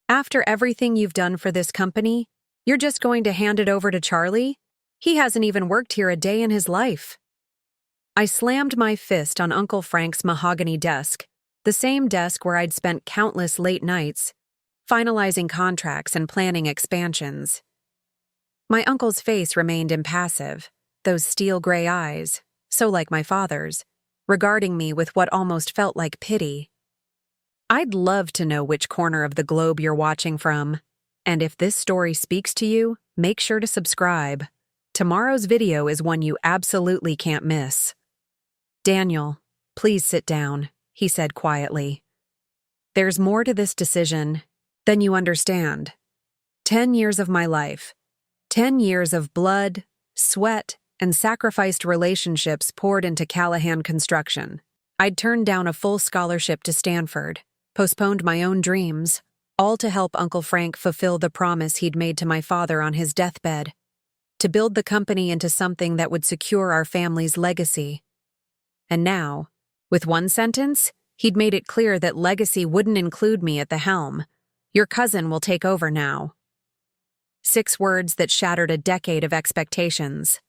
After everything you've done for this company, you're just going to hand it over to Charlie? He hasn't even worked here a day in his life." I slammed my fist on Uncle Frank's mahogany desk, the same desk where I'd spent countless late nights, finalizing contracts and planning expansions. My uncle's face remained impassive, those steel gray eyes, so like my father's, regarding me with what almost felt like pity. "I'd love to know which corner of the globe you're watching from, and if this story speaks to you, make sure to subscribe. Tomorrow's video is one you absolutely can't miss." "Daniel, please sit down," he said quietly. "There's more to this decision than you understand. 10 years of my life, 10 years of blood, sweat, and sacrificed relationships poured into Callahan Construction. I'd turned down a full scholarship to Stanford, postponed my own dreams, all to help Uncle Frank fulfill the promise he'd made to my father on his deathbed, to build the company into something that would secure our family's legacy. And now, with one sentence, he'd made it clear that legacy wouldn't include me at the helm. "Your cousin will take over now." 6 words that shattered a decade of expectations.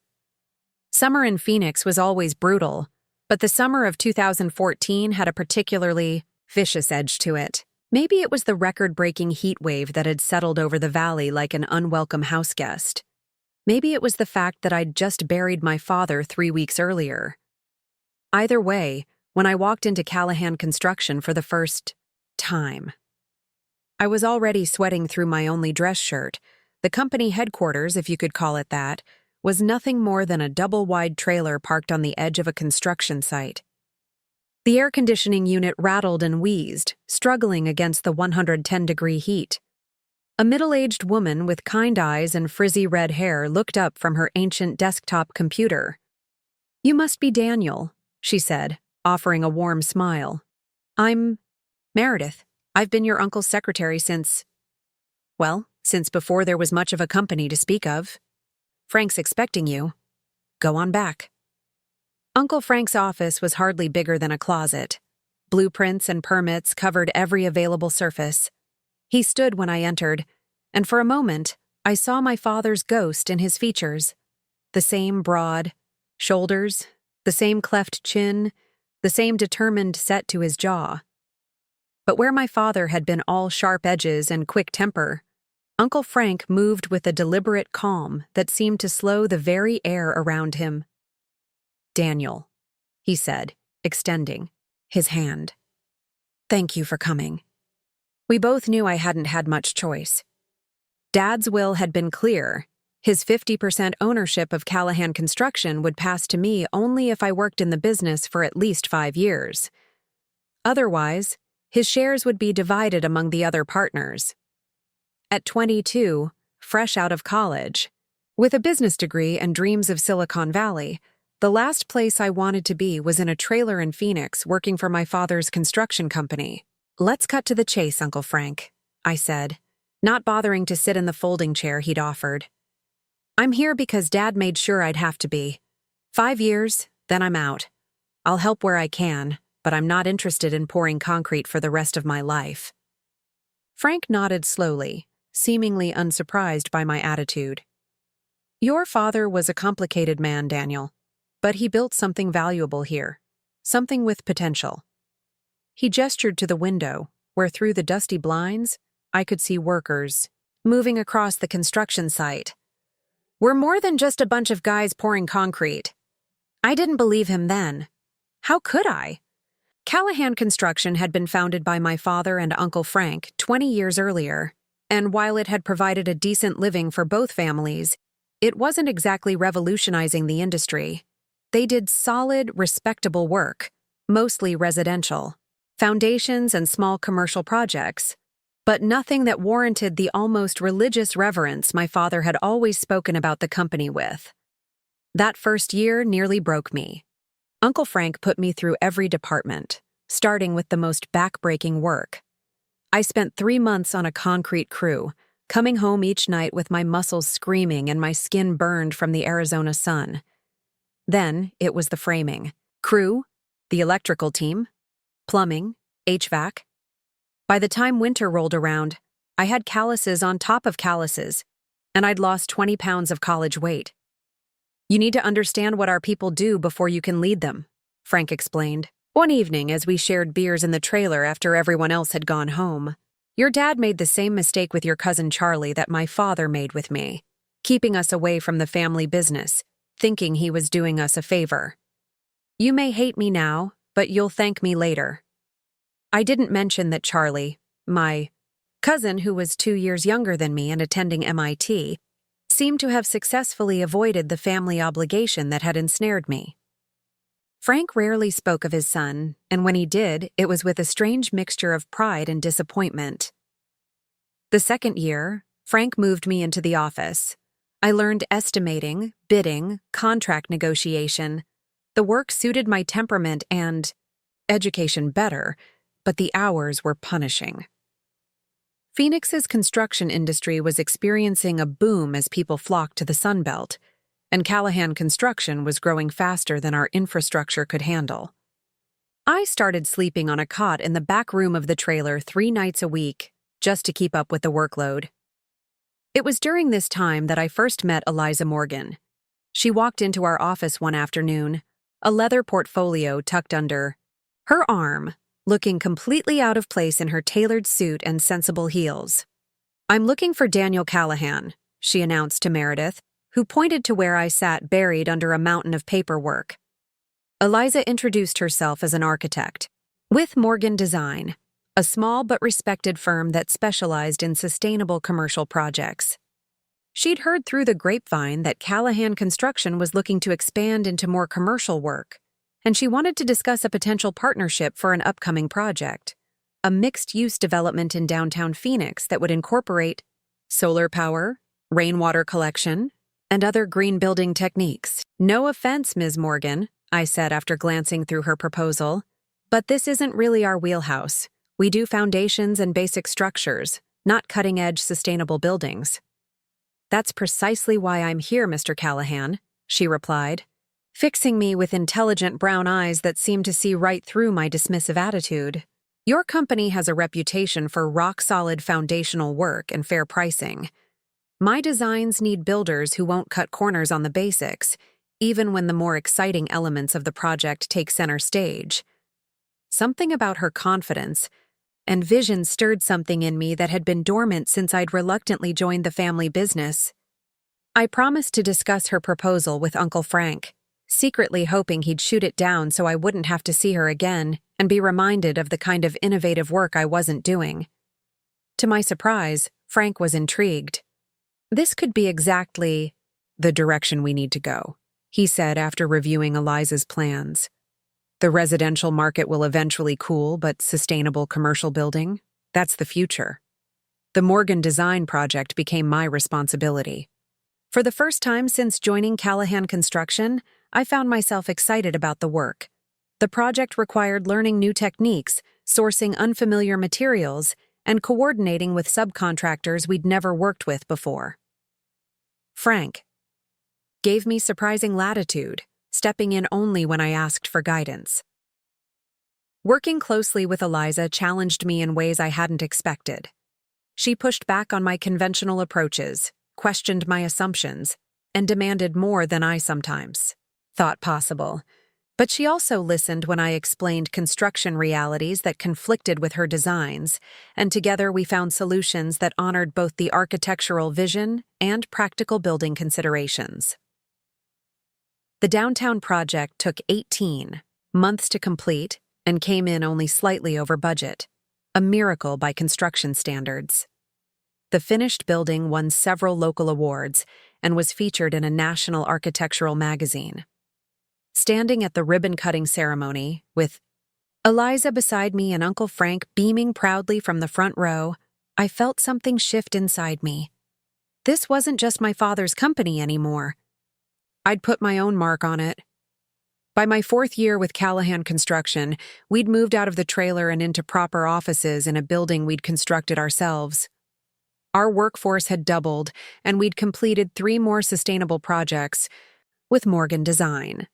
Summer in Phoenix was always brutal, but the summer of 2014 had a particularly vicious edge to it. Maybe it was the record-breaking heat wave that had settled over the valley like an unwelcome houseguest. Maybe it was the fact that I'd just buried my father 3 weeks earlier. Either way, when I walked into Callahan Construction for the first time, I was already sweating through my only dress shirt. The company headquarters, if you could call it that, was nothing more than a double-wide trailer parked on the edge of a construction site. The air conditioning unit rattled and wheezed, struggling against the 110-degree heat. A middle-aged woman with kind eyes and frizzy red hair looked up from her ancient desktop computer. "You must be Daniel," she said, offering a warm smile. "I'm Meredith. I've been your uncle's secretary since before there was much of a company to speak of. Frank's expecting you. Go on back." Uncle Frank's office was hardly bigger than a closet. Blueprints and permits covered every available surface. He stood when I entered, and for a moment, I saw my father's ghost in his features. The same broad shoulders, the same cleft chin, the same determined set to his jaw. But where my father had been all sharp edges and quick temper, Uncle Frank moved with a deliberate calm that seemed to slow the very air around him. "Daniel," he said, extending his hand. "Thank you for coming." We both knew I hadn't had much choice. Dad's will had been clear. His 50% ownership of Callahan Construction would pass to me only if I worked in the business for at least 5 years. Otherwise, his shares would be divided among the other partners. At 22, fresh out of college, with a business degree and dreams of Silicon Valley, the last place I wanted to be was in a trailer in Phoenix working for my father's construction company. "Let's cut to the chase, Uncle Frank," I said, not bothering to sit in the folding chair he'd offered. "I'm here because Dad made sure I'd have to be. 5 years, then I'm out. I'll help where I can, but I'm not interested in pouring concrete for the rest of my life." Frank nodded slowly, seemingly unsurprised by my attitude. "Your father was a complicated man, Daniel, but he built something valuable here, something with potential." He gestured to the window, where through the dusty blinds, I could see workers moving across the construction site. "We're more than just a bunch of guys pouring concrete." I didn't believe him then. How could I? Callahan Construction had been founded by my father and Uncle Frank 20 years earlier, and while it had provided a decent living for both families, it wasn't exactly revolutionizing the industry. They did solid, respectable work, mostly residential, foundations and small commercial projects, but nothing that warranted the almost religious reverence my father had always spoken about the company with. That first year nearly broke me. Uncle Frank put me through every department, starting with the most back-breaking work. I spent 3 months on a concrete crew, coming home each night with my muscles screaming and my skin burned from the Arizona sun. Then it was the framing. Crew, the electrical team, plumbing, HVAC. By the time winter rolled around, I had calluses on top of calluses, and I'd lost 20 pounds of college weight. You need to understand what our people do before you can lead them, Frank explained. One evening, as we shared beers in the trailer after everyone else had gone home, your dad made the same mistake with your cousin Charlie that my father made with me, keeping us away from the family business, thinking he was doing us a favor. You may hate me now, but you'll thank me later. I didn't mention that Charlie, my cousin who was 2 years younger than me and attending MIT, seemed to have successfully avoided the family obligation that had ensnared me. Frank rarely spoke of his son, and when he did, it was with a strange mixture of pride and disappointment. The second year, Frank moved me into the office. I learned estimating, bidding, contract negotiation. The work suited my temperament and education better, but the hours were punishing. Phoenix's construction industry was experiencing a boom as people flocked to the Sun Belt, and Callahan Construction was growing faster than our infrastructure could handle. I started sleeping on a cot in the back room of the trailer 3 nights a week, just to keep up with the workload. It was during this time that I first met Eliza Morgan. She walked into our office one afternoon, a leather portfolio tucked under her arm, looking completely out of place in her tailored suit and sensible heels. "I'm looking for Daniel Callahan," she announced to Meredith, who pointed to where I sat buried under a mountain of paperwork. Eliza introduced herself as an architect with Morgan Design, a small but respected firm that specialized in sustainable commercial projects. She'd heard through the grapevine that Callahan Construction was looking to expand into more commercial work, and she wanted to discuss a potential partnership for an upcoming project, a mixed-use development in downtown Phoenix that would incorporate solar power, rainwater collection, and other green building techniques. "No offense, Ms. Morgan," I said after glancing through her proposal, "but this isn't really our wheelhouse. We do foundations and basic structures, not cutting-edge sustainable buildings." "That's precisely why I'm here, Mr. Callahan," she replied, fixing me with intelligent brown eyes that seemed to see right through my dismissive attitude. "Your company has a reputation for rock-solid foundational work and fair pricing. My designs need builders who won't cut corners on the basics, even when the more exciting elements of the project take center stage." Something about her confidence and vision stirred something in me that had been dormant since I'd reluctantly joined the family business. I promised to discuss her proposal with Uncle Frank, secretly hoping he'd shoot it down so I wouldn't have to see her again and be reminded of the kind of innovative work I wasn't doing. To my surprise, Frank was intrigued. "This could be exactly the direction we need to go," he said after reviewing Eliza's plans. "The residential market will eventually cool, but sustainable commercial building, that's the future." The Morgan Design project became my responsibility. For the first time since joining Callahan Construction, I found myself excited about the work. The project required learning new techniques, sourcing unfamiliar materials, and coordinating with subcontractors we'd never worked with before. Frank gave me surprising latitude, stepping in only when I asked for guidance. Working closely with Eliza challenged me in ways I hadn't expected. She pushed back on my conventional approaches, questioned my assumptions, and demanded more than I sometimes thought possible. But she also listened when I explained construction realities that conflicted with her designs, and together we found solutions that honored both the architectural vision and practical building considerations. The downtown project took 18 months to complete and came in only slightly over budget, a miracle by construction standards. The finished building won several local awards and was featured in a national architectural magazine. Standing at the ribbon-cutting ceremony, with Eliza beside me and Uncle Frank beaming proudly from the front row, I felt something shift inside me. This wasn't just my father's company anymore. I'd put my own mark on it. By my 4th year with Callahan Construction, we'd moved out of the trailer and into proper offices in a building we'd constructed ourselves. Our workforce had doubled, and we'd completed 3 more sustainable projects with Morgan Design.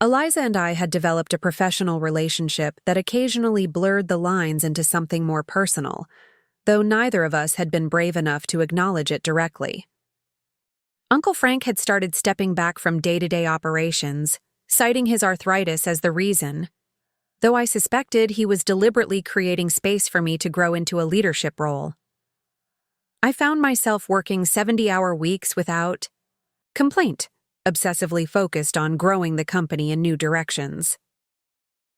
Eliza and I had developed a professional relationship that occasionally blurred the lines into something more personal, though neither of us had been brave enough to acknowledge it directly. Uncle Frank had started stepping back from day-to-day operations, citing his arthritis as the reason, though I suspected he was deliberately creating space for me to grow into a leadership role. I found myself working 70-hour weeks without complaint, obsessively focused on growing the company in new directions.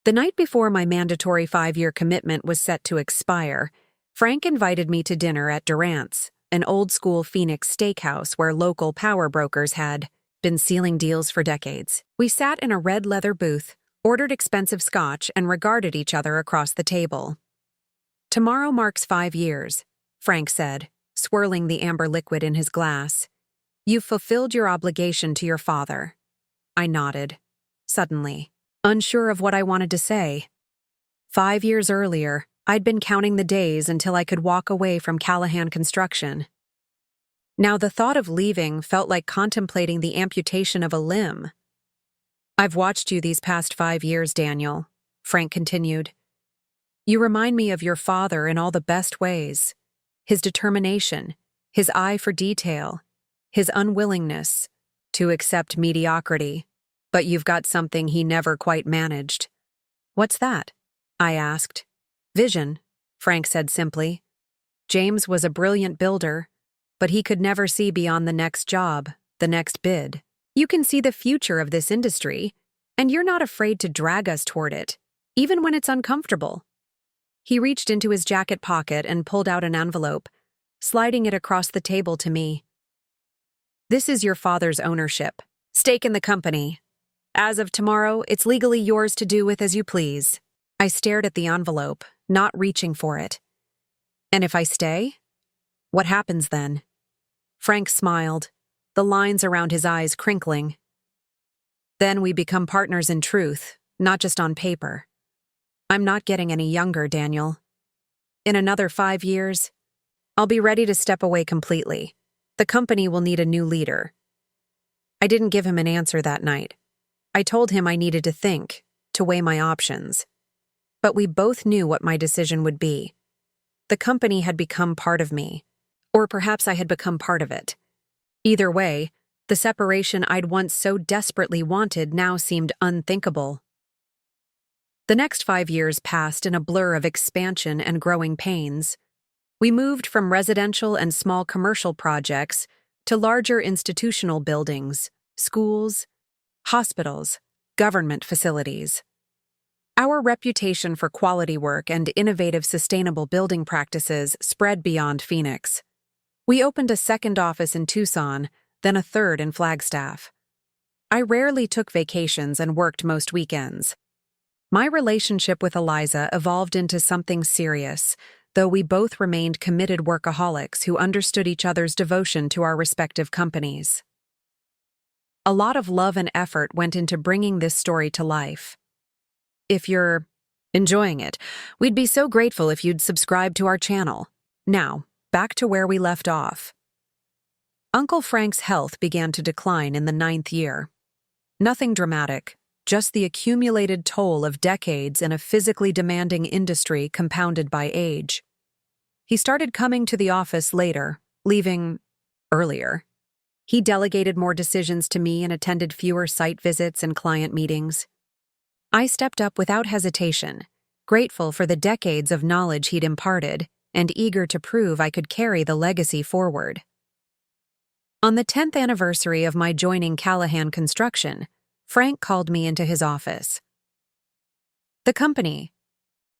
The night before my mandatory 5-year commitment was set to expire, Frank invited me to dinner at Durant's, an old-school Phoenix steakhouse where local power brokers had been sealing deals for decades. We sat in a red leather booth, ordered expensive scotch, and regarded each other across the table. "Tomorrow marks 5 years," Frank said, swirling the amber liquid in his glass. "You've fulfilled your obligation to your father." I nodded, suddenly, unsure of what I wanted to say. 5 years earlier, I'd been counting the days until I could walk away from Callahan Construction. Now the thought of leaving felt like contemplating the amputation of a limb. "I've watched you these past 5 years, Daniel," Frank continued. "You remind me of your father in all the best ways. His determination, his eye for detail, his unwillingness to accept mediocrity. But you've got something he never quite managed." "What's that?" I asked. "Vision," Frank said simply. "James was a brilliant builder, but he could never see beyond the next job, the next bid. You can see the future of this industry, and you're not afraid to drag us toward it, even when it's uncomfortable." He reached into his jacket pocket and pulled out an envelope, sliding it across the table to me. "This is your father's ownership, stake in the company. As of tomorrow, it's legally yours to do with as you please." I stared at the envelope, not reaching for it. "And if I stay? What happens then?" Frank smiled, the lines around his eyes crinkling. "Then we become partners in truth, not just on paper. I'm not getting any younger, Daniel. In another 5 years, I'll be ready to step away completely. The company will need a new leader." I didn't give him an answer that night. I told him I needed to think, to weigh my options. But we both knew what my decision would be. The company had become part of me, or perhaps I had become part of it. Either way, the separation I'd once so desperately wanted now seemed unthinkable. The next 5 years passed in a blur of expansion and growing pains. We moved from residential and small commercial projects to larger institutional buildings, schools, hospitals, government facilities. Our reputation for quality work and innovative sustainable building practices spread beyond Phoenix. We opened a second office in Tucson, then a third in Flagstaff. I rarely took vacations and worked most weekends. My relationship with Eliza evolved into something serious, though we both remained committed workaholics who understood each other's devotion to our respective companies. A lot of love and effort went into bringing this story to life. If you're enjoying it, we'd be so grateful if you'd subscribe to our channel. Now, back to where we left off. Uncle Frank's health began to decline in the 9th year. Nothing dramatic, just the accumulated toll of decades in a physically demanding industry compounded by age. He started coming to the office later, leaving earlier. He delegated more decisions to me and attended fewer site visits and client meetings. I stepped up without hesitation, grateful for the decades of knowledge he'd imparted and eager to prove I could carry the legacy forward. On the 10th anniversary of my joining Callahan Construction, Frank called me into his office. The company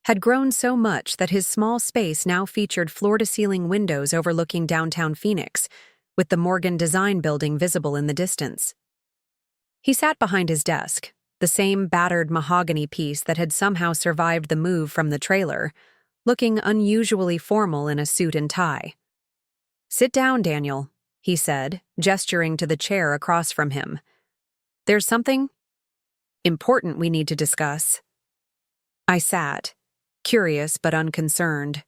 had grown so much that his small space now featured floor-to-ceiling windows overlooking downtown Phoenix, with the Morgan Design building visible in the distance. He sat behind his desk, the same battered mahogany piece that had somehow survived the move from the trailer, looking unusually formal in a suit and tie. "Sit down, Daniel," he said, gesturing to the chair across from him. "There's something important we need to discuss." I sat, curious but unconcerned.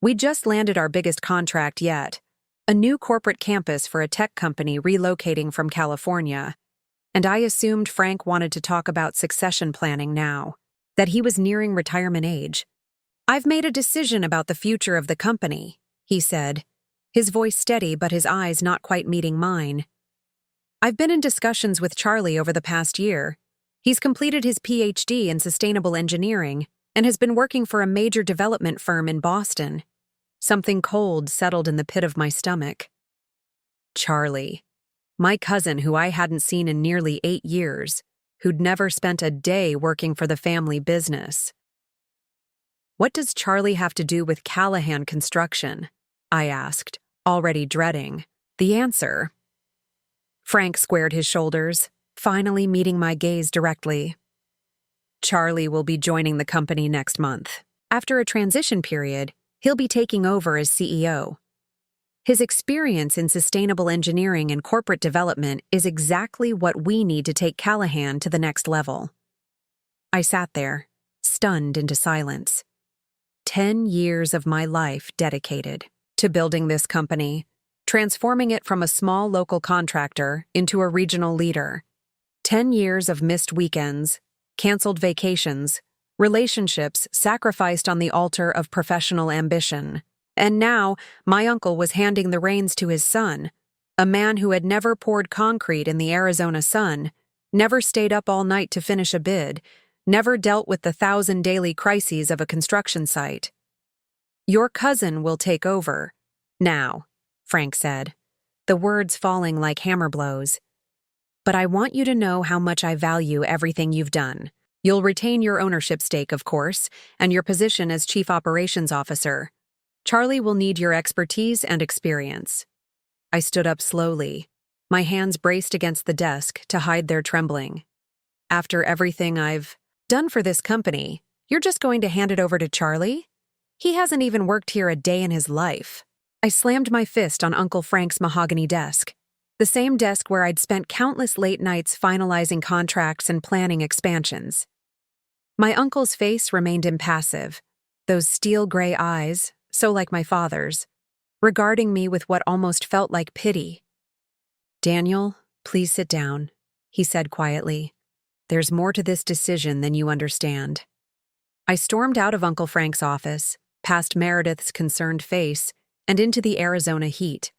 We'd just landed our biggest contract yet, a new corporate campus for a tech company relocating from California, and I assumed Frank wanted to talk about succession planning now, that he was nearing retirement age. I've made a decision about the future of the company, he said, his voice steady but his eyes not quite meeting mine. I've been in discussions with Charlie over the past year. He's completed his PhD in sustainable engineering and has been working for a major development firm in Boston. Something cold settled in the pit of my stomach. Charlie. My cousin who I hadn't seen in nearly 8 years, who'd never spent a day working for the family business. What does Charlie have to do with Callahan Construction? I asked, already dreading the answer. Frank squared his shoulders, finally meeting my gaze directly. Charlie will be joining the company next month. After a transition period, he'll be taking over as CEO. His experience in sustainable engineering and corporate development is exactly what we need to take Callahan to the next level. I sat there, stunned into silence. 10 years of my life dedicated to building this company, transforming it from a small local contractor into a regional leader. 10 years of missed weekends, canceled vacations, relationships sacrificed on the altar of professional ambition. And now, my uncle was handing the reins to his son, a man who had never poured concrete in the Arizona sun, never stayed up all night to finish a bid, never dealt with the 1,000 daily crises of a construction site. Your cousin will take over. Now, Frank said, the words falling like hammer blows. But I want you to know how much I value everything you've done. You'll retain your ownership stake, of course, and your position as Chief Operations Officer. Charlie will need your expertise and experience. I stood up slowly, my hands braced against the desk to hide their trembling. After everything I've done for this company, you're just going to hand it over to Charlie? He hasn't even worked here a day in his life. I slammed my fist on Uncle Frank's mahogany desk, the same desk where I'd spent countless late nights finalizing contracts and planning expansions. My uncle's face remained impassive, those steel-gray eyes, so like my father's, regarding me with what almost felt like pity. Daniel, please sit down, he said quietly. There's more to this decision than you understand. I stormed out of Uncle Frank's office, past Meredith's concerned face, and into the Arizona heat.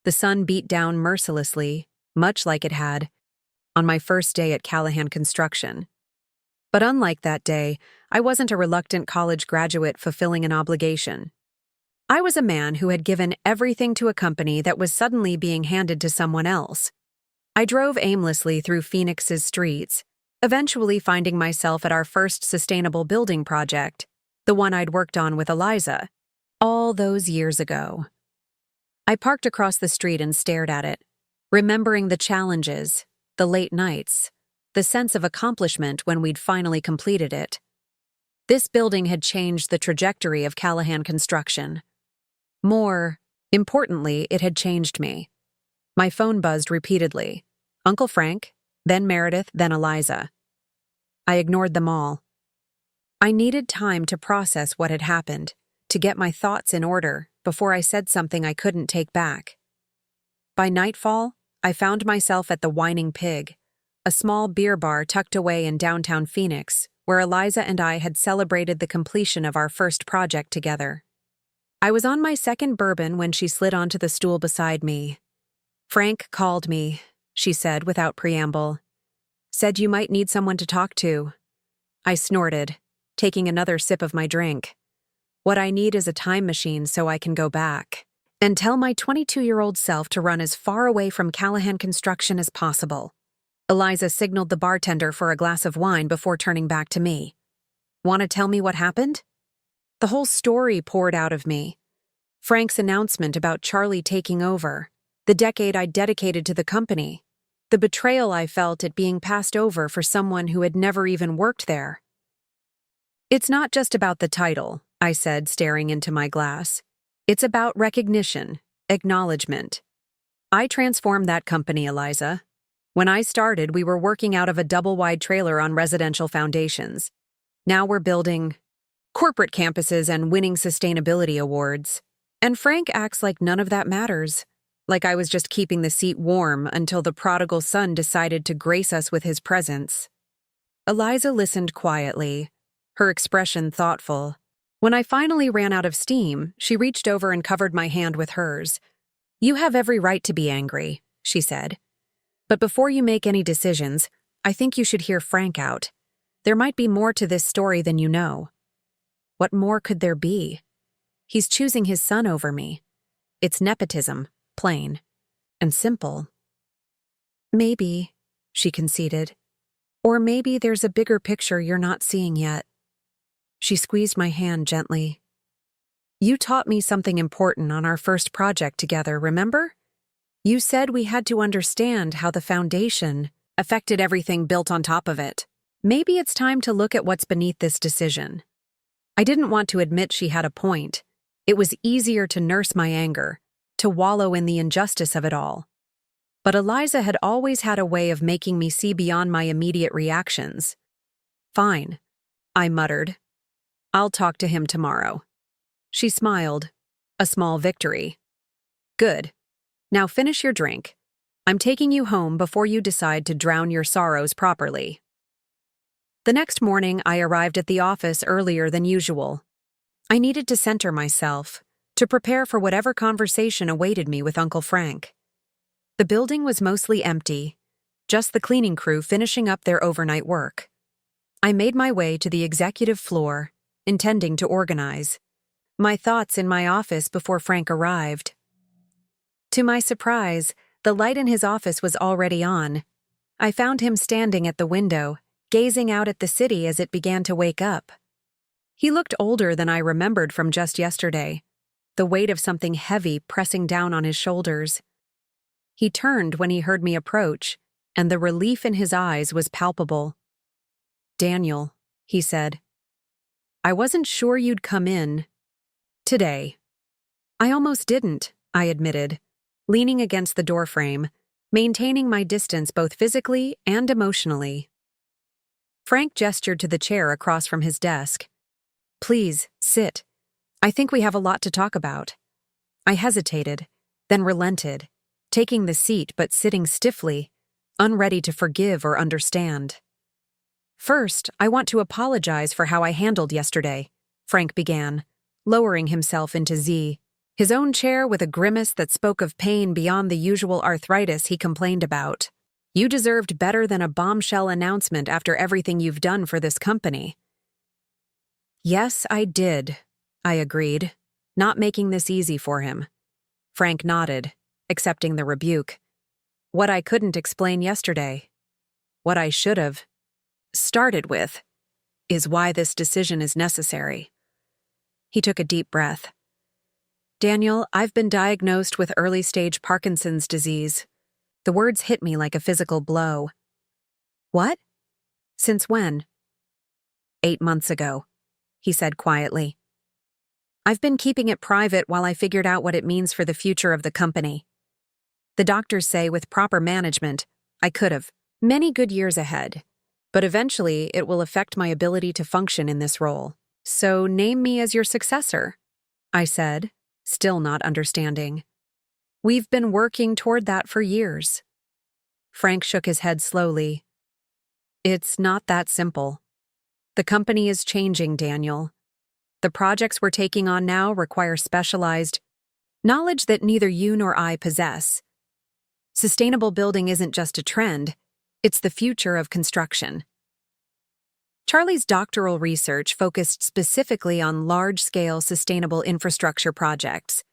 The sun beat down mercilessly, much like it had on my first day at Callahan Construction. But unlike that day, I wasn't a reluctant college graduate fulfilling an obligation. I was a man who had given everything to a company that was suddenly being handed to someone else. I drove aimlessly through Phoenix's streets, eventually finding myself at our first sustainable building project, the one I'd worked on with Eliza, all those years ago. I parked across the street and stared at it, remembering the challenges, the late nights, the sense of accomplishment when we'd finally completed it. This building had changed the trajectory of Callahan Construction. More importantly, it had changed me. My phone buzzed repeatedly. Uncle Frank, then Meredith, then Eliza. I ignored them all. I needed time to process what had happened, to get my thoughts in order before I said something I couldn't take back. By nightfall, I found myself at the Whining Pig, a small beer bar tucked away in downtown Phoenix, where Eliza and I had celebrated the completion of our first project together. I was on my second bourbon when she slid onto the stool beside me. Frank called me, she said without preamble. Said you might need someone to talk to. I snorted, taking another sip of my drink. What I need is a time machine so I can go back and tell my 22-year-old self to run as far away from Callahan Construction as possible. Eliza signaled the bartender for a glass of wine before turning back to me. Want to tell me what happened? The whole story poured out of me. Frank's announcement about Charlie taking over, the decade I'd dedicated to the company, the betrayal I felt at being passed over for someone who had never even worked there. It's not just about the title, I said, staring into my glass. It's about recognition, acknowledgement. I transformed that company, Eliza. When I started, we were working out of a double-wide trailer on residential foundations. Now we're building corporate campuses and winning sustainability awards. And Frank acts like none of that matters, like I was just keeping the seat warm until the prodigal son decided to grace us with his presence. Eliza listened quietly, her expression thoughtful. When I finally ran out of steam, she reached over and covered my hand with hers. "You have every right to be angry," she said. "But before you make any decisions, I think you should hear Frank out. There might be more to this story than you know." What more could there be? He's choosing his son over me. It's nepotism, plain and simple. "Maybe," she conceded. "Or maybe there's a bigger picture you're not seeing yet." She squeezed my hand gently. "You taught me something important on our first project together, remember? You said we had to understand how the foundation affected everything built on top of it. Maybe it's time to look at what's beneath this decision." I didn't want to admit she had a point. It was easier to nurse my anger, to wallow in the injustice of it all. But Eliza had always had a way of making me see beyond my immediate reactions. "Fine," I muttered. "I'll talk to him tomorrow." She smiled. A small victory. "Good. Now finish your drink. I'm taking you home before you decide to drown your sorrows properly." The next morning, I arrived at the office earlier than usual. I needed to center myself, to prepare for whatever conversation awaited me with Uncle Frank. The building was mostly empty, just the cleaning crew finishing up their overnight work. I made my way to the executive floor, intending to organize. My thoughts in my office before Frank arrived. To my surprise, the light in his office was already on. I found him standing at the window, gazing out at the city as it began to wake up. He looked older than I remembered from just yesterday, the weight of something heavy pressing down on his shoulders. He turned when he heard me approach, and the relief in his eyes was palpable. "Daniel," he said. "I wasn't sure you'd come in today." "I almost didn't," I admitted, leaning against the doorframe, maintaining my distance both physically and emotionally. Frank gestured to the chair across from his desk. "Please, sit. I think we have a lot to talk about." I hesitated, then relented, taking the seat but sitting stiffly, unready to forgive or understand. "First, I want to apologize for how I handled yesterday," Frank began, lowering himself into his own chair with a grimace that spoke of pain beyond the usual arthritis he complained about. "You deserved better than a bombshell announcement after everything you've done for this company." "Yes, I did," I agreed, not making this easy for him. Frank nodded, accepting the rebuke. "What I couldn't explain yesterday, what I should have started with, is why this decision is necessary." He took a deep breath. "Daniel, I've been diagnosed with early-stage Parkinson's disease." The words hit me like a physical blow. "What? Since when?" 8 months ago, he said quietly. "I've been keeping it private while I figured out what it means for the future of the company. The doctors say with proper management, I could have many good years ahead, but eventually it will affect my ability to function in this role. So name me as your successor," I said, still not understanding. "We've been working toward that for years." Frank shook his head slowly. "It's not that simple. The company is changing, Daniel. The projects we're taking on now require specialized knowledge that neither you nor I possess. Sustainable building isn't just a trend, it's the future of construction." Charlie's doctoral research focused specifically on large-scale sustainable infrastructure projects,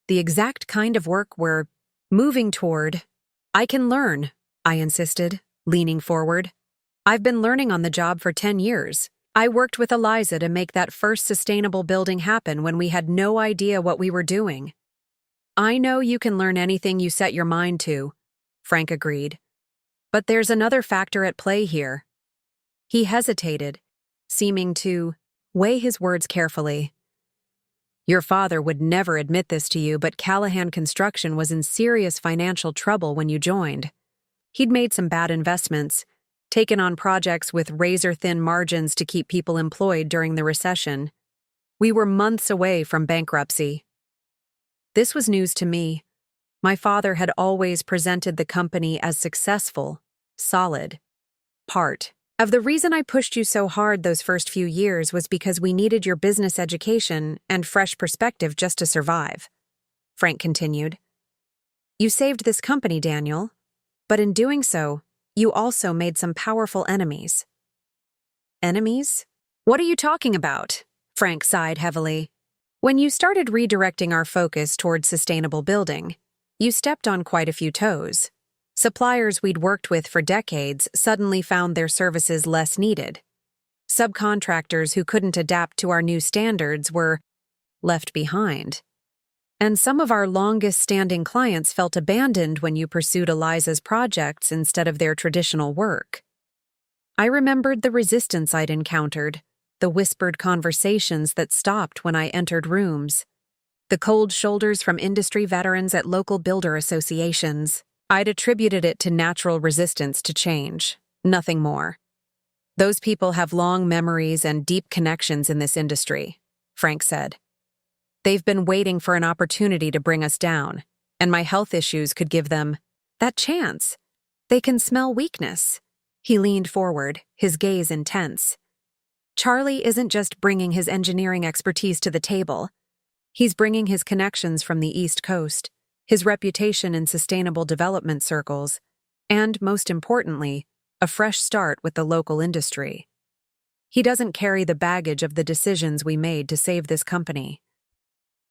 the exact kind of work we're moving toward. "I can learn," I insisted, leaning forward. "I've been learning on the job for 10 years. I worked with Eliza to make that first sustainable building happen when we had no idea what we were doing." "I know you can learn anything you set your mind to," Frank agreed. "But there's another factor at play here." He hesitated, seeming to weigh his words carefully. "Your father would never admit this to you, but Callahan Construction was in serious financial trouble when you joined. He'd made some bad investments, taken on projects with razor-thin margins to keep people employed during the recession. We were months away from bankruptcy." This was news to me. My father had always presented the company as successful, solid. Part Of the reason I pushed you so hard those first few years was because we needed your business education and fresh perspective just to survive," Frank continued. "You saved this company, Daniel, but in doing so, you also made some powerful enemies." "Enemies? What are you talking about?" Frank sighed heavily. "When you started redirecting our focus towards sustainable building, you stepped on quite a few toes. Suppliers we'd worked with for decades suddenly found their services less needed. Subcontractors who couldn't adapt to our new standards were left behind. And some of our longest-standing clients felt abandoned when you pursued Eliza's projects instead of their traditional work. I remembered the resistance I'd encountered, the whispered conversations that stopped when I entered rooms, the cold shoulders from industry veterans at local builder associations. I'd attributed it to natural resistance to change, nothing more. Those people have long memories and deep connections in this industry," Frank said. "They've been waiting for an opportunity to bring us down, and my health issues could give them that chance. They can smell weakness." He leaned forward, his gaze intense. "Charlie isn't just bringing his engineering expertise to the table. He's bringing his connections from the East Coast, his reputation in sustainable development circles, and, most importantly, a fresh start with the local industry. He doesn't carry the baggage of the decisions we made to save this company."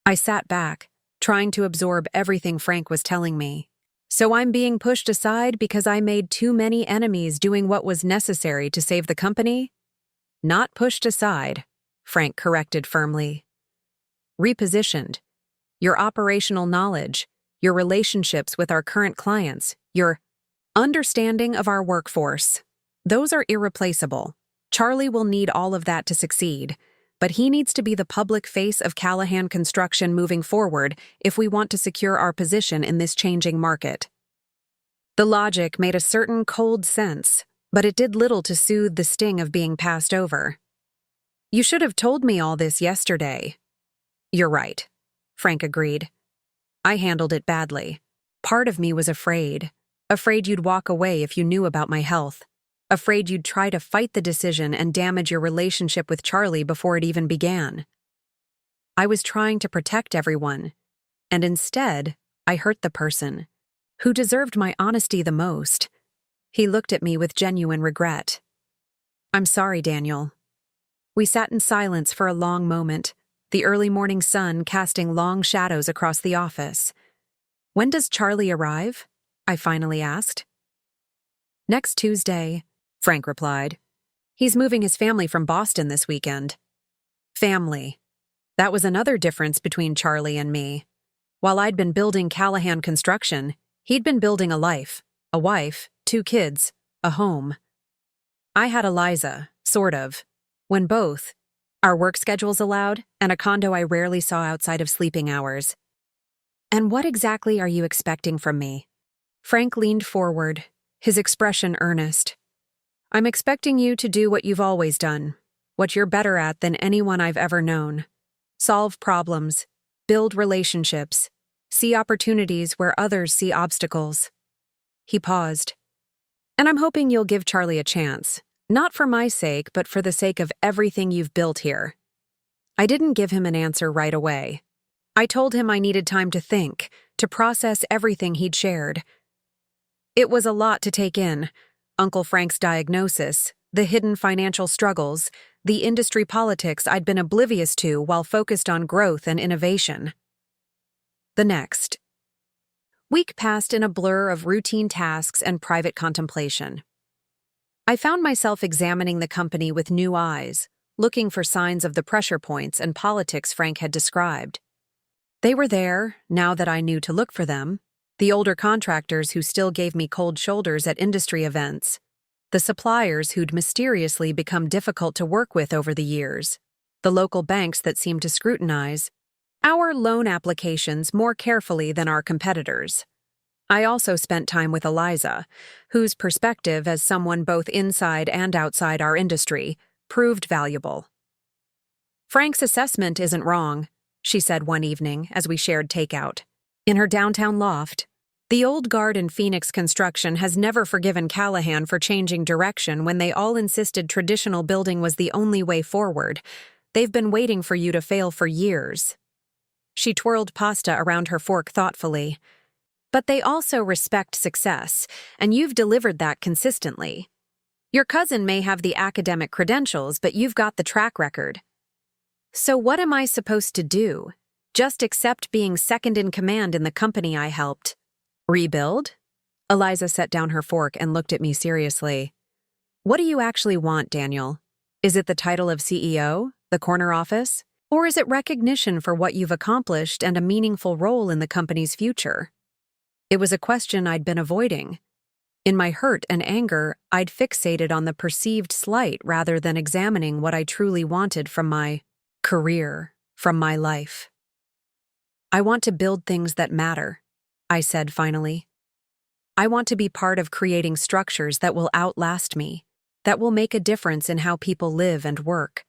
I sat back, trying to absorb everything Frank was telling me. "So I'm being pushed aside because I made too many enemies doing what was necessary to save the company?" "Not pushed aside," Frank corrected firmly. "Repositioned. Your operational knowledge, your relationships with our current clients, your understanding of our workforce. Those are irreplaceable. Charlie will need all of that to succeed, but he needs to be the public face of Callahan Construction moving forward if we want to secure our position in this changing market." The logic made a certain cold sense, but it did little to soothe the sting of being passed over. "You should have told me all this yesterday." "You're right," Frank agreed. "I handled it badly. Part of me was afraid you'd walk away if you knew about my health, afraid you'd try to fight the decision and damage your relationship with Charlie before it even began. I was trying to protect everyone, and instead, I hurt the person who deserved my honesty the most." He looked at me with genuine regret. "I'm sorry, Daniel." We sat in silence for a long moment, the early morning sun casting long shadows across the office. "When does Charlie arrive?" I finally asked. "Next Tuesday," Frank replied. "He's moving his family from Boston this weekend." Family. That was another difference between Charlie and me. While I'd been building Callahan Construction, he'd been building a life, a wife, 2 kids, a home. I had Eliza, sort of, when both, our work schedules allowed, and a condo I rarely saw outside of sleeping hours. "And what exactly are you expecting from me?" Frank leaned forward, his expression earnest. "I'm expecting you to do what you've always done, what you're better at than anyone I've ever known. Solve problems, build relationships, see opportunities where others see obstacles." He paused. "And I'm hoping you'll give Charlie a chance, not for my sake, but for the sake of everything you've built here." I didn't give him an answer right away. I told him I needed time to think, to process everything he'd shared. It was a lot to take in: Uncle Frank's diagnosis, the hidden financial struggles, the industry politics I'd been oblivious to while focused on growth and innovation. The next week passed in a blur of routine tasks and private contemplation. I found myself examining the company with new eyes, looking for signs of the pressure points and politics Frank had described. They were there, now that I knew to look for them: the older contractors who still gave me cold shoulders at industry events, the suppliers who'd mysteriously become difficult to work with over the years, the local banks that seemed to scrutinize our loan applications more carefully than our competitors. I also spent time with Eliza, whose perspective as someone both inside and outside our industry proved valuable. "Frank's assessment isn't wrong," she said one evening as we shared takeout. In her downtown loft, The old guard in Phoenix Construction has never forgiven Callahan for changing direction when they all insisted traditional building was the only way forward. They've been waiting for you to fail for years. She twirled pasta around her fork thoughtfully. But they also respect success, and you've delivered that consistently. Your cousin may have the academic credentials, but you've got the track record. So what am I supposed to do? Just accept being second in command in the company I helped? Rebuild? Eliza set down her fork and looked at me seriously. What do you actually want, Daniel? Is it the title of CEO, the corner office? Or is it recognition for what you've accomplished and a meaningful role in the company's future? It was a question I'd been avoiding. In my hurt and anger, I'd fixated on the perceived slight rather than examining what I truly wanted from my career, from my life. I want to build things that matter, I said finally. I want to be part of creating structures that will outlast me, that will make a difference in how people live and work.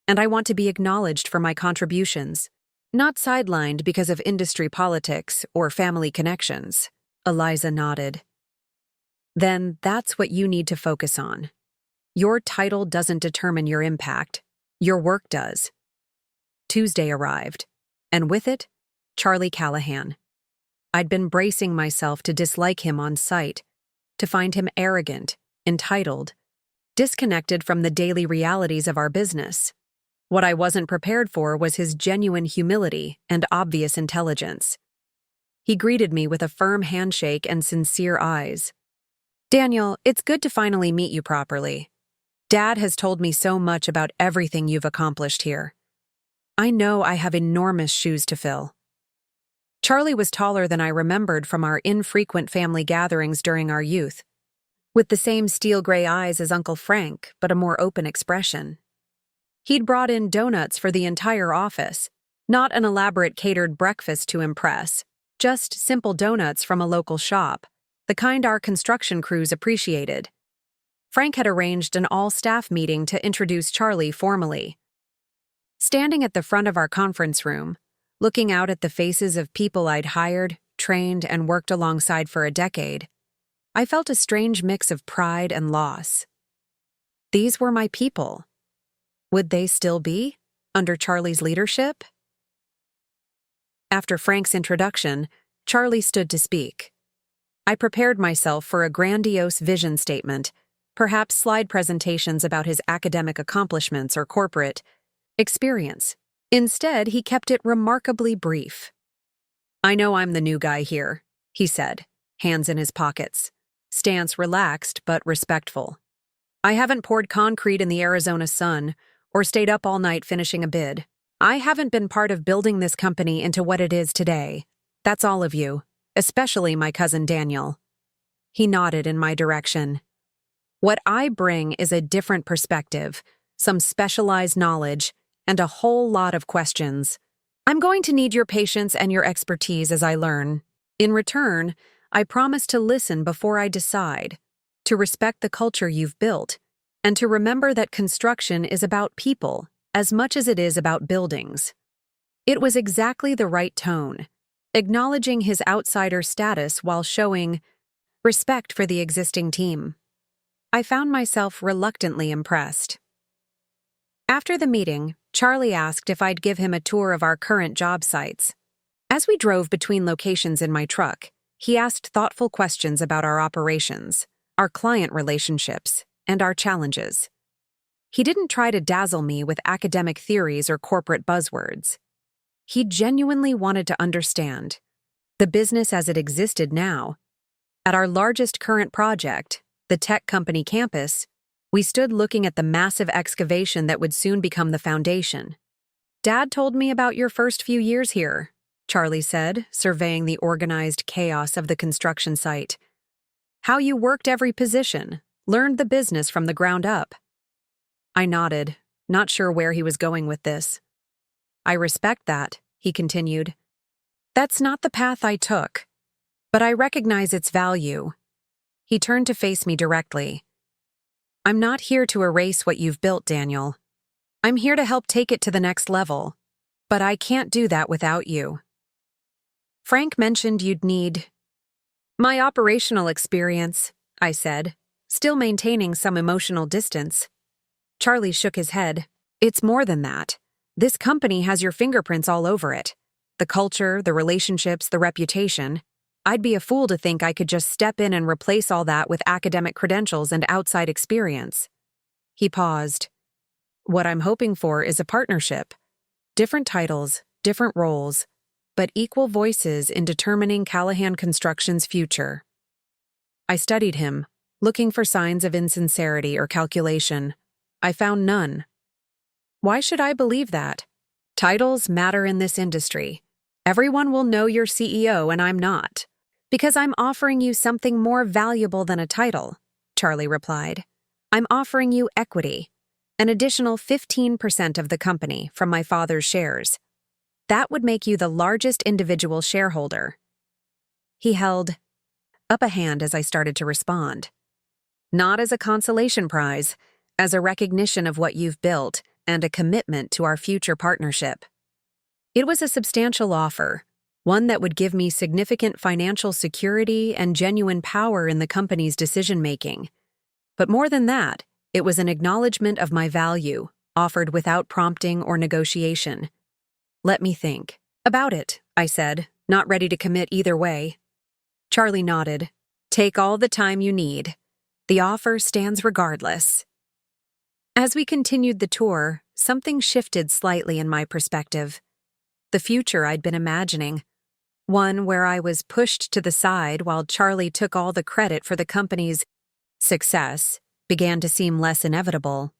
And I want to be acknowledged for my contributions, not sidelined because of industry politics or family connections. Eliza nodded. Then that's what you need to focus on. Your title doesn't determine your impact. Your work does. Tuesday arrived, and with it, Charlie Callahan. I'd been bracing myself to dislike him on sight, to find him arrogant, entitled, disconnected from the daily realities of our business. What I wasn't prepared for was his genuine humility and obvious intelligence. He greeted me with a firm handshake and sincere eyes. Daniel, it's good to finally meet you properly. Dad has told me so much about everything you've accomplished here. I know I have enormous shoes to fill. Charlie was taller than I remembered from our infrequent family gatherings during our youth, with the same steel-gray eyes as Uncle Frank, but a more open expression. He'd brought in donuts for the entire office, not an elaborate catered breakfast to impress, just simple donuts from a local shop, the kind our construction crews appreciated. Frank had arranged an all-staff meeting to introduce Charlie formally. Standing at the front of our conference room, looking out at the faces of people I'd hired, trained, and worked alongside for a decade, I felt a strange mix of pride and loss. These were my people. Would they still be, under Charlie's leadership? After Frank's introduction, Charlie stood to speak. I prepared myself for a grandiose vision statement, perhaps slide presentations about his academic accomplishments or corporate experience. Instead, he kept it remarkably brief. I know I'm the new guy here, he said, hands in his pockets, stance relaxed but respectful. I haven't poured concrete in the Arizona sun or stayed up all night finishing a bid. I haven't been part of building this company into what it is today. That's all of you, especially my cousin Daniel. He nodded in my direction. What I bring is a different perspective, some specialized knowledge, and a whole lot of questions. I'm going to need your patience and your expertise as I learn. In return, I promise to listen before I decide, to respect the culture you've built, and to remember that construction is about people as much as it is about buildings. It was exactly the right tone, acknowledging his outsider status while showing respect for the existing team. I found myself reluctantly impressed. After the meeting, Charlie asked if I'd give him a tour of our current job sites. As we drove between locations in my truck, he asked thoughtful questions about our operations, our client relationships, and our challenges. He didn't try to dazzle me with academic theories or corporate buzzwords. He genuinely wanted to understand the business as it existed now. At our largest current project, the tech company campus, we stood looking at the massive excavation that would soon become the foundation. Dad told me about your first few years here, Charlie said, surveying the organized chaos of the construction site. How you worked every position, learned the business from the ground up. I nodded, not sure where he was going with this. I respect that, he continued. That's not the path I took, but I recognize its value. He turned to face me directly. I'm not here to erase what you've built, Daniel. I'm here to help take it to the next level, but I can't do that without you. Frank mentioned you'd need My operational experience, I said, still maintaining some emotional distance. Charlie shook his head. It's more than that. This company has your fingerprints all over it. The culture, the relationships, the reputation. I'd be a fool to think I could just step in and replace all that with academic credentials and outside experience. He paused. What I'm hoping for is a partnership. Different titles, different roles, but equal voices in determining Callahan Construction's future. I studied him, looking for signs of insincerity or calculation. I found none. Why should I believe that? Titles matter in this industry. Everyone will know you're CEO and I'm not. Because I'm offering you something more valuable than a title, Charlie replied. I'm offering you equity, an additional 15% of the company from my father's shares. That would make you the largest individual shareholder. He held up a hand as I started to respond. Not as a consolation prize, as a recognition of what you've built and a commitment to our future partnership. It was a substantial offer, one that would give me significant financial security and genuine power in the company's decision-making. But more than that, it was an acknowledgement of my value, offered without prompting or negotiation. Let me think. About it, I said, not ready to commit either way. Charlie nodded. Take all the time you need. The offer stands regardless. As we continued the tour, something shifted slightly in my perspective. The future I'd been imagining, one where I was pushed to the side while Charlie took all the credit for the company's success, began to seem less inevitable.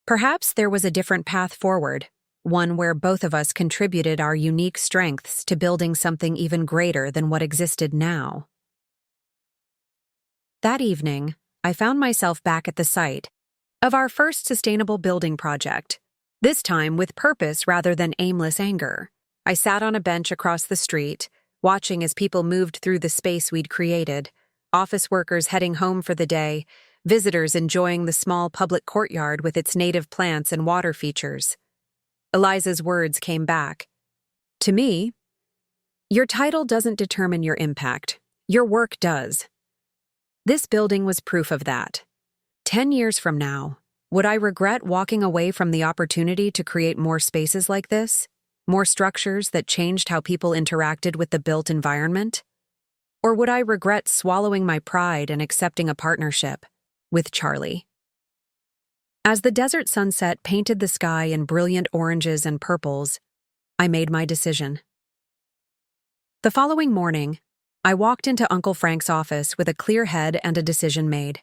Perhaps there was a different path forward, one where both of us contributed our unique strengths to building something even greater than what existed now. That evening, I found myself back at the site of our first sustainable building project, this time with purpose rather than aimless anger. I sat on a bench across the street, watching as people moved through the space we'd created, office workers heading home for the day, visitors enjoying the small public courtyard with its native plants and water features. Eliza's words came back. To me, your title doesn't determine your impact. Your work does. This building was proof of that. 10 years from now, would I regret walking away from the opportunity to create more spaces like this? More structures that changed how people interacted with the built environment? Or would I regret swallowing my pride and accepting a partnership with Charlie? As the desert sunset painted the sky in brilliant oranges and purples, I made my decision. The following morning, I walked into Uncle Frank's office with a clear head and a decision made.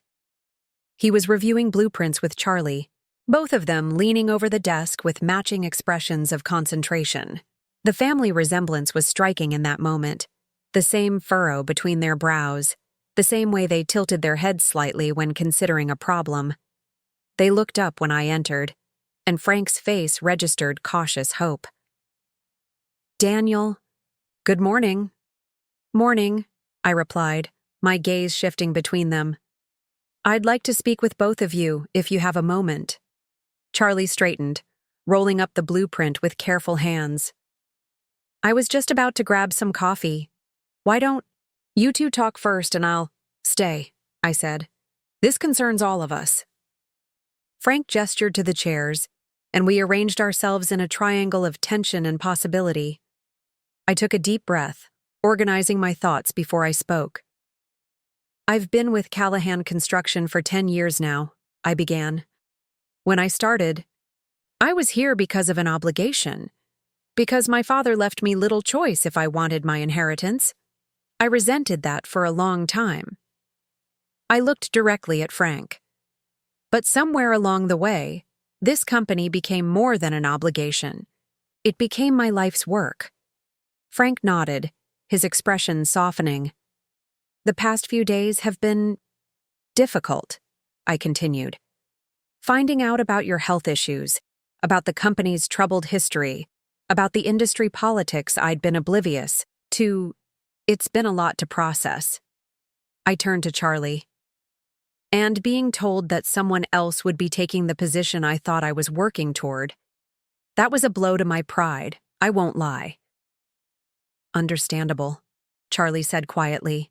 He was reviewing blueprints with Charlie, both of them leaning over the desk with matching expressions of concentration. The family resemblance was striking in that moment, the same furrow between their brows, the same way they tilted their heads slightly when considering a problem. They looked up when I entered, and Frank's face registered cautious hope. Daniel, good morning. Morning, I replied, my gaze shifting between them. I'd like to speak with both of you, if you have a moment. Charlie straightened, rolling up the blueprint with careful hands. I was just about to grab some coffee. Why don't you two talk first and I'll stay, I said. This concerns all of us. Frank gestured to the chairs, and we arranged ourselves in a triangle of tension and possibility. I took a deep breath, organizing my thoughts before I spoke. I've been with Callahan Construction for 10 years now, I began. When I started, I was here because of an obligation, because my father left me little choice if I wanted my inheritance. I resented that for a long time. I looked directly at Frank. But somewhere along the way, this company became more than an obligation. It became my life's work. Frank nodded, his expression softening. The past few days have been difficult, I continued. Finding out about your health issues, about the company's troubled history, about the industry politics I'd been oblivious to, it's been a lot to process. I turned to Charlie. And being told that someone else would be taking the position I thought I was working toward, that was a blow to my pride, I won't lie. Understandable, Charlie said quietly.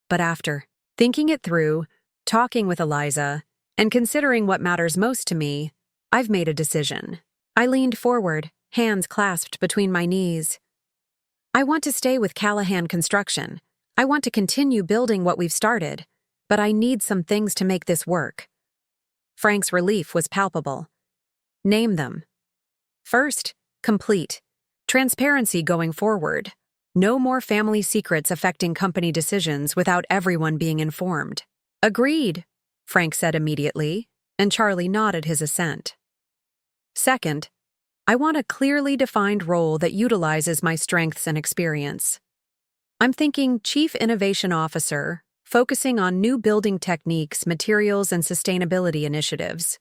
But after thinking it through, talking with Eliza, and considering what matters most to me, I've made a decision. I leaned forward, hands clasped between my knees. I want to stay with Callahan Construction. I want to continue building what we've started, but I need some things to make this work. Frank's relief was palpable. Name them. First, complete transparency going forward. No more family secrets affecting company decisions without everyone being informed. Agreed, Frank said immediately, and Charlie nodded his assent. Second, I want a clearly defined role that utilizes my strengths and experience. I'm thinking Chief Innovation Officer, focusing on new building techniques, materials, and sustainability initiatives.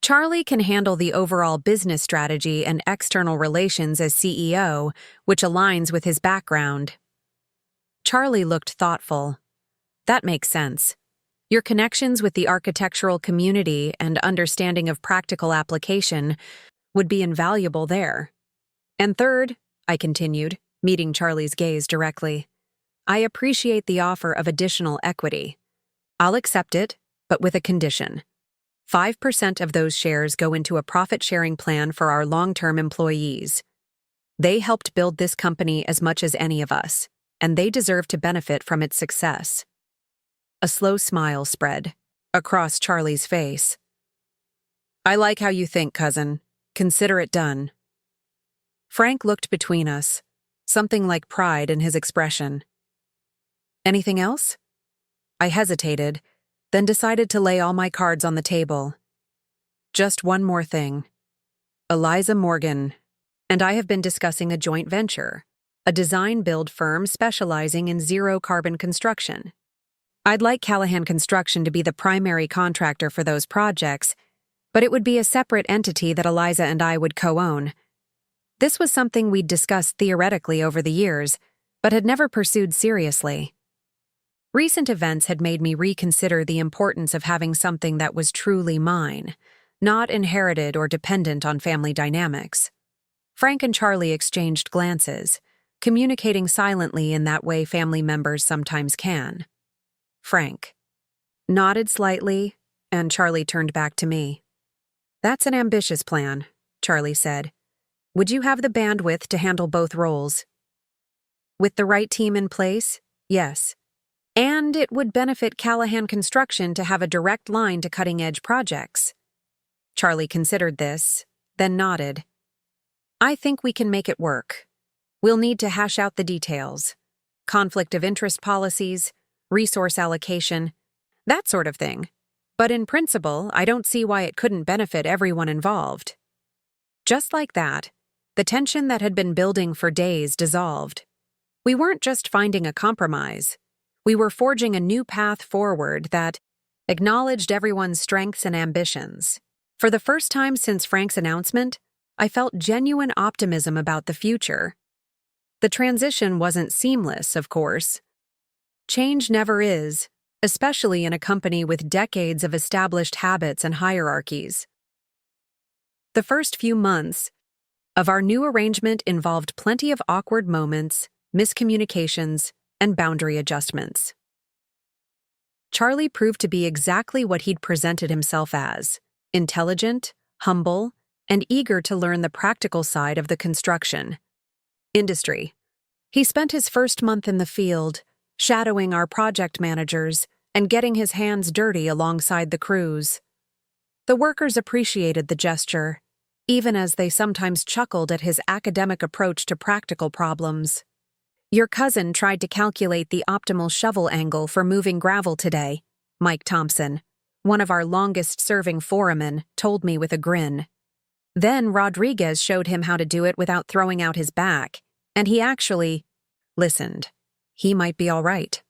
Charlie can handle the overall business strategy and external relations as CEO, which aligns with his background. Charlie looked thoughtful. That makes sense. Your connections with the architectural community and understanding of practical application would be invaluable there. And third, I continued, meeting Charlie's gaze directly, I appreciate the offer of additional equity. I'll accept it, but with a condition. 5% of those shares go into a profit-sharing plan for our long-term employees. They helped build this company as much as any of us, and they deserve to benefit from its success. A slow smile spread across Charlie's face. I like how you think, cousin. Consider it done. Frank looked between us, something like pride in his expression. Anything else? I hesitated, then decided to lay all my cards on the table. Just one more thing. Eliza Morgan and I have been discussing a joint venture, a design-build firm specializing in zero-carbon construction. I'd like Callahan Construction to be the primary contractor for those projects, but it would be a separate entity that Eliza and I would co-own. This was something we'd discussed theoretically over the years, but had never pursued seriously. Recent events had made me reconsider the importance of having something that was truly mine, not inherited or dependent on family dynamics. Frank and Charlie exchanged glances, communicating silently in that way family members sometimes can. Frank nodded slightly, and Charlie turned back to me. That's an ambitious plan, Charlie said. Would you have the bandwidth to handle both roles? With the right team in place, yes. And it would benefit Callahan Construction to have a direct line to cutting-edge projects. Charlie considered this, then nodded. I think we can make it work. We'll need to hash out the details. Conflict of interest policies, resource allocation, that sort of thing. But in principle, I don't see why it couldn't benefit everyone involved. Just like that, the tension that had been building for days dissolved. We weren't just finding a compromise. We were forging a new path forward that acknowledged everyone's strengths and ambitions. For the first time since Frank's announcement, I felt genuine optimism about the future. The transition wasn't seamless, of course. Change never is, especially in a company with decades of established habits and hierarchies. The first few months of our new arrangement involved plenty of awkward moments, miscommunications, and boundary adjustments. Charlie proved to be exactly what he'd presented himself as: intelligent, humble, and eager to learn the practical side of the construction industry. He spent his first month in the field, shadowing our project managers and getting his hands dirty alongside the crews. The workers appreciated the gesture, even as they sometimes chuckled at his academic approach to practical problems. Your cousin tried to calculate the optimal shovel angle for moving gravel today, Mike Thompson, one of our longest-serving foremen, told me with a grin. Then Rodriguez showed him how to do it without throwing out his back, and he actually listened. He might be all right.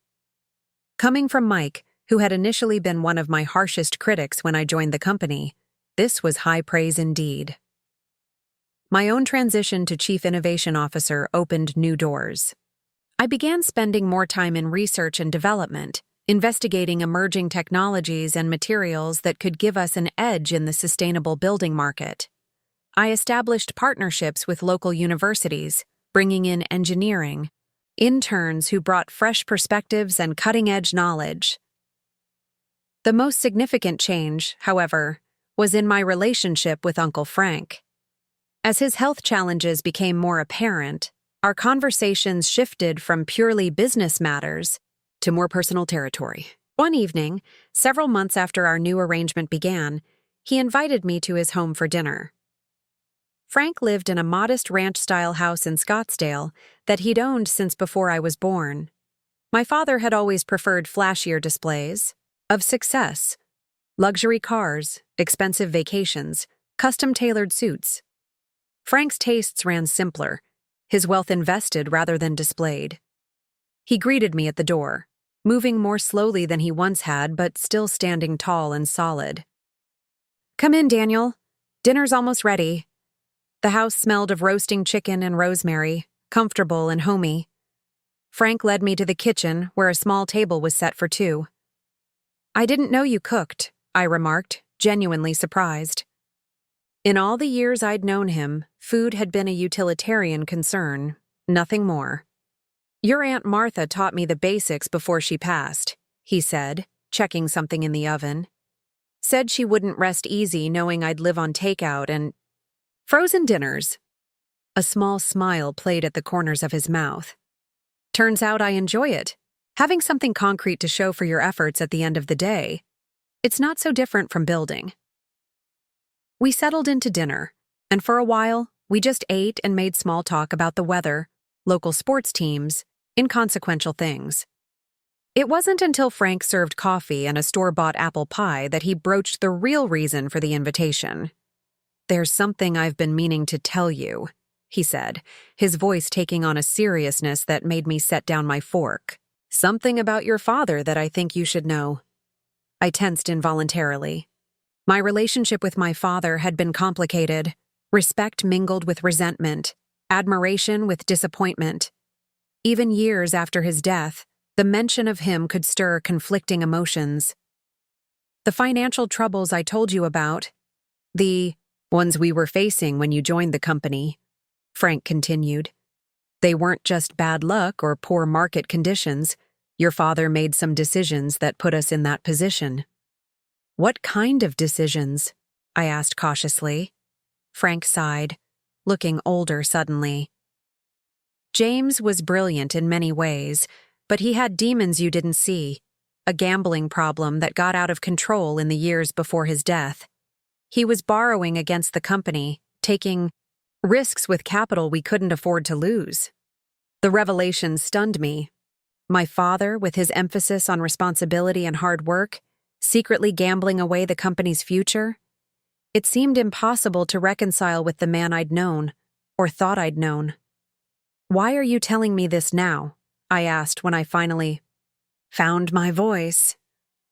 Coming from Mike, who had initially been one of my harshest critics when I joined the company, this was high praise indeed. My own transition to Chief Innovation Officer opened new doors. I began spending more time in research and development, investigating emerging technologies and materials that could give us an edge in the sustainable building market. I established partnerships with local universities, bringing in engineering, interns who brought fresh perspectives and cutting-edge knowledge. The most significant change, however, was in my relationship with Uncle Frank. As his health challenges became more apparent, our conversations shifted from purely business matters to more personal territory. One evening, several months after our new arrangement began, he invited me to his home for dinner. Frank lived in a modest ranch-style house in Scottsdale that he'd owned since before I was born. My father had always preferred flashier displays of success: luxury cars, expensive vacations, custom-tailored suits. Frank's tastes ran simpler, his wealth invested rather than displayed. He greeted me at the door, moving more slowly than he once had, but still standing tall and solid. "Come in, Daniel. Dinner's almost ready." The house smelled of roasting chicken and rosemary, comfortable and homey. Frank led me to the kitchen, where a small table was set for two. "I didn't know you cooked," I remarked, genuinely surprised. In all the years I'd known him, food had been a utilitarian concern, nothing more. "Your Aunt Martha taught me the basics before she passed," he said, checking something in the oven. "Said she wouldn't rest easy knowing I'd live on takeout and frozen dinners." A small smile played at the corners of his mouth. "Turns out I enjoy it. Having something concrete to show for your efforts at the end of the day. It's not so different from building." We settled into dinner, and for a while, we just ate and made small talk about the weather, local sports teams, inconsequential things. It wasn't until Frank served coffee and a store-bought apple pie that he broached the real reason for the invitation. "There's something I've been meaning to tell you," he said, his voice taking on a seriousness that made me set down my fork. "Something about your father that I think you should know." I tensed involuntarily. My relationship with my father had been complicated, respect mingled with resentment, admiration with disappointment. Even years after his death, the mention of him could stir conflicting emotions. "The financial troubles I told you about, the ones we were facing when you joined the company," Frank continued. "They weren't just bad luck or poor market conditions. Your father made some decisions that put us in that position." "What kind of decisions?" I asked cautiously. Frank sighed, looking older suddenly. "James was brilliant in many ways, but he had demons you didn't see, a gambling problem that got out of control in the years before his death. He was borrowing against the company, taking risks with capital we couldn't afford to lose." The revelation stunned me. My father, with his emphasis on responsibility and hard work, secretly gambling away the company's future? It seemed impossible to reconcile with the man I'd known, or thought I'd known. "Why are you telling me this now?" I asked when I finally found my voice.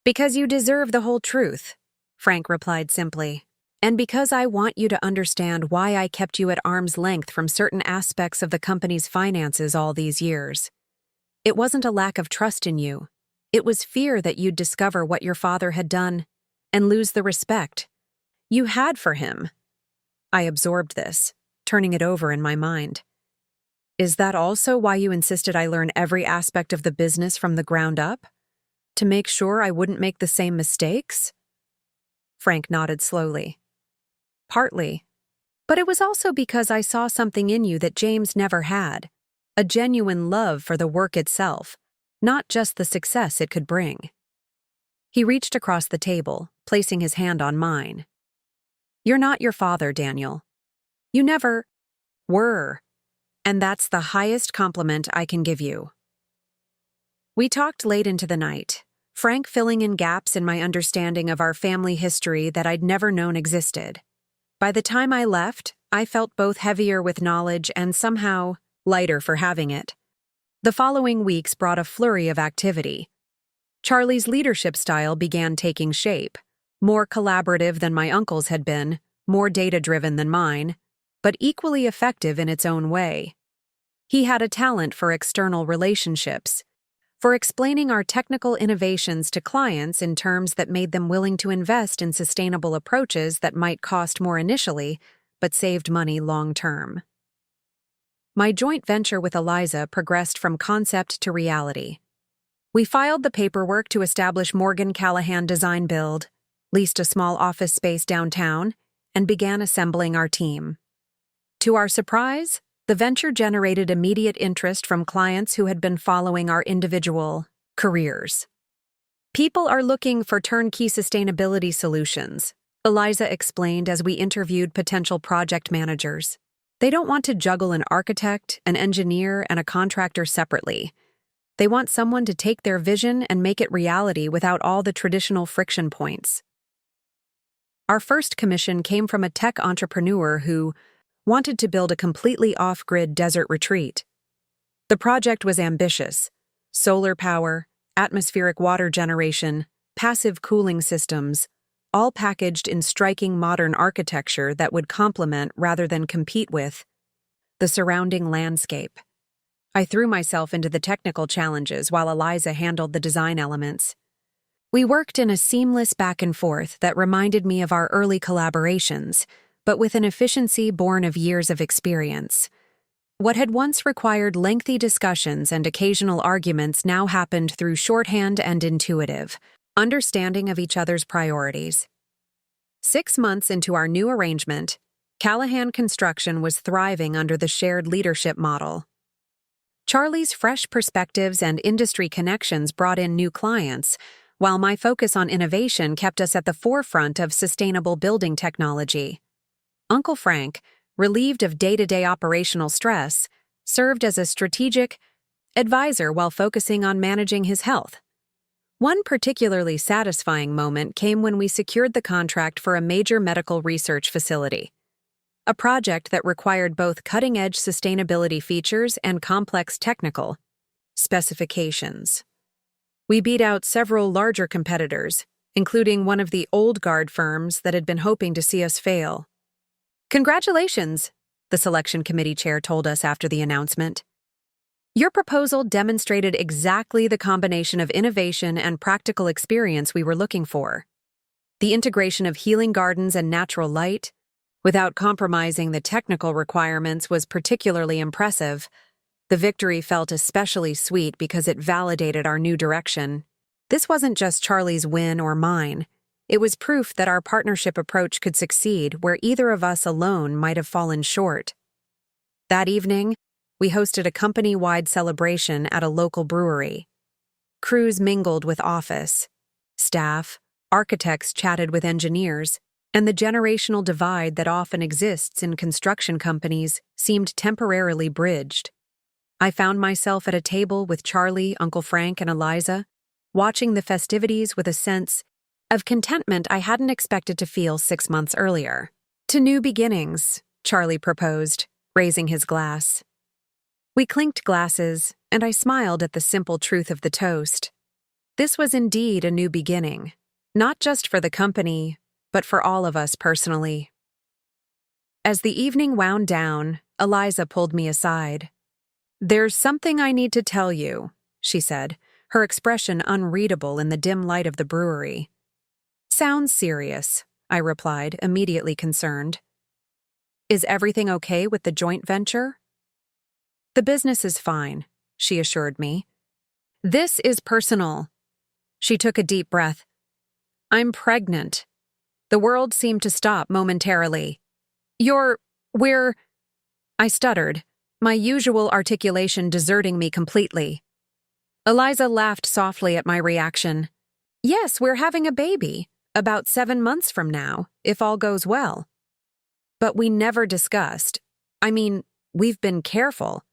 "Because you deserve the whole truth," Frank replied simply. "And because I want you to understand why I kept you at arm's length from certain aspects of the company's finances all these years. It wasn't a lack of trust in you. It was fear that you'd discover what your father had done and lose the respect you had for him." I absorbed this, turning it over in my mind. "Is that also why you insisted I learn every aspect of the business from the ground up? To make sure I wouldn't make the same mistakes?" Frank nodded slowly. "Partly. But it was also because I saw something in you that James never had, a genuine love for the work itself, not just the success it could bring." He reached across the table, placing his hand on mine. "You're not your father, Daniel. You never were, and that's the highest compliment I can give you." We talked late into the night, Frank filling in gaps in my understanding of our family history that I'd never known existed. By the time I left, I felt both heavier with knowledge and somehow lighter for having it. The following weeks brought a flurry of activity. Charlie's leadership style began taking shape, more collaborative than my uncle's had been, more data-driven than mine, but equally effective in its own way. He had a talent for external relationships, for explaining our technical innovations to clients in terms that made them willing to invest in sustainable approaches that might cost more initially, but saved money long-term. my joint venture with Eliza progressed from concept to reality. We filed the paperwork to establish Morgan Callahan Design Build, leased a small office space downtown, and began assembling our team. To our surprise, the venture generated immediate interest from clients who had been following our individual careers. People are looking for turnkey sustainability solutions, Eliza explained as we interviewed potential project managers. They don't want to juggle an architect, an engineer, and a contractor separately. They want someone to take their vision and make it reality without all the traditional friction points. Our first commission came from a tech entrepreneur who wanted to build a completely off-grid desert retreat. The project was ambitious: solar power, atmospheric water generation, passive cooling systems, all packaged in striking modern architecture that would complement rather than compete with the surrounding landscape. I threw myself into the technical challenges while Eliza handled the design elements. We worked in a seamless back and forth that reminded me of our early collaborations, but with an efficiency born of years of experience. What had once required lengthy discussions and occasional arguments now happened through shorthand and intuitive understanding of each other's priorities. 6 months into our new arrangement, Callahan Construction was thriving under the shared leadership model. Charlie's fresh perspectives and industry connections brought in new clients, while my focus on innovation kept us at the forefront of sustainable building technology. Uncle Frank, relieved of day-to-day operational stress, served as a strategic advisor while focusing on managing his health. One particularly satisfying moment came when we secured the contract for a major medical research facility, a project that required both cutting-edge sustainability features and complex technical specifications. We beat out several larger competitors, including one of the old guard firms that had been hoping to see us fail. "Congratulations," the selection committee chair told us after the announcement. "Your proposal demonstrated exactly the combination of innovation and practical experience we were looking for. The integration of healing gardens and natural light, without compromising the technical requirements, was particularly impressive. The victory felt especially sweet because it validated our new direction. This wasn't just Charlie's win or mine. It was proof that our partnership approach could succeed where either of us alone might have fallen short." That evening, we hosted a company-wide celebration at a local brewery. Crews mingled with office staff, architects chatted with engineers, and the generational divide that often exists in construction companies seemed temporarily bridged. I found myself at a table with Charlie, Uncle Frank, and Eliza, watching the festivities with a sense of contentment I hadn't expected to feel 6 months earlier. "To new beginnings," Charlie proposed, raising his glass. We clinked glasses, and I smiled at the simple truth of the toast. This was indeed a new beginning, not just for the company, but for all of us personally. As the evening wound down, Eliza pulled me aside. "There's something I need to tell you," she said, her expression unreadable in the dim light of the brewery. "Sounds serious," I replied, immediately concerned. "Is everything okay with the joint venture?" "The business is fine," she assured me. "This is personal." She took a deep breath. "I'm pregnant." The world seemed to stop momentarily. We're... I stuttered, my usual articulation deserting me completely. Eliza laughed softly at my reaction. "Yes, we're having a baby, about 7 months from now, if all goes well." "But we never discussed. We've been careful.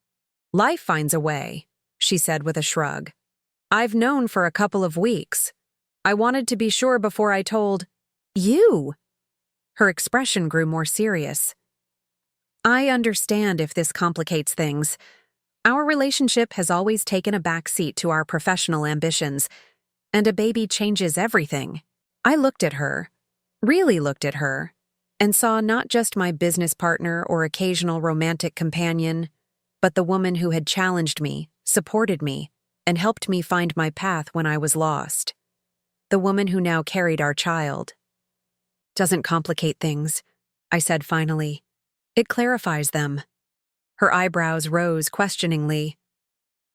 Life finds a way," she said with a shrug. "I've known for a couple of weeks. I wanted to be sure before I told you." Her expression grew more serious. "I understand if this complicates things. Our relationship has always taken a back seat to our professional ambitions, and a baby changes everything." I looked at her, really looked at her, and saw not just my business partner or occasional romantic companion, but the woman who had challenged me, supported me, and helped me find my path when I was lost. The woman who now carried our child. "Doesn't complicate things," I said finally. "It clarifies them." Her eyebrows rose questioningly.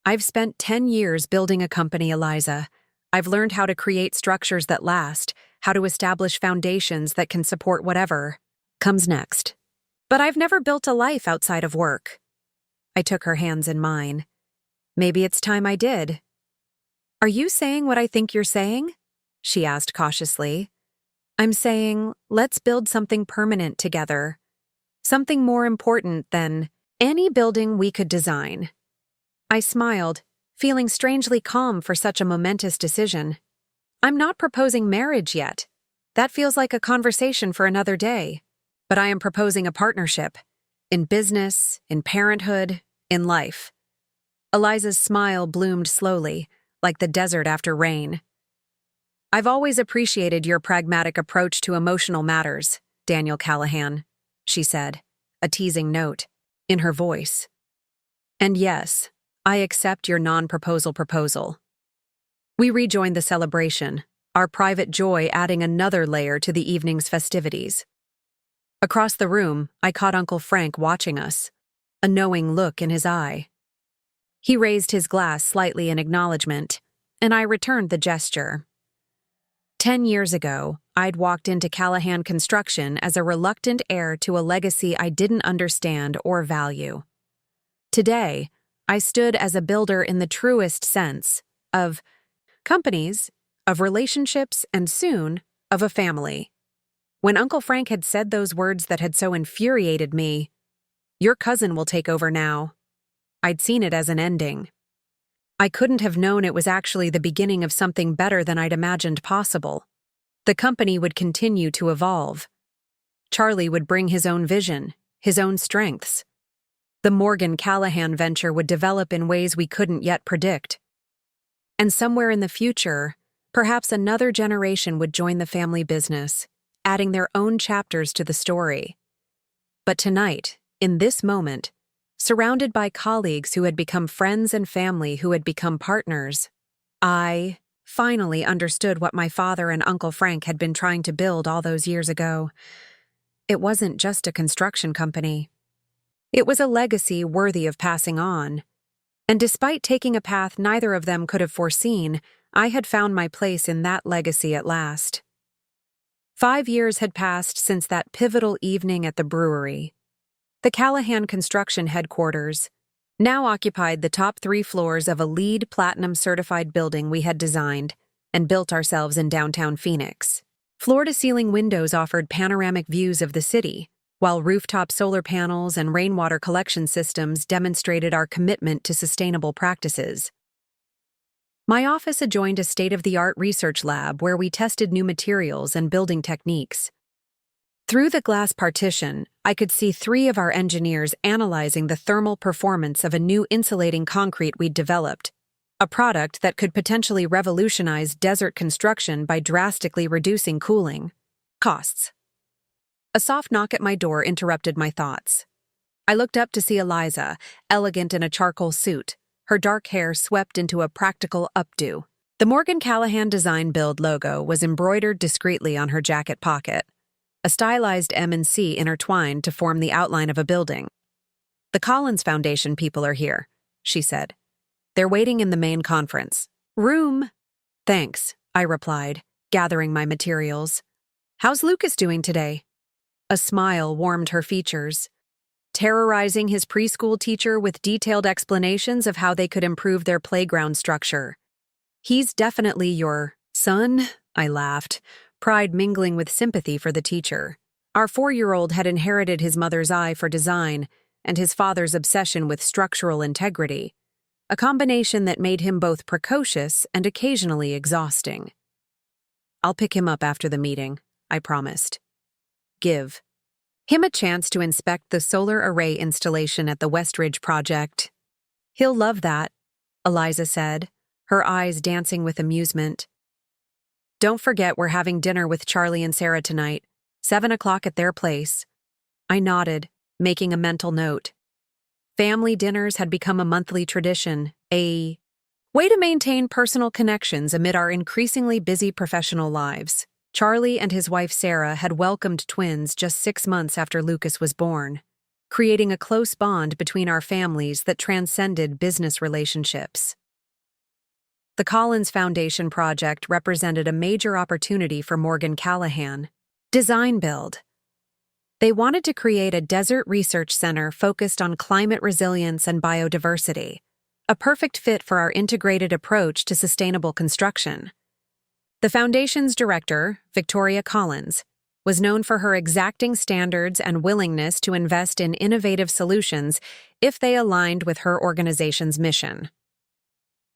I've spent 10 years building a company, Eliza. I've learned how to create structures that last, how to establish foundations that can support whatever comes next. But I've never built a life outside of work. I took her hands in mine. Maybe it's time I did. Are you saying what I think you're saying? She asked cautiously. I'm saying, let's build something permanent together. Something more important than any building we could design. I smiled, feeling strangely calm for such a momentous decision. I'm not proposing marriage yet. That feels like a conversation for another day. But I am proposing a partnership. In business, in parenthood, in life. Eliza's smile bloomed slowly, like the desert after rain. I've always appreciated your pragmatic approach to emotional matters, Daniel Callahan, she said, a teasing note in her voice. And yes, I accept your non-proposal proposal. We rejoined the celebration, our private joy adding another layer to the evening's festivities. Across the room, I caught Uncle Frank watching us, a knowing look in his eye. He raised his glass slightly in acknowledgement, and I returned the gesture. 10 years ago, I'd walked into Callahan Construction as a reluctant heir to a legacy I didn't understand or value. Today, I stood as a builder in the truest sense of companies, of relationships, and soon, of a family. When Uncle Frank had said those words that had so infuriated me, "Your cousin will take over now," I'd seen it as an ending. I couldn't have known it was actually the beginning of something better than I'd imagined possible. The company would continue to evolve. Charlie would bring his own vision, his own strengths. The Morgan Callahan venture would develop in ways we couldn't yet predict. And somewhere in the future, perhaps another generation would join the family business, adding their own chapters to the story. But tonight, in this moment, surrounded by colleagues who had become friends and family who had become partners, I finally understood what my father and Uncle Frank had been trying to build all those years ago. It wasn't just a construction company. It was a legacy worthy of passing on. And despite taking a path neither of them could have foreseen, I had found my place in that legacy at last. 5 years had passed since that pivotal evening at the brewery. The Callahan Construction headquarters now occupied the top 3 floors of a LEED Platinum-certified building we had designed and built ourselves in downtown Phoenix. Floor-to-ceiling windows offered panoramic views of the city, while rooftop solar panels and rainwater collection systems demonstrated our commitment to sustainable practices. My office adjoined a state-of-the-art research lab where we tested new materials and building techniques. Through the glass partition, I could see 3 of our engineers analyzing the thermal performance of a new insulating concrete we'd developed, a product that could potentially revolutionize desert construction by drastically reducing cooling costs. A soft knock at my door interrupted my thoughts. I looked up to see Eliza, elegant in a charcoal suit, her dark hair swept into a practical updo. The Morgan Callahan Design Build logo was embroidered discreetly on her jacket pocket, a stylized M and C intertwined to form the outline of a building. "The Collins Foundation people are here," she said. "They're waiting in the main conference room." "Thanks," I replied, gathering my materials. "How's Lucas doing today?" A smile warmed her features. Terrorizing his preschool teacher with detailed explanations of how they could improve their playground structure. "He's definitely your son," I laughed, pride mingling with sympathy for the teacher. Our 4-year-old had inherited his mother's eye for design and his father's obsession with structural integrity, a combination that made him both precocious and occasionally exhausting. "I'll pick him up after the meeting," I promised. "Give him a chance to inspect the solar array installation at the Westridge project." "He'll love that," Eliza said, her eyes dancing with amusement. "Don't forget we're having dinner with Charlie and Sarah tonight, 7 o'clock at their place." I nodded, making a mental note. Family dinners had become a monthly tradition, a way to maintain personal connections amid our increasingly busy professional lives. Charlie and his wife Sarah had welcomed twins just 6 months after Lucas was born. creating a close bond between our families that transcended business relationships. The Collins Foundation project represented a major opportunity for Morgan Callahan. Design Build. They wanted to create a desert research center focused on climate resilience and biodiversity, a perfect fit for our integrated approach to sustainable construction. The foundation's director, Victoria Collins, was known for her exacting standards and willingness to invest in innovative solutions if they aligned with her organization's mission.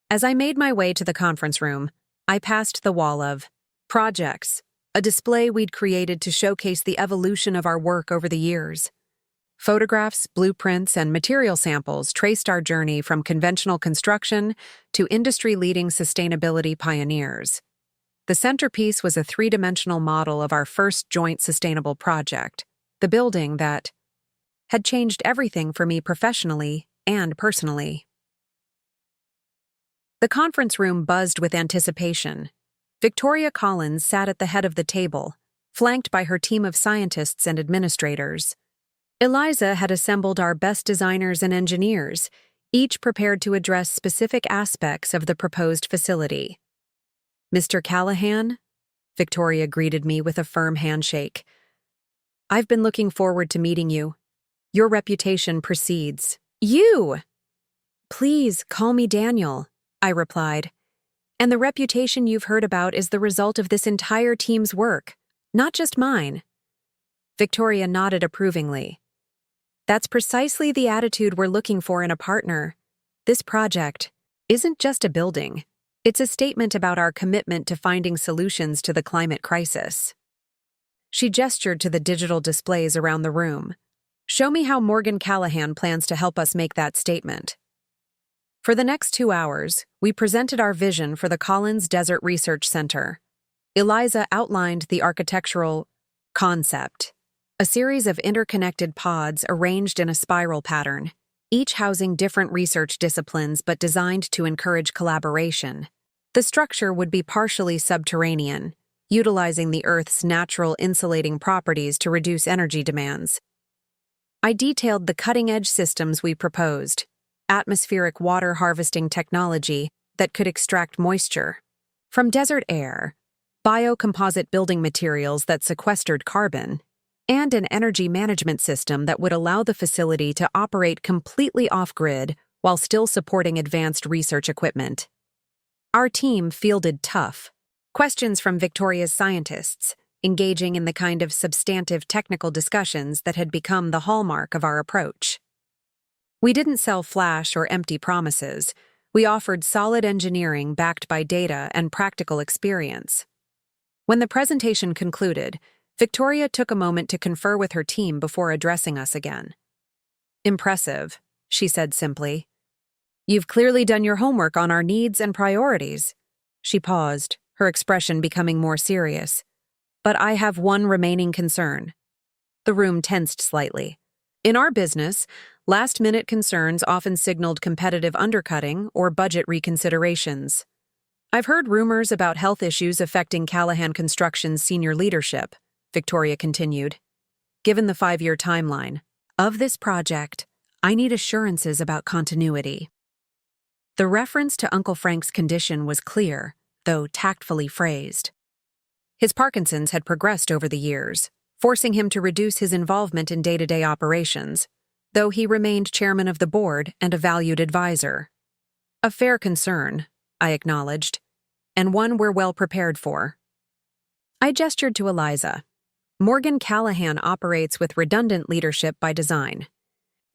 As I made my way to the conference room, I passed the wall of projects, a display we'd created to showcase the evolution of our work over the years. Photographs, blueprints, and material samples traced our journey from conventional construction to industry-leading sustainability pioneers. The centerpiece was a three-dimensional model of our first joint sustainable project, the building that had changed everything for me professionally and personally. The conference room buzzed with anticipation. Victoria Collins sat at the head of the table, flanked by her team of scientists and administrators. Eliza had assembled our best designers and engineers, each prepared to address specific aspects of the proposed facility. Mr. Callahan? Victoria greeted me with a firm handshake. I've been looking forward to meeting you. Your reputation precedes. You! Please, call me Daniel, I replied. And the reputation you've heard about is the result of this entire team's work, not just mine. Victoria nodded approvingly. That's precisely the attitude we're looking for in a partner. This project isn't just a building. It's a statement about our commitment to finding solutions to the climate crisis. She gestured to the digital displays around the room. Show me how Morgan Callahan plans to help us make that statement. For the next 2 hours, we presented our vision for the Collins Desert Research Center. Eliza outlined the architectural concept, a series of interconnected pods arranged in a spiral pattern, each housing different research disciplines but designed to encourage collaboration. The structure would be partially subterranean, utilizing the Earth's natural insulating properties to reduce energy demands. I detailed the cutting-edge systems we proposed, atmospheric water harvesting technology that could extract moisture from desert air, biocomposite building materials that sequestered carbon, and an energy management system that would allow the facility to operate completely off-grid while still supporting advanced research equipment. Our team fielded tough questions from Victoria's scientists, engaging in the kind of substantive technical discussions that had become the hallmark of our approach. We didn't sell flash or empty promises. We offered solid engineering backed by data and practical experience. When the presentation concluded, Victoria took a moment to confer with her team before addressing us again. Impressive, she said simply. You've clearly done your homework on our needs and priorities. She paused, her expression becoming more serious. But I have one remaining concern. The room tensed slightly. In our business, last-minute concerns often signaled competitive undercutting or budget reconsiderations. I've heard rumors about health issues affecting Callahan Construction's senior leadership, Victoria continued. Given the 5-year timeline of this project, I need assurances about continuity. The reference to Uncle Frank's condition was clear, though tactfully phrased. His Parkinson's had progressed over the years, forcing him to reduce his involvement in day-to-day operations, though he remained chairman of the board and a valued advisor. A fair concern, I acknowledged, and one we're well prepared for. I gestured to Eliza. Morgan Callahan operates with redundant leadership by design.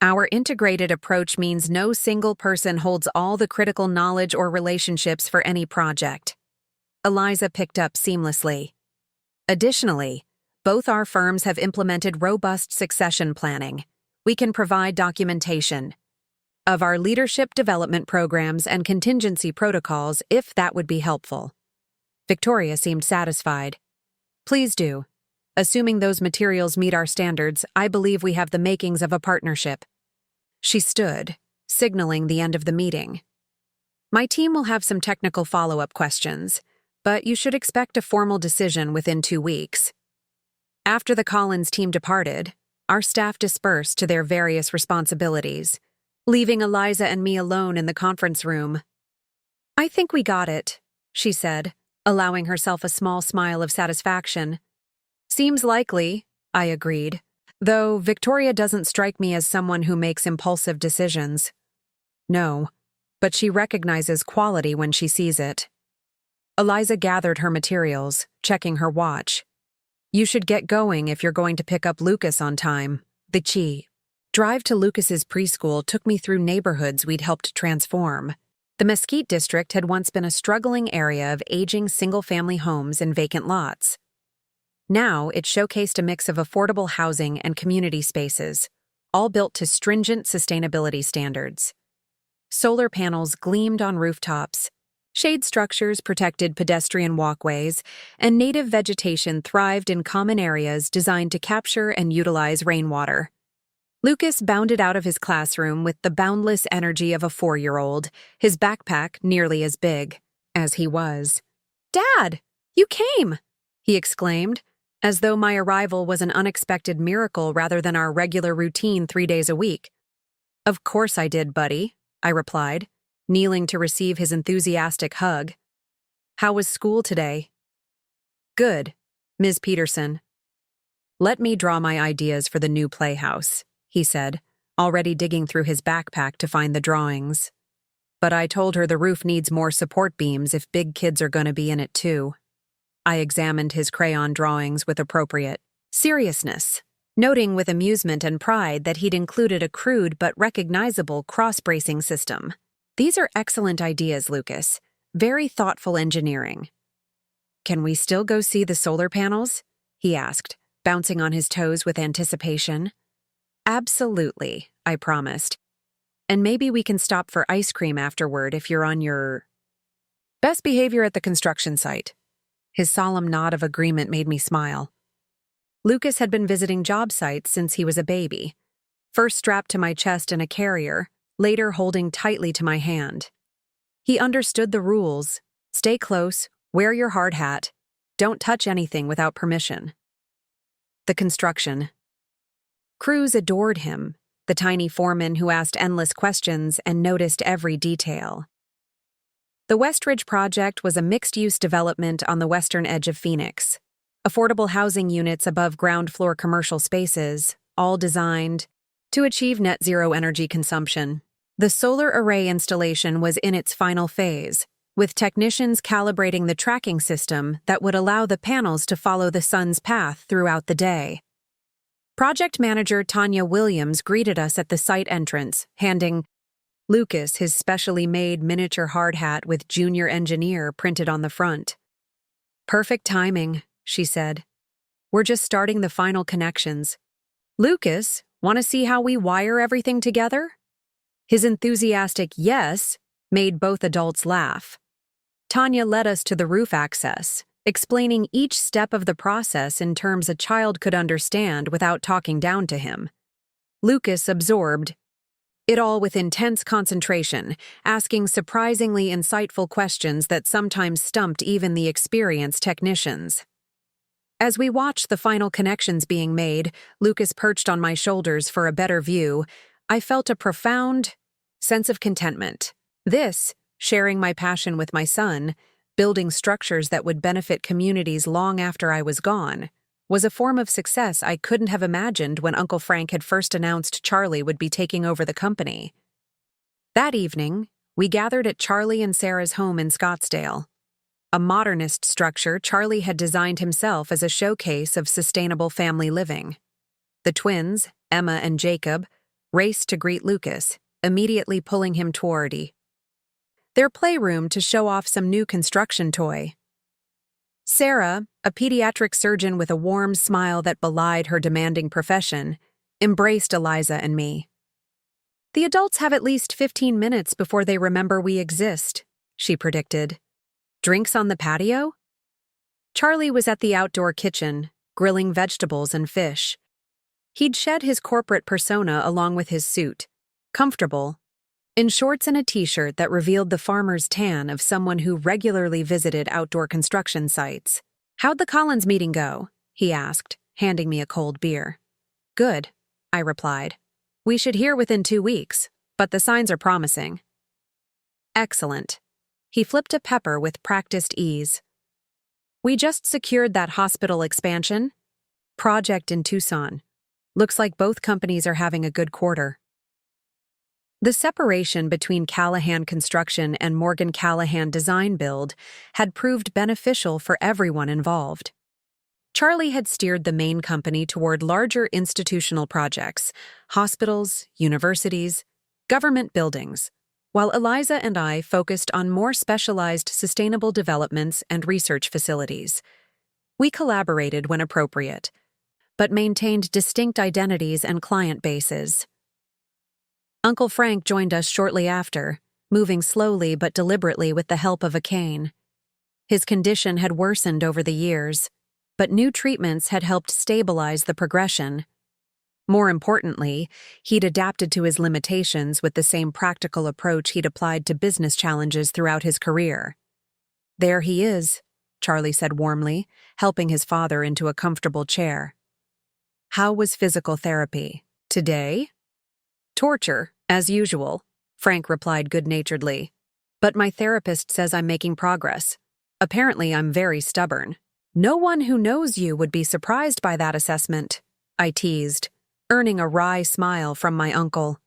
Our integrated approach means no single person holds all the critical knowledge or relationships for any project. Eliza picked up seamlessly. Additionally, both our firms have implemented robust succession planning. We can provide documentation of our leadership development programs and contingency protocols if that would be helpful. Victoria seemed satisfied. Please do. Assuming those materials meet our standards, I believe we have the makings of a partnership. She stood, signaling the end of the meeting. My team will have some technical follow-up questions, but you should expect a formal decision within 2 weeks. After the Collins team departed, our staff dispersed to their various responsibilities, leaving Eliza and me alone in the conference room. "I think we got it," she said, allowing herself a small smile of satisfaction. "Seems likely," I agreed, though Victoria doesn't strike me as someone who makes impulsive decisions. No, but she recognizes quality when she sees it. Eliza gathered her materials, checking her watch. "You should get going if you're going to pick up Lucas on time." The drive to Lucas's preschool took me through neighborhoods we'd helped transform. The Mesquite district had once been a struggling area of aging single-family homes and vacant lots. Now it showcased a mix of affordable housing and community spaces, all built to stringent sustainability standards. Solar panels gleamed on rooftops, shade structures protected pedestrian walkways, and native vegetation thrived in common areas designed to capture and utilize rainwater. Lucas bounded out of his classroom with the boundless energy of a 4-year-old, his backpack nearly as big as he was. "Dad, you came!" he exclaimed, as though my arrival was an unexpected miracle rather than our regular routine 3 days a week. "Of course I did, buddy," I replied, kneeling to receive his enthusiastic hug. "How was school today?" "Good, Ms. Peterson." "Let me draw my ideas for the new playhouse," he said, already digging through his backpack to find the drawings. "But I told her the roof needs more support beams if big kids are going to be in it too." I examined his crayon drawings with appropriate seriousness, noting with amusement and pride that he'd included a crude but recognizable cross-bracing system. "These are excellent ideas, Lucas. Very thoughtful engineering." "Can we still go see the solar panels?" he asked, bouncing on his toes with anticipation. "Absolutely," I promised. "And maybe we can stop for ice cream afterward if you're on your best behavior at the construction site." His solemn nod of agreement made me smile. Lucas had been visiting job sites since he was a baby, first strapped to my chest in a carrier, later holding tightly to my hand. He understood the rules: stay close, wear your hard hat, don't touch anything without permission. The construction crews adored him, the tiny foreman who asked endless questions and noticed every detail. The Westridge project was a mixed-use development on the western edge of Phoenix. Affordable housing units above ground-floor commercial spaces, all designed to achieve net-zero energy consumption. The solar array installation was in its final phase, with technicians calibrating the tracking system that would allow the panels to follow the sun's path throughout the day. Project manager Tanya Williams greeted us at the site entrance, handing Lucas his specially made miniature hard hat with Junior Engineer printed on the front. "Perfect timing," she said. "We're just starting the final connections. Lucas, want to see how we wire everything together?" His enthusiastic yes made both adults laugh. Tanya led us to the roof access, explaining each step of the process in terms a child could understand without talking down to him. Lucas absorbed it all with intense concentration, asking surprisingly insightful questions that sometimes stumped even the experienced technicians. As we watched the final connections being made, Lucas perched on my shoulders for a better view. I felt a profound sense of contentment. This, sharing my passion with my son, building structures that would benefit communities long after I was gone, was a form of success I couldn't have imagined when Uncle Frank had first announced Charlie would be taking over the company. That evening, we gathered at Charlie and Sarah's home in Scottsdale. A modernist structure Charlie had designed himself as a showcase of sustainable family living. The twins, Emma and Jacob, raced to greet Lucas, immediately pulling him toward their playroom to show off some new construction toy. Sarah, a pediatric surgeon with a warm smile that belied her demanding profession, embraced Eliza and me. "The adults have at least 15 minutes before they remember we exist," she predicted. "Drinks on the patio?" Charlie was at the outdoor kitchen, grilling vegetables and fish. He'd shed his corporate persona along with his suit, comfortable, in shorts and a t-shirt that revealed the farmer's tan of someone who regularly visited outdoor construction sites. "How'd the Collins meeting go?" he asked, handing me a cold beer. "Good," I replied. We should hear within 2 weeks, but the signs are promising. Excellent. He flipped a pepper with practiced ease. We just secured that hospital expansion project in Tucson. Looks like both companies are having a good quarter. The separation between Callahan Construction and Morgan Callahan Design Build had proved beneficial for everyone involved. Charlie had steered the main company toward larger institutional projects, hospitals, universities, government buildings, while Eliza and I focused on more specialized sustainable developments and research facilities. We collaborated when appropriate, but maintained distinct identities and client bases. Uncle Frank joined us shortly after, moving slowly but deliberately with the help of a cane. His condition had worsened over the years, but new treatments had helped stabilize the progression. More importantly, he'd adapted to his limitations with the same practical approach he'd applied to business challenges throughout his career. There he is, Charlie said warmly, helping his father into a comfortable chair. How was physical therapy? Today? Torture, as usual, Frank replied good-naturedly. But my therapist says I'm making progress. Apparently, I'm very stubborn. No one who knows you would be surprised by that assessment, I teased, earning a wry smile from my uncle.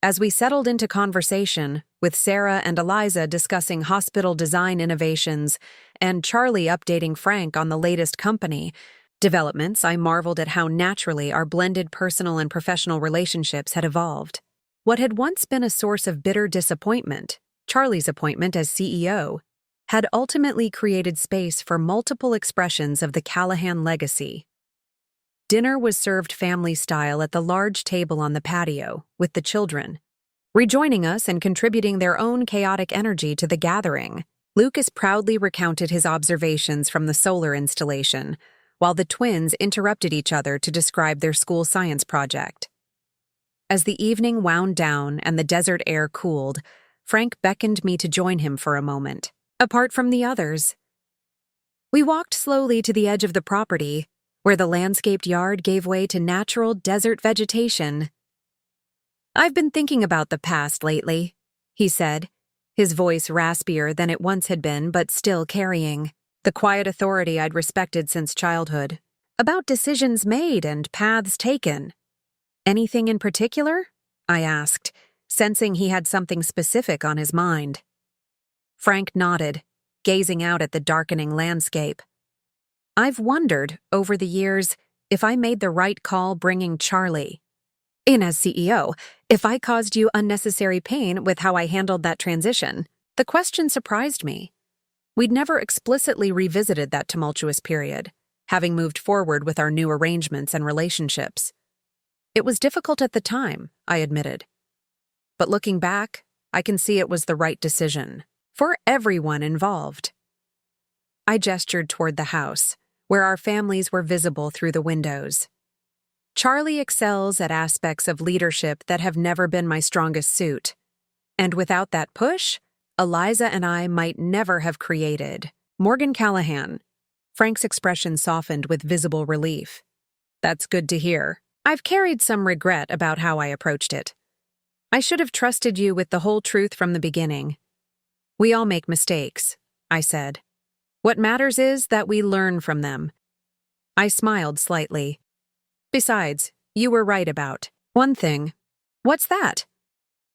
As we settled into conversation, with Sarah and Eliza discussing hospital design innovations and Charlie updating Frank on the latest company developments, I marveled at how naturally our blended personal and professional relationships had evolved. What had once been a source of bitter disappointment, Charlie's appointment as CEO, had ultimately created space for multiple expressions of the Callahan legacy. Dinner was served family-style at the large table on the patio, with the children. Rejoining us and contributing their own chaotic energy to the gathering, Lucas proudly recounted his observations from the solar installation, while the twins interrupted each other to describe their school science project. As the evening wound down and the desert air cooled, Frank beckoned me to join him for a moment. Apart from the others, we walked slowly to the edge of the property, where the landscaped yard gave way to natural desert vegetation. I've been thinking about the past lately, he said, his voice raspier than it once had been but still carrying the quiet authority I'd respected since childhood, about decisions made and paths taken. Anything in particular? I asked, sensing he had something specific on his mind. Frank nodded, gazing out at the darkening landscape. I've wondered, over the years, if I made the right call bringing Charlie in as CEO, if I caused you unnecessary pain with how I handled that transition. The question surprised me. We'd never explicitly revisited that tumultuous period, having moved forward with our new arrangements and relationships. It was difficult at the time, I admitted. But looking back, I can see it was the right decision. For everyone involved. I gestured toward the house, where our families were visible through the windows. Charlie excels at aspects of leadership that have never been my strongest suit. And without that push, Eliza and I might never have created Morgan Callahan. Frank's expression softened with visible relief. That's good to hear. I've carried some regret about how I approached it. I should have trusted you with the whole truth from the beginning. We all make mistakes, I said. What matters is that we learn from them. I smiled slightly. Besides, you were right about one thing. What's that?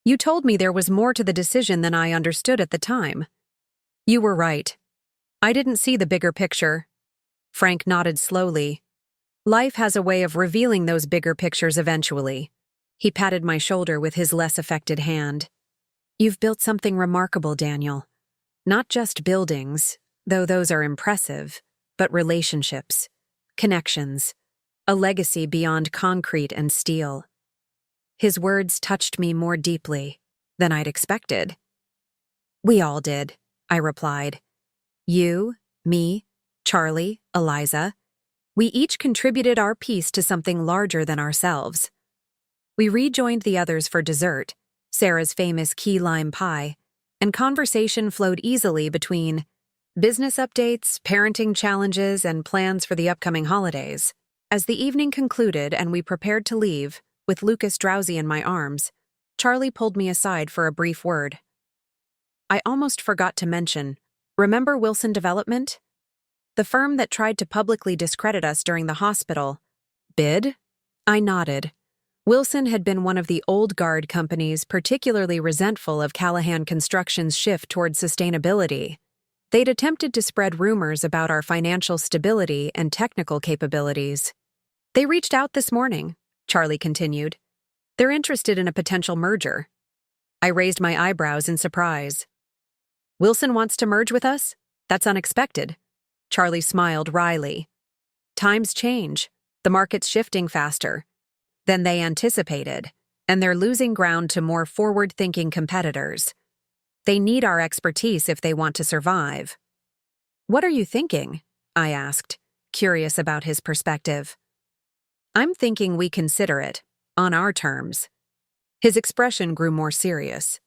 You told me there was more to the decision than I understood at the time. You were right. I didn't see the bigger picture. Frank nodded slowly. Life has a way of revealing those bigger pictures eventually. He patted my shoulder with his less affected hand. You've built something remarkable, Daniel. Not just buildings, though those are impressive, but relationships, connections, a legacy beyond concrete and steel. His words touched me more deeply than I'd expected. We all did, I replied. You, me, Charlie, Eliza. We each contributed our piece to something larger than ourselves. We rejoined the others for dessert, Sarah's famous key lime pie, and conversation flowed easily between business updates, parenting challenges, and plans for the upcoming holidays. As the evening concluded and we prepared to leave, with Lucas drowsy in my arms, Charlie pulled me aside for a brief word. I almost forgot to mention, remember Wilson Development? The firm that tried to publicly discredit us during the hospital bid? I nodded. Wilson had been one of the old guard companies particularly resentful of Callahan Construction's shift toward sustainability. They'd attempted to spread rumors about our financial stability and technical capabilities. They reached out this morning, Charlie continued. They're interested in a potential merger. I raised my eyebrows in surprise. Wilson wants to merge with us? That's unexpected. Charlie smiled wryly. Times change. The market's shifting faster than they anticipated, and they're losing ground to more forward-thinking competitors. They need our expertise if they want to survive. What are you thinking? I asked, curious about his perspective. I'm thinking we consider it, on our terms. His expression grew more serious.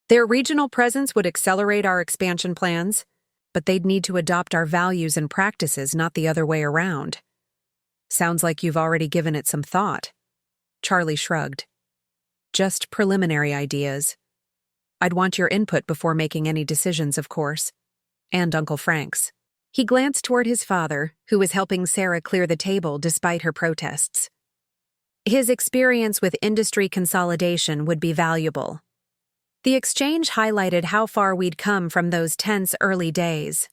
Their regional presence would accelerate our expansion plans, but they'd need to adopt our values and practices, not the other way around. Sounds like you've already given it some thought. Charlie shrugged. Just preliminary ideas. I'd want your input before making any decisions, of course. And Uncle Frank's. He glanced toward his father, who was helping Sarah clear the table despite her protests. His experience with industry consolidation would be valuable. The exchange highlighted how far we'd come from those tense early days.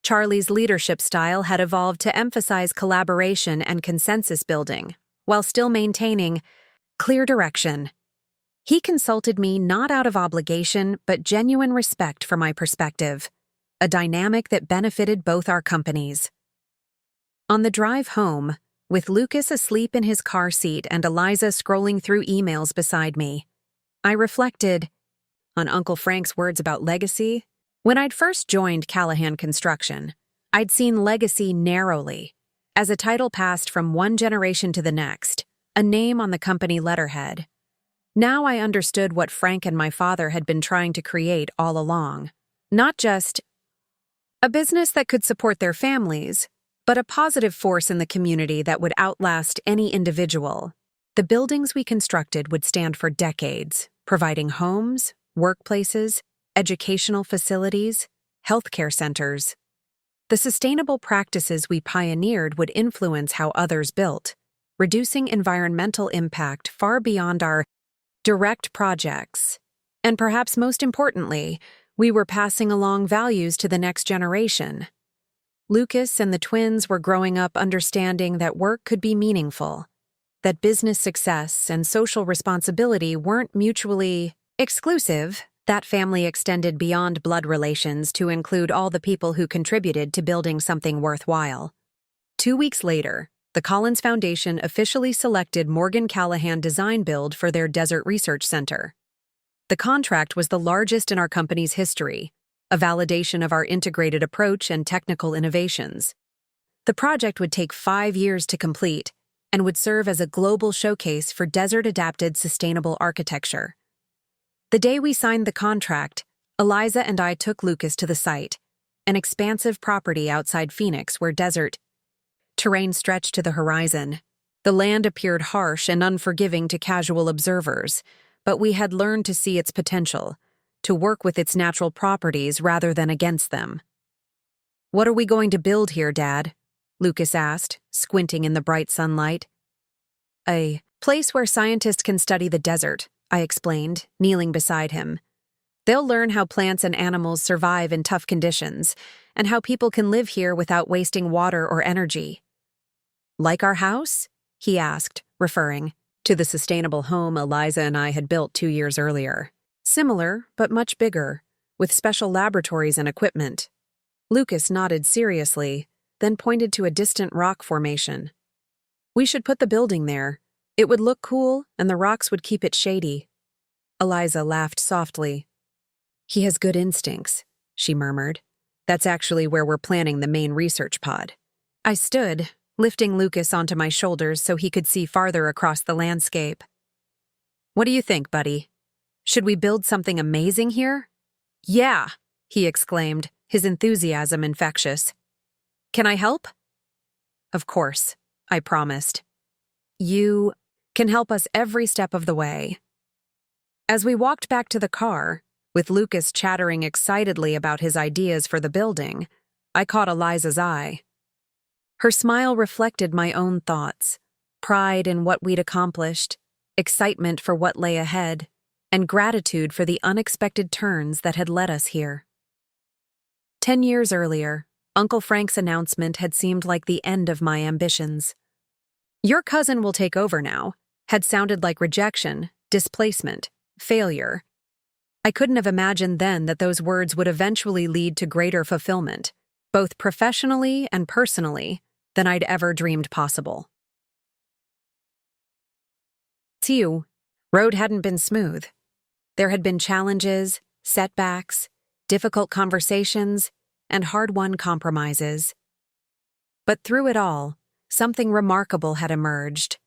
Charlie's leadership style had evolved to emphasize collaboration and consensus building, while still maintaining clear direction. He consulted me not out of obligation, but genuine respect for my perspective, a dynamic that benefited both our companies. On the drive home, with Lucas asleep in his car seat and Eliza scrolling through emails beside me, I reflected on Uncle Frank's words about legacy. When I'd first joined Callahan Construction, I'd seen legacy narrowly, as a title passed from one generation to the next, a name on the company letterhead. Now I understood what Frank and my father had been trying to create all along. Not just a business that could support their families, but a positive force in the community that would outlast any individual. The buildings we constructed would stand for decades, providing homes, workplaces, educational facilities, healthcare centers. The sustainable practices we pioneered would influence how others built, reducing environmental impact far beyond our direct projects. And perhaps most importantly, we were passing along values to the next generation. Lucas and the twins were growing up understanding that work could be meaningful, that business success and social responsibility weren't mutually exclusive. That family extended beyond blood relations to include all the people who contributed to building something worthwhile. 2 weeks later, the Collins Foundation officially selected Morgan Callahan Design Build for their Desert Research Center. The contract was the largest in our company's history, a validation of our integrated approach and technical innovations. The project would take 5 years to complete and would serve as a global showcase for desert-adapted sustainable architecture. The day we signed the contract, Eliza and I took Lucas to the site, an expansive property outside Phoenix where desert terrain stretched to the horizon. The land appeared harsh and unforgiving to casual observers, but we had learned to see its potential, to work with its natural properties rather than against them. "What are we going to build here, Dad?" Lucas asked, squinting in the bright sunlight. "A place where scientists can study the desert," I explained, kneeling beside him. "They'll learn how plants and animals survive in tough conditions, and how people can live here without wasting water or energy." "Like our house?" he asked, referring to the sustainable home Eliza and I had built 2 years earlier. Similar, but much bigger, with special laboratories and equipment. Lucas nodded seriously, then pointed to a distant rock formation. "We should put the building there. It would look cool, and the rocks would keep it shady." Eliza laughed softly. "He has good instincts," she murmured. "That's actually where we're planning the main research pod." I stood, lifting Lucas onto my shoulders so he could see farther across the landscape. "What do you think, buddy? Should we build something amazing here?" "Yeah!" he exclaimed, his enthusiasm infectious. "Can I help?" "Of course." I promised. You can help us every step of the way. As we walked back to the car, with Lucas chattering excitedly about his ideas for the building, I caught Eliza's eye. Her smile reflected my own thoughts, pride in what we'd accomplished, excitement for what lay ahead, and gratitude for the unexpected turns that had led us here. 10 years earlier, Uncle Frank's announcement had seemed like the end of my ambitions. "Your cousin will take over now," had sounded like rejection, displacement, failure. I couldn't have imagined then that those words would eventually lead to greater fulfillment, both professionally and personally, than I'd ever dreamed possible. Tiu, road hadn't been smooth. There had been challenges, setbacks, difficult conversations, and hard-won compromises. But through it all, something remarkable had emerged.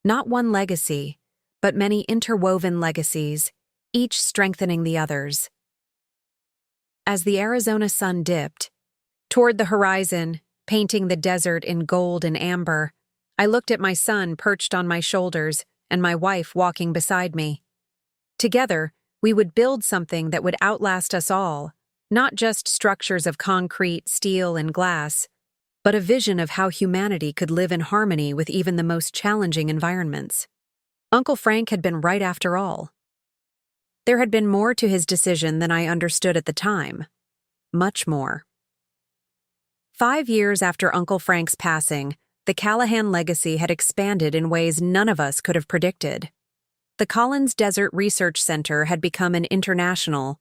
Not one legacy, but many interwoven legacies, each strengthening the others. As the Arizona sun dipped, toward the horizon, painting the desert in gold and amber, I looked at my son perched on my shoulders and my wife walking beside me. Together, we would build something that would outlast us all, not just structures of concrete, steel, and glass, but a vision of how humanity could live in harmony with even the most challenging environments. Uncle Frank had been right after all. There had been more to his decision than I understood at the time. Much more. 5 years after Uncle Frank's passing, the Callahan legacy had expanded in ways none of us could have predicted. The Collins Desert Research Center had become an international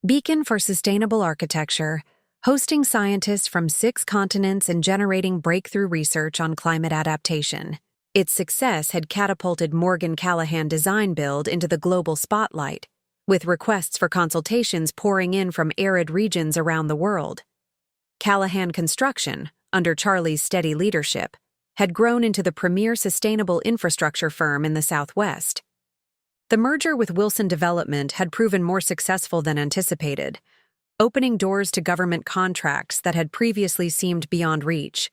beacon for sustainable architecture, hosting scientists from 6 continents and generating breakthrough research on climate adaptation. Its success had catapulted Morgan Callahan Design Build into the global spotlight, with requests for consultations pouring in from arid regions around the world. Callahan Construction, under Charlie's steady leadership, had grown into the premier sustainable infrastructure firm in the Southwest. The merger with Wilson Development had proven more successful than anticipated, opening doors to government contracts that had previously seemed beyond reach.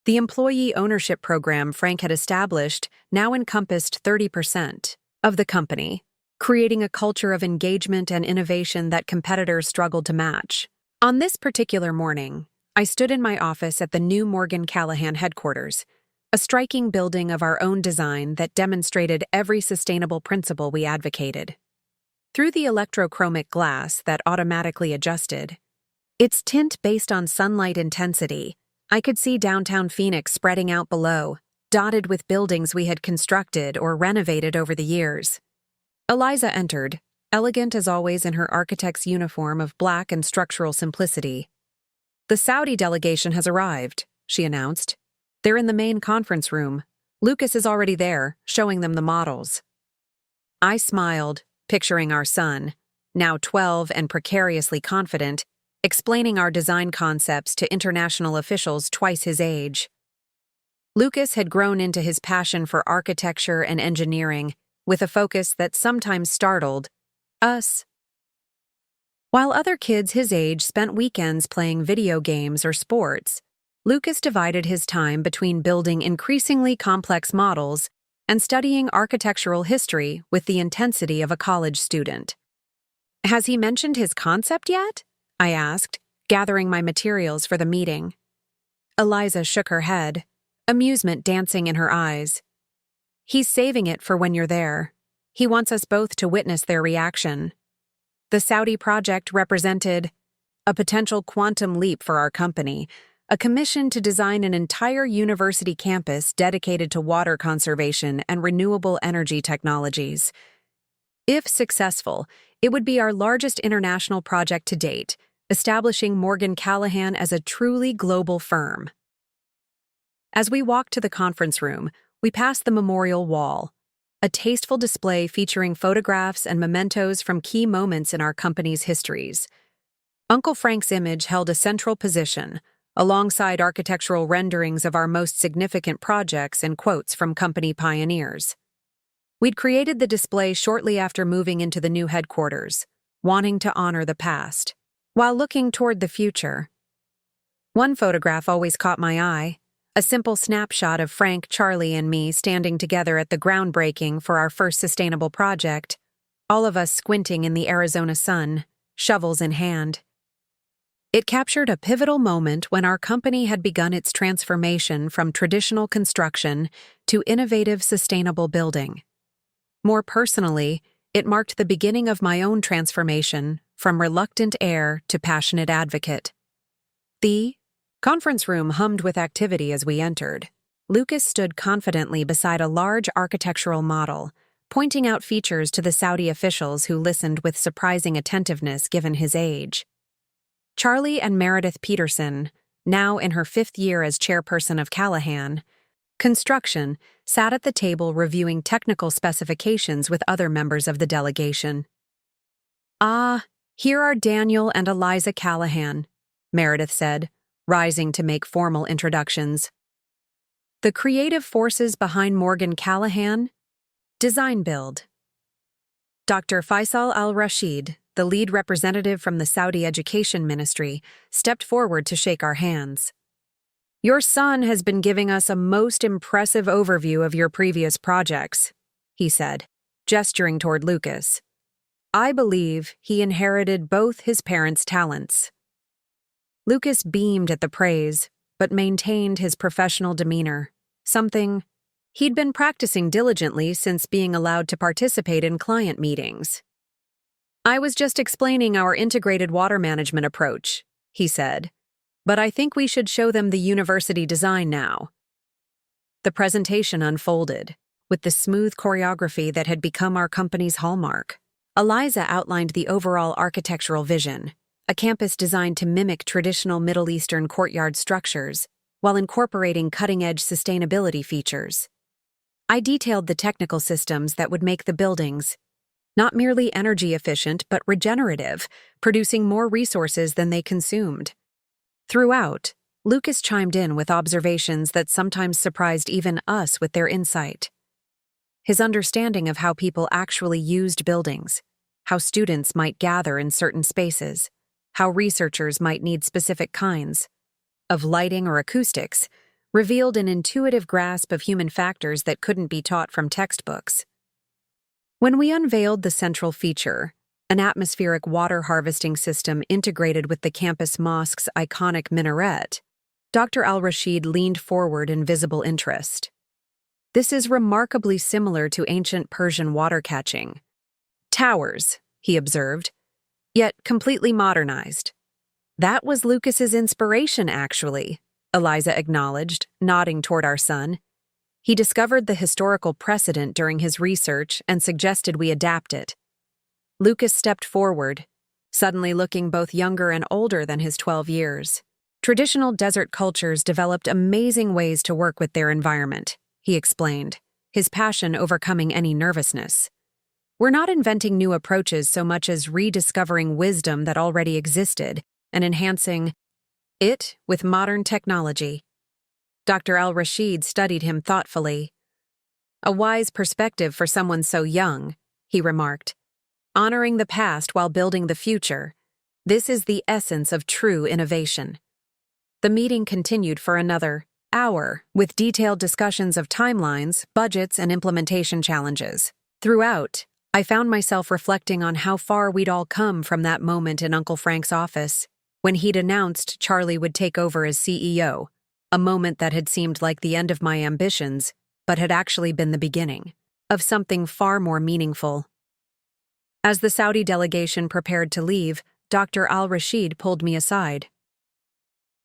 The employee ownership program Frank had established now encompassed 30% of the company, creating a culture of engagement and innovation that competitors struggled to match. On this particular morning, I stood in my office at the new Morgan Callahan headquarters, a striking building of our own design that demonstrated every sustainable principle we advocated. Through the electrochromic glass that automatically adjusted, its tint based on sunlight intensity, I could see downtown Phoenix spreading out below, dotted with buildings we had constructed or renovated over the years. Eliza entered, elegant as always in her architect's uniform of black and structural simplicity. "The Saudi delegation has arrived," she announced. "They're in the main conference room. Lucas is already there, showing them the models." I smiled, picturing our son, now 12 and precariously confident, explaining our design concepts to international officials twice his age. Lucas had grown into his passion for architecture and engineering, with a focus that sometimes startled us. While other kids his age spent weekends playing video games or sports, Lucas divided his time between building increasingly complex models and studying architectural history with the intensity of a college student. "Has he mentioned his concept yet?" I asked, gathering my materials for the meeting. Eliza shook her head, amusement dancing in her eyes. "He's saving it for when you're there. He wants us both to witness their reaction." The Saudi project represented a potential quantum leap for our company, a commission to design an entire university campus dedicated to water conservation and renewable energy technologies. If successful, it would be our largest international project to date, establishing Morgan Callahan as a truly global firm. As we walked to the conference room, we passed the memorial wall, a tasteful display featuring photographs and mementos from key moments in our company's histories. Uncle Frank's image held a central position, alongside architectural renderings of our most significant projects and quotes from company pioneers. We'd created the display shortly after moving into the new headquarters, wanting to honor the past, while looking toward the future. One photograph always caught my eye, A simple snapshot of Frank, Charlie, and me standing together at the groundbreaking for our first sustainable project, all of us squinting in the Arizona sun, shovels in hand. It captured a pivotal moment when our company had begun its transformation from traditional construction to innovative, sustainable building. More personally, it marked the beginning of my own transformation from reluctant heir to passionate advocate. The conference room hummed with activity as we entered. Lucas stood confidently beside a large architectural model, pointing out features to the Saudi officials who listened with surprising attentiveness given his age. Charlie and Meredith Peterson, now in her 5th year as chairperson of Callahan Construction, sat at the table reviewing technical specifications with other members of the delegation. "Ah, here are Daniel and Eliza Callahan," Meredith said, rising to make formal introductions. "The creative forces behind Morgan Callahan? Design Build." Dr. Faisal Al-Rashid, the lead representative from the Saudi Education Ministry, stepped forward to shake our hands. "Your son has been giving us a most impressive overview of your previous projects," he said, gesturing toward Lucas. "I believe he inherited both his parents' talents." Lucas beamed at the praise, but maintained his professional demeanor, something he'd been practicing diligently since being allowed to participate in client meetings. "I was just explaining our integrated water management approach," he said, "but I think we should show them the university design now." The presentation unfolded, with the smooth choreography that had become our company's hallmark. Eliza outlined the overall architectural vision, a campus designed to mimic traditional Middle Eastern courtyard structures, while incorporating cutting-edge sustainability features. I detailed the technical systems that would make the buildings not merely energy efficient but regenerative, producing more resources than they consumed. Throughout, Lucas chimed in with observations that sometimes surprised even us with their insight. His understanding of how people actually used buildings, how students might gather in certain spaces, how researchers might need specific kinds of lighting or acoustics, revealed an intuitive grasp of human factors that couldn't be taught from textbooks. When we unveiled the central feature, an atmospheric water harvesting system integrated with the campus mosque's iconic minaret, Dr. Al-Rashid leaned forward in visible interest. "This is remarkably similar to ancient Persian water catching towers," he observed, "yet completely modernized." "That was Lucas's inspiration, actually," Eliza acknowledged, nodding toward our son. "He discovered the historical precedent during his research and suggested we adapt it." Lucas stepped forward, suddenly looking both younger and older than his 12 years. "Traditional desert cultures developed amazing ways to work with their environment," he explained, his passion overcoming any nervousness. "We're not inventing new approaches so much as rediscovering wisdom that already existed and enhancing it with modern technology." Dr. Al-Rashid studied him thoughtfully. "A wise perspective for someone so young," he remarked. "Honoring the past while building the future. This is the essence of true innovation." The meeting continued for another hour, with detailed discussions of timelines, budgets, and implementation challenges. Throughout, I found myself reflecting on how far we'd all come from that moment in Uncle Frank's office, when he'd announced Charlie would take over as CEO, a moment that had seemed like the end of my ambitions, but had actually been the beginning of something far more meaningful. As the Saudi delegation prepared to leave, Dr. Al-Rashid pulled me aside.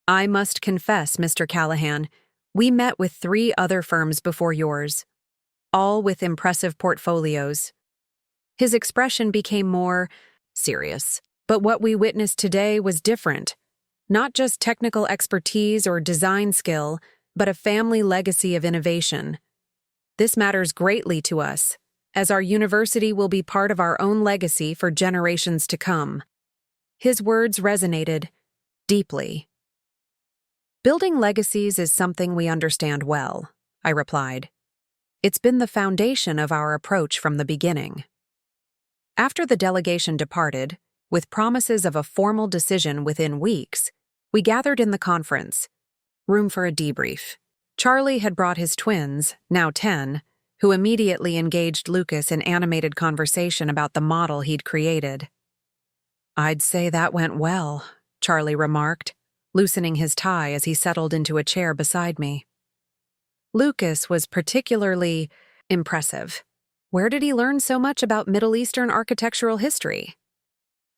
"I must confess, Mr. Callahan, we met with 3 other firms before yours, all with impressive portfolios." His expression became more serious, but what we witnessed today was different. Not just technical expertise or design skill, but a family legacy of innovation. "This matters greatly to us, as our university will be part of our own legacy for generations to come." His words resonated deeply. "Building legacies is something we understand well," I replied. "It's been the foundation of our approach from the beginning." After the delegation departed, with promises of a formal decision within weeks, we gathered in the conference room for a debrief. Charlie had brought his twins, now 10, who immediately engaged Lucas in animated conversation about the model he'd created. "I'd say that went well," Charlie remarked, loosening his tie as he settled into a chair beside me. Lucas was particularly impressive. Where did he learn so much about Middle Eastern architectural history?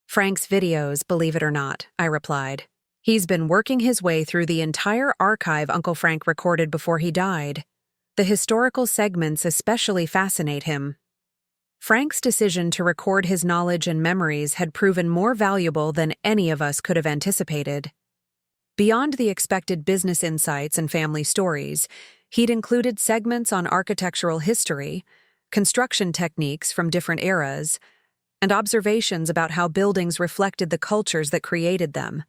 "Frank's videos, believe it or not," I replied. "He's been working his way through the entire archive Uncle Frank recorded before he died. The historical segments especially fascinate him." Frank's decision to record his knowledge and memories had proven more valuable than any of us could have anticipated. Beyond the expected business insights and family stories, he'd included segments on architectural history, construction techniques from different eras, and observations about how buildings reflected the cultures that created them.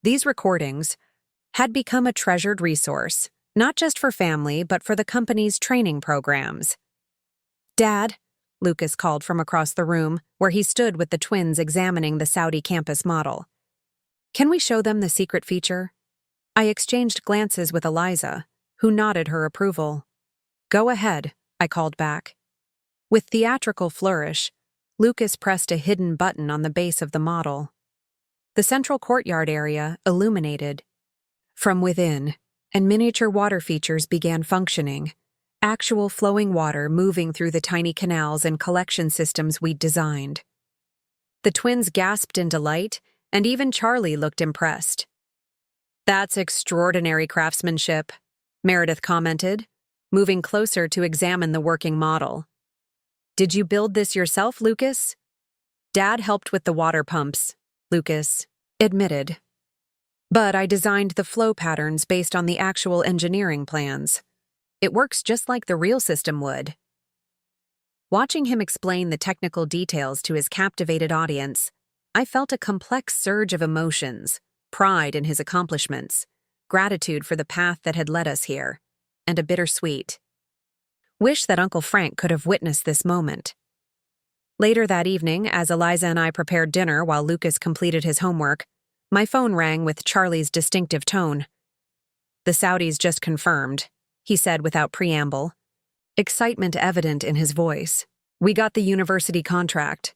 These recordings had become a treasured resource, not just for family, but for the company's training programs. "Dad," Lucas called from across the room, where he stood with the twins examining the Saudi campus model. "Can we show them the secret feature?" I exchanged glances with Eliza, who nodded her approval. "Go ahead," I called back. With theatrical flourish, Lucas pressed a hidden button on the base of the model. The central courtyard area illuminated. From within, and miniature water features began functioning, actual flowing water moving through the tiny canals and collection systems we'd designed. The twins gasped in delight, and even Charlie looked impressed. "That's extraordinary craftsmanship," Meredith commented, moving closer to examine the working model. "Did you build this yourself, Lucas?" "Dad helped with the water pumps," Lucas admitted. "But I designed the flow patterns based on the actual engineering plans. It works just like the real system would." Watching him explain the technical details to his captivated audience, I felt a complex surge of emotions, pride in his accomplishments, gratitude for the path that had led us here, and a bittersweet wish that Uncle Frank could have witnessed this moment. Later that evening, as Eliza and I prepared dinner while Lucas completed his homework, my phone rang with Charlie's distinctive tone. "The Saudis just confirmed," he said without preamble, excitement evident in his voice. "We got the university contract."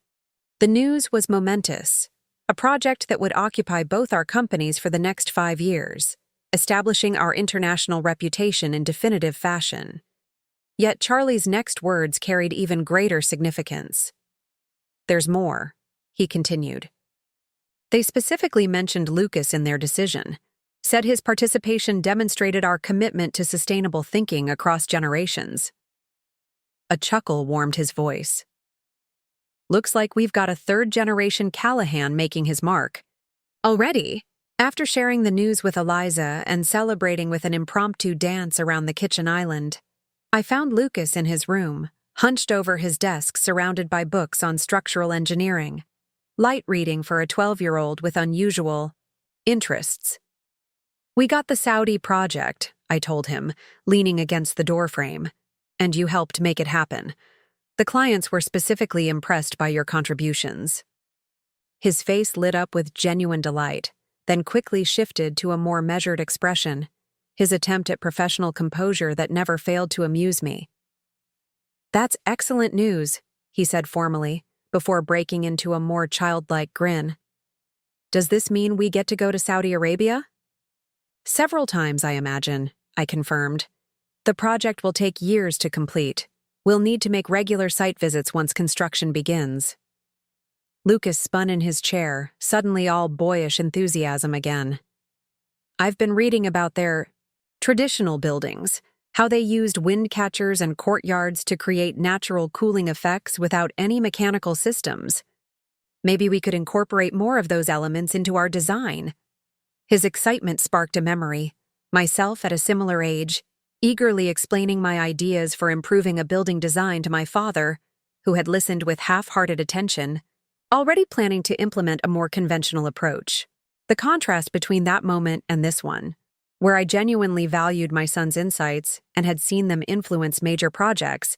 The news was momentous, a project that would occupy both our companies for the next 5 years, establishing our international reputation in definitive fashion. Yet Charlie's next words carried even greater significance. "There's more," he continued. "They specifically mentioned Lucas in their decision, said his participation demonstrated our commitment to sustainable thinking across generations." A chuckle warmed his voice. "Looks like we've got a third-generation Callahan making his mark." Already, after sharing the news with Eliza and celebrating with an impromptu dance around the kitchen island, I found Lucas in his room, hunched over his desk surrounded by books on structural engineering, light reading for a 12-year-old with unusual interests. "We got the Saudi project," I told him, leaning against the doorframe, "and you helped make it happen. The clients were specifically impressed by your contributions." His face lit up with genuine delight, then quickly shifted to a more measured expression, his attempt at professional composure that never failed to amuse me. "That's excellent news," he said formally, before breaking into a more childlike grin. "Does this mean we get to go to Saudi Arabia?" "Several times, I imagine," I confirmed. "The project will take years to complete. We'll need to make regular site visits once construction begins." Lucas spun in his chair, suddenly all boyish enthusiasm again. "I've been reading about their traditional buildings, how they used wind catchers and courtyards to create natural cooling effects without any mechanical systems. Maybe we could incorporate more of those elements into our design." His excitement sparked a memory, myself at a similar age, eagerly explaining my ideas for improving a building design to my father, who had listened with half-hearted attention, already planning to implement a more conventional approach. The contrast between that moment and this one, where I genuinely valued my son's insights and had seen them influence major projects,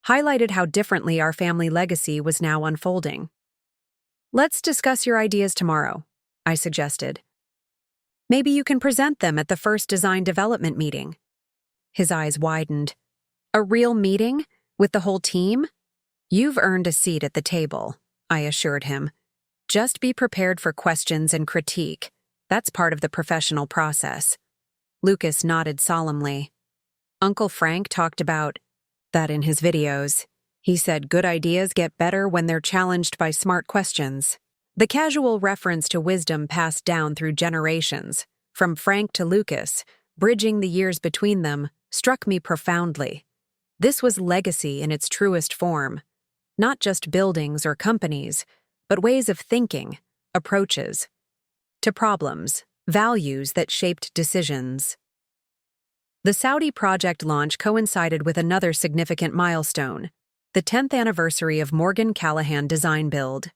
highlighted how differently our family legacy was now unfolding. "Let's discuss your ideas tomorrow," I suggested. "Maybe you can present them at the first design development meeting." His eyes widened. A real meeting? With the whole team? You've earned a seat at the table, I assured him. Just be prepared for questions and critique. That's part of the professional process. Lucas nodded solemnly. Uncle Frank talked about that in his videos. He said good ideas get better when they're challenged by smart questions. The casual reference to wisdom passed down through generations, from Frank to Lucas, bridging the years between them, struck me profoundly. This was legacy in its truest form. Not just buildings or companies, but ways of thinking, approaches to problems, values that shaped decisions. The Saudi project launch coincided with another significant milestone, the 10th anniversary of Morgan Callahan Design Build.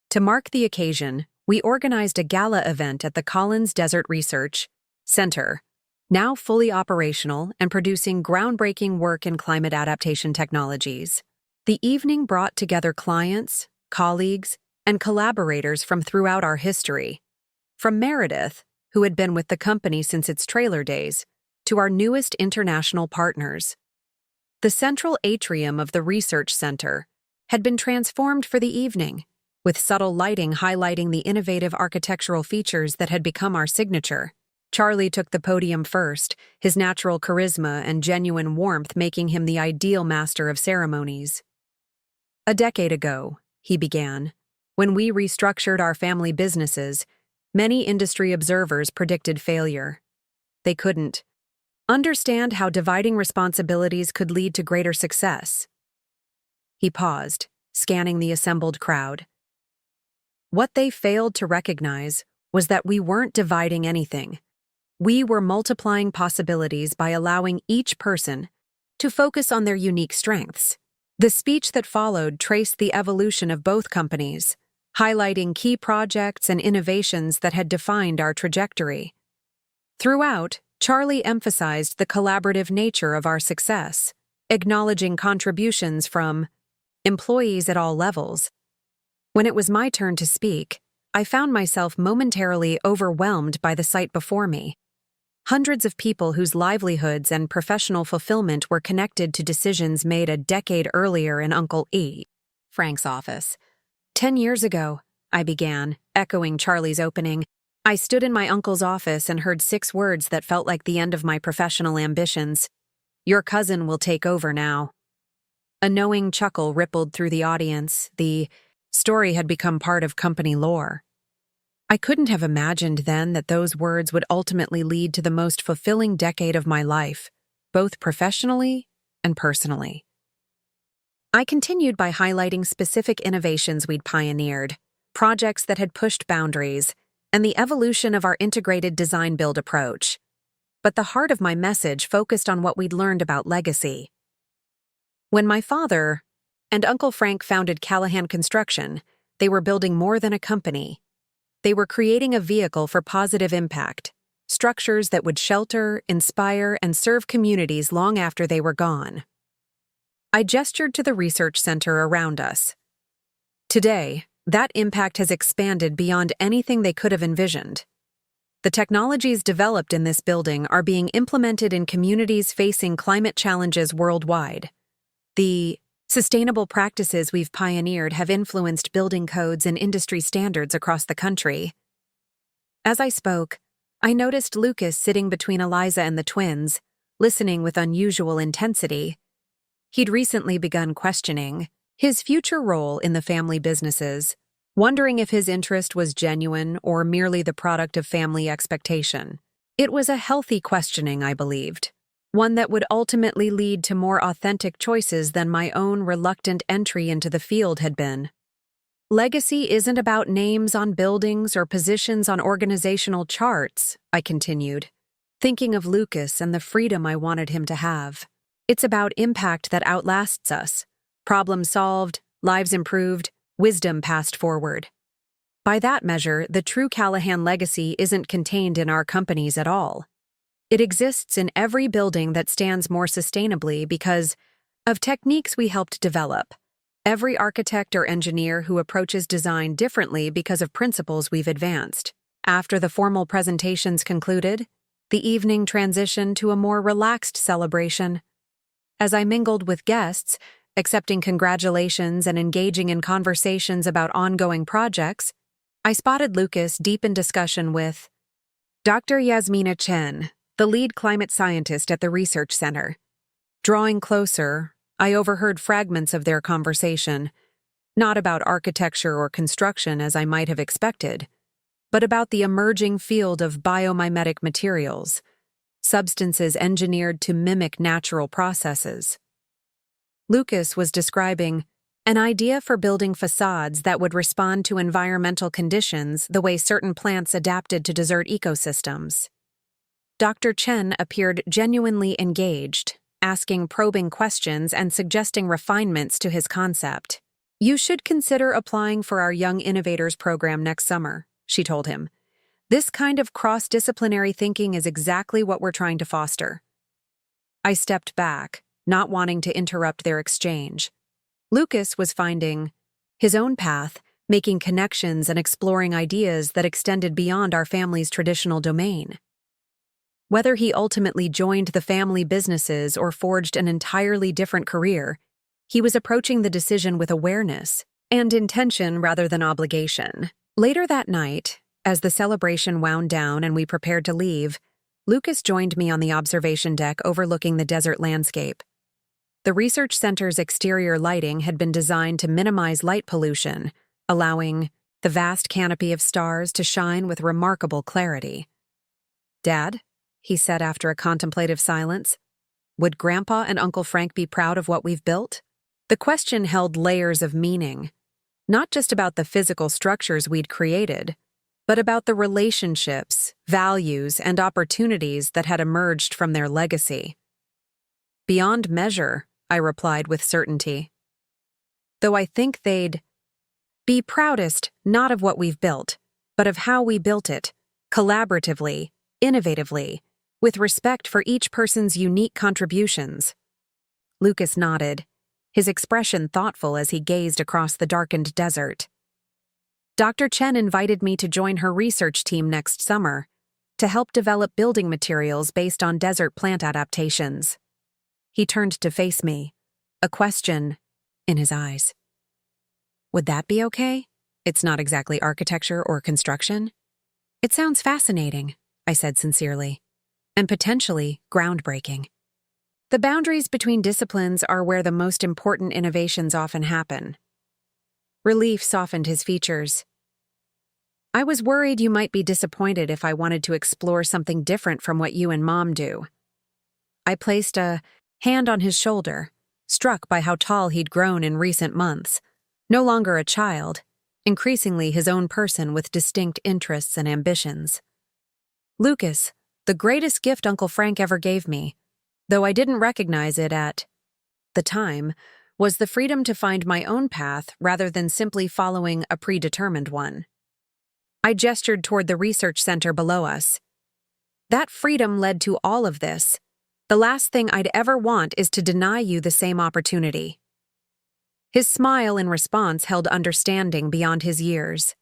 To mark the occasion, we organized a gala event at the Collins Desert Research Center, now fully operational and producing groundbreaking work in climate adaptation technologies. The evening brought together clients, colleagues, and collaborators from throughout our history. From Meredith, who had been with the company since its trailer days, to our newest international partners. The central atrium of the research center had been transformed for the evening, with subtle lighting highlighting the innovative architectural features that had become our signature. Charlie took the podium first, his natural charisma and genuine warmth making him the ideal master of ceremonies. A decade ago, he began, when we restructured our family businesses, many industry observers predicted failure. They couldn't understand how dividing responsibilities could lead to greater success. He paused, scanning the assembled crowd. What they failed to recognize was that we weren't dividing anything. We were multiplying possibilities by allowing each person to focus on their unique strengths. The speech that followed traced the evolution of both companies, highlighting key projects and innovations that had defined our trajectory. Throughout, Charlie emphasized the collaborative nature of our success, acknowledging contributions from employees at all levels. When it was my turn to speak, I found myself momentarily overwhelmed by the sight before me. Hundreds of people whose livelihoods and professional fulfillment were connected to decisions made a decade earlier in Uncle E. Frank's office. 10 years ago, I began, echoing Charlie's opening. I stood in my uncle's office and heard 6 words that felt like the end of my professional ambitions. Your cousin will take over now. A knowing chuckle rippled through the audience. The story had become part of company lore. I couldn't have imagined then that those words would ultimately lead to the most fulfilling decade of my life, both professionally and personally. I continued by highlighting specific innovations we'd pioneered, projects that had pushed boundaries, and the evolution of our integrated design-build approach. But the heart of my message focused on what we'd learned about legacy. When my father and Uncle Frank founded Callahan Construction, they were building more than a company. They were creating a vehicle for positive impact, structures that would shelter, inspire, and serve communities long after they were gone. I gestured to the research center around us. Today, that impact has expanded beyond anything they could have envisioned. The technologies developed in this building are being implemented in communities facing climate challenges worldwide. The sustainable practices we've pioneered have influenced building codes and industry standards across the country. As I spoke, I noticed Lucas sitting between Eliza and the twins, listening with unusual intensity. He'd recently begun questioning his future role in the family businesses, wondering if his interest was genuine or merely the product of family expectation. It was a healthy questioning, I believed, one that would ultimately lead to more authentic choices than my own reluctant entry into the field had been. Legacy isn't about names on buildings or positions on organizational charts, I continued, thinking of Lucas and the freedom I wanted him to have. It's about impact that outlasts us. Problems solved, lives improved, wisdom passed forward. By that measure, the true Callahan legacy isn't contained in our companies at all. It exists in every building that stands more sustainably because of techniques we helped develop, every architect or engineer who approaches design differently because of principles we've advanced. After the formal presentations concluded, The evening transitioned to a more relaxed celebration. As I mingled with guests, accepting congratulations and engaging in conversations about ongoing projects, I spotted Lucas deep in discussion with Dr. Yasmina Chen, the lead climate scientist at the research center. Drawing closer, I overheard fragments of their conversation, not about architecture or construction as I might have expected, but about the emerging field of biomimetic materials, substances engineered to mimic natural processes. Lucas was describing an idea for building facades that would respond to environmental conditions the way certain plants adapted to desert ecosystems. Dr. Chen appeared genuinely engaged, asking probing questions and suggesting refinements to his concept. "You should consider applying for our Young Innovators program next summer," she told him. "This kind of cross-disciplinary thinking is exactly what we're trying to foster." I stepped back, not wanting to interrupt their exchange. Lucas was finding his own path, making connections and exploring ideas that extended beyond our family's traditional domain. Whether he ultimately joined the family businesses or forged an entirely different career, he was approaching the decision with awareness and intention rather than obligation. Later that night, as the celebration wound down and we prepared to leave, Lucas joined me on the observation deck overlooking the desert landscape. The research center's exterior lighting had been designed to minimize light pollution, allowing the vast canopy of stars to shine with remarkable clarity. "Dad," he said after a contemplative silence, "would Grandpa and Uncle Frank be proud of what we've built?" The question held layers of meaning, not just about the physical structures we'd created, but about the relationships, values, and opportunities that had emerged from their legacy. "Beyond measure," I replied with certainty. "Though I think they'd be proudest not of what we've built, but of how we built it, collaboratively, innovatively, with respect for each person's unique contributions." Lucas nodded, his expression thoughtful as he gazed across the darkened desert. "Dr. Chen invited me to join her research team next summer to help develop building materials based on desert plant adaptations." He turned to face me, a question in his eyes. "Would that be okay? It's not exactly architecture or construction." "It sounds fascinating," I said sincerely, "and potentially groundbreaking. The boundaries between disciplines are where the most important innovations often happen." Relief softened his features. "I was worried you might be disappointed if I wanted to explore something different from what you and Mom do." I placed a hand on his shoulder, struck by how tall he'd grown in recent months, no longer a child, increasingly his own person with distinct interests and ambitions. "Lucas, the greatest gift Uncle Frank ever gave me, though I didn't recognize it at the time, was the freedom to find my own path rather than simply following a predetermined one." I gestured toward the research center below us. "That freedom led to all of this. The last thing I'd ever want is to deny you the same opportunity." His smile in response held understanding beyond his years.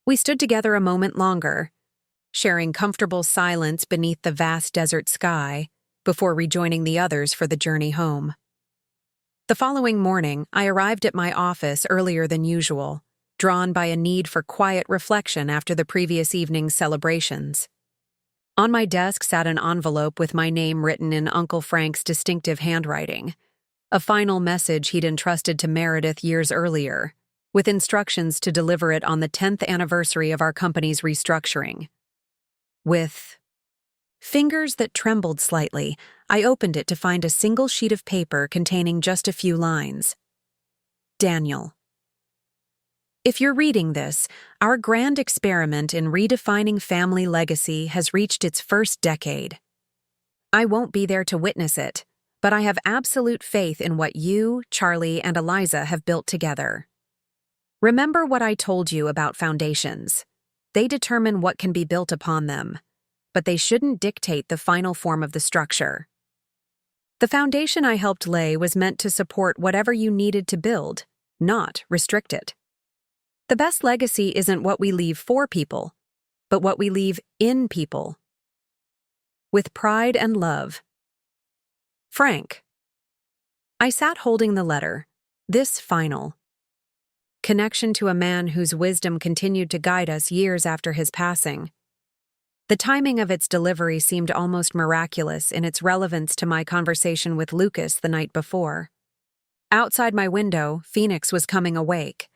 We stood together a moment longer, sharing comfortable silence beneath the vast desert sky, before rejoining the others for the journey home. The following morning, I arrived at my office earlier than usual, drawn by a need for quiet reflection after the previous evening's celebrations. On my desk sat an envelope with my name written in Uncle Frank's distinctive handwriting, a final message he'd entrusted to Meredith years earlier, with instructions to deliver it on the 10th anniversary of our company's restructuring. With fingers that trembled slightly, I opened it to find a single sheet of paper containing just a few lines. "Daniel. If you're reading this, our grand experiment in redefining family legacy has reached its first decade. I won't be there to witness it, but I have absolute faith in what you, Charlie, and Eliza have built together. Remember what I told you about foundations. They determine what can be built upon them, but they shouldn't dictate the final form of the structure. The foundation I helped lay was meant to support whatever you needed to build, not restrict it. The best legacy isn't what we leave for people, but what we leave in people. with pride and love. Frank. I sat holding the letter, this final connection to a man whose wisdom continued to guide us years after his passing. The timing of its delivery seemed almost miraculous in its relevance to my conversation with Lucas the night before. Outside my window, Phoenix was coming awake,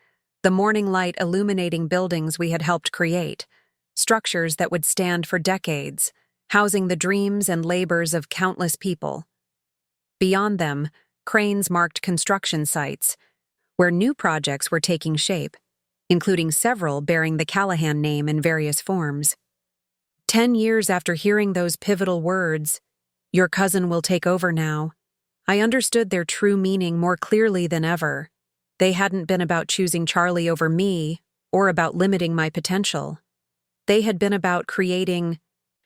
the morning light illuminating buildings we had helped create, structures that would stand for decades, housing the dreams and labors of countless people. Beyond them, cranes marked construction sites, where new projects were taking shape, including several bearing the Callahan name in various forms. 10 years after hearing those pivotal words, "Your cousin will take over now," I understood their true meaning more clearly than ever. They hadn't been about choosing Charlie over me or about limiting my potential. They had been about creating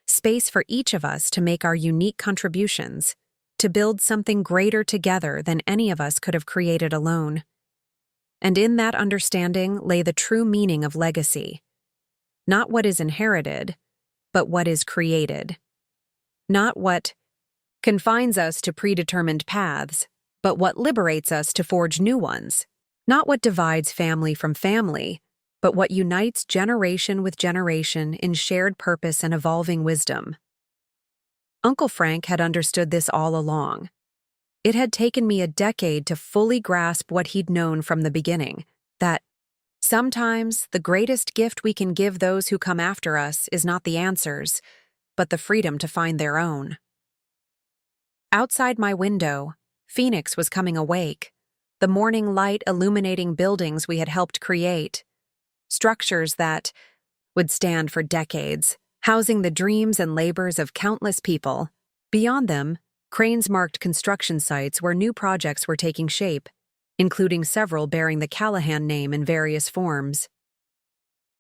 space for each of us to make our unique contributions, to build something greater together than any of us could have created alone. And in that understanding lay the true meaning of legacy. Not what is inherited, but what is created. Not what confines us to predetermined paths, but what liberates us to forge new ones. Not what divides family from family, but what unites generation with generation in shared purpose and evolving wisdom. Uncle Frank had understood this all along. It had taken me a decade to fully grasp what he'd known from the beginning, that sometimes the greatest gift we can give those who come after us is not the answers, but the freedom to find their own. Outside my window, Phoenix was coming awake, the morning light illuminating buildings we had helped create, structures that would stand for decades, housing the dreams and labors of countless people. Beyond them, cranes marked construction sites where new projects were taking shape, including several bearing the Callahan name in various forms.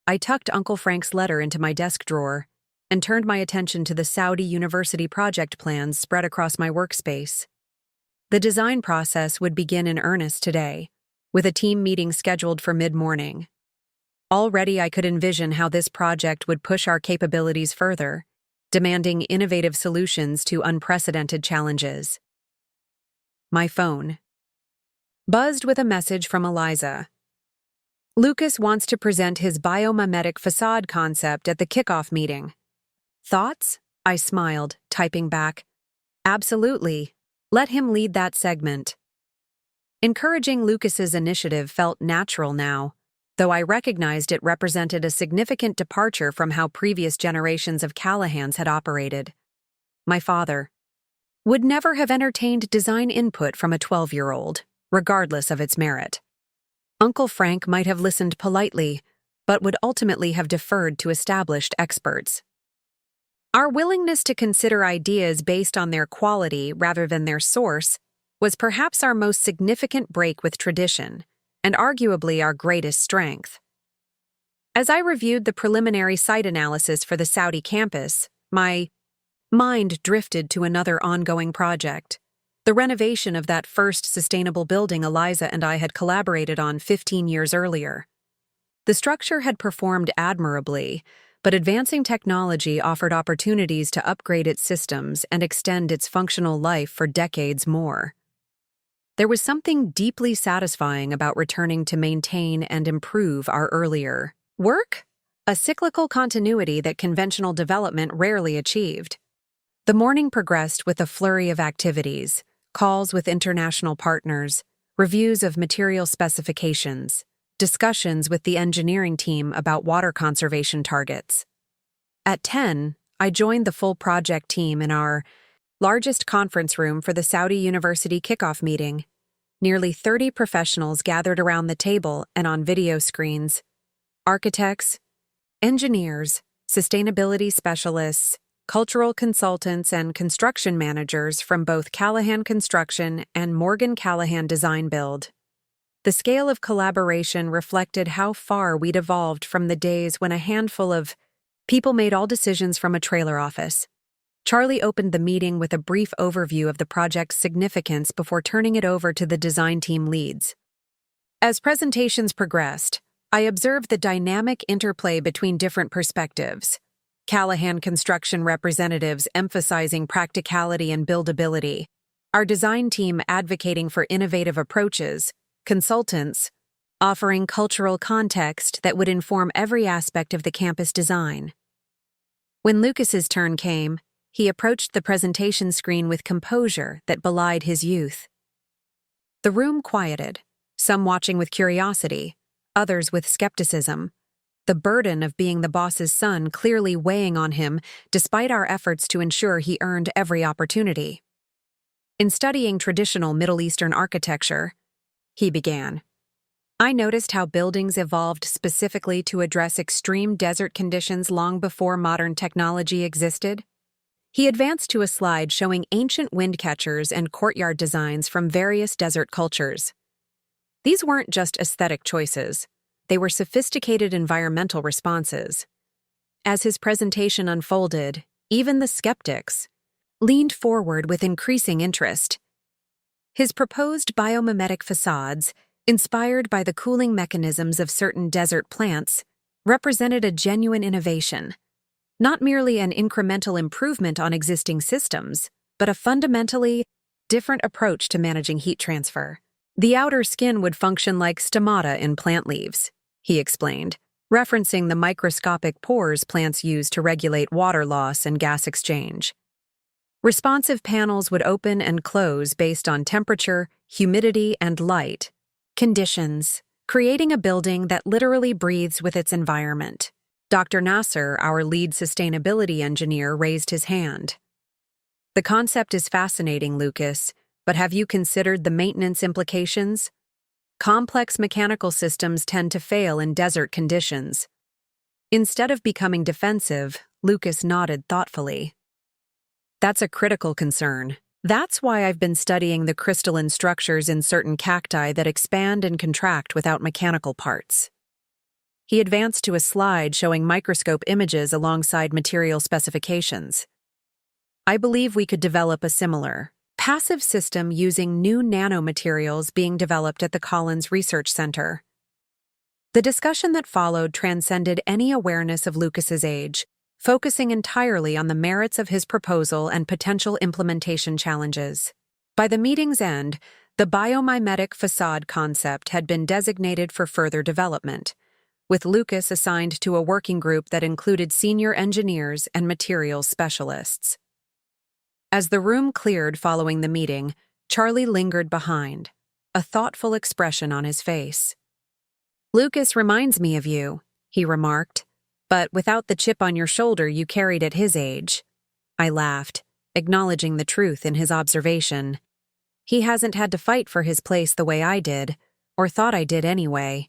I tucked Uncle Frank's letter into my desk drawer and turned my attention to the Saudi University project plans spread across my workspace. The design process would begin in earnest today, with a team meeting scheduled for mid-morning. Already I could envision how this project would push our capabilities further, demanding innovative solutions to unprecedented challenges. My phone buzzed with a message from Eliza. Lucas wants to present his biomimetic facade concept at the kickoff meeting. Thoughts? I smiled, typing back. Absolutely. Let him lead that segment. Encouraging Lucas's initiative felt natural now, though I recognized it represented a significant departure from how previous generations of Callahans had operated. My father would never have entertained design input from a 12-year-old, regardless of its merit. Uncle Frank might have listened politely, but would ultimately have deferred to established experts. Our willingness to consider ideas based on their quality rather than their source was perhaps our most significant break with tradition, and arguably our greatest strength. As I reviewed the preliminary site analysis for the Saudi campus, my mind drifted to another ongoing project, the renovation of that first sustainable building Eliza and I had collaborated on 15 years earlier. The structure had performed admirably, but advancing technology offered opportunities to upgrade its systems and extend its functional life for decades more. There was something deeply satisfying about returning to maintain and improve our earlier work, a cyclical continuity that conventional development rarely achieved. The morning progressed with a flurry of activities, calls with international partners, reviews of material specifications, discussions with the engineering team about water conservation targets. At 10, I joined the full project team in our largest conference room for the Saudi University kickoff meeting. Nearly 30 professionals gathered around the table and on video screens. Architects, engineers, sustainability specialists, cultural consultants, and construction managers from both Callahan Construction and Morgan Callahan Design Build. The scale of collaboration reflected how far we'd evolved from the days when a handful of people made all decisions from a trailer office. Charlie opened the meeting with a brief overview of the project's significance before turning it over to the design team leads. As presentations progressed, I observed the dynamic interplay between different perspectives. Callahan Construction representatives emphasizing practicality and buildability, our design team advocating for innovative approaches, consultants offering cultural context that would inform every aspect of the campus design. When Lucas's turn came, he approached the presentation screen with composure that belied his youth. The room quieted, some watching with curiosity, others with skepticism, the burden of being the boss's son clearly weighing on him despite our efforts to ensure he earned every opportunity. In studying traditional Middle Eastern architecture, he began, I noticed how buildings evolved specifically to address extreme desert conditions long before modern technology existed. He advanced to a slide showing ancient wind catchers and courtyard designs from various desert cultures. These weren't just aesthetic choices, they were sophisticated environmental responses. As his presentation unfolded, even the skeptics leaned forward with increasing interest. His proposed biomimetic facades, inspired by the cooling mechanisms of certain desert plants, represented a genuine innovation, not merely an incremental improvement on existing systems, but a fundamentally different approach to managing heat transfer. The outer skin would function like stomata in plant leaves, he explained, referencing the microscopic pores plants use to regulate water loss and gas exchange. Responsive panels would open and close based on temperature, humidity, and light conditions, creating a building that literally breathes with its environment. Dr. Nasser, our lead sustainability engineer, raised his hand. The concept is fascinating, Lucas, but have you considered the maintenance implications? Complex mechanical systems tend to fail in desert conditions. Instead of becoming defensive, Lucas nodded thoughtfully. That's a critical concern. That's why I've been studying the crystalline structures in certain cacti that expand and contract without mechanical parts. He advanced to a slide showing microscope images alongside material specifications. I believe we could develop a similar, passive system using new nanomaterials being developed at the Collins Research Center. The discussion that followed transcended any awareness of Lucas's age, focusing entirely on the merits of his proposal and potential implementation challenges. By the meeting's end, the biomimetic facade concept had been designated for further development, with Lucas assigned to a working group that included senior engineers and materials specialists. As the room cleared following the meeting, Charlie lingered behind, a thoughtful expression on his face. Lucas reminds me of you, he remarked, but without the chip on your shoulder you carried at his age. I laughed, acknowledging the truth in his observation. He hasn't had to fight for his place the way I did, or thought I did anyway.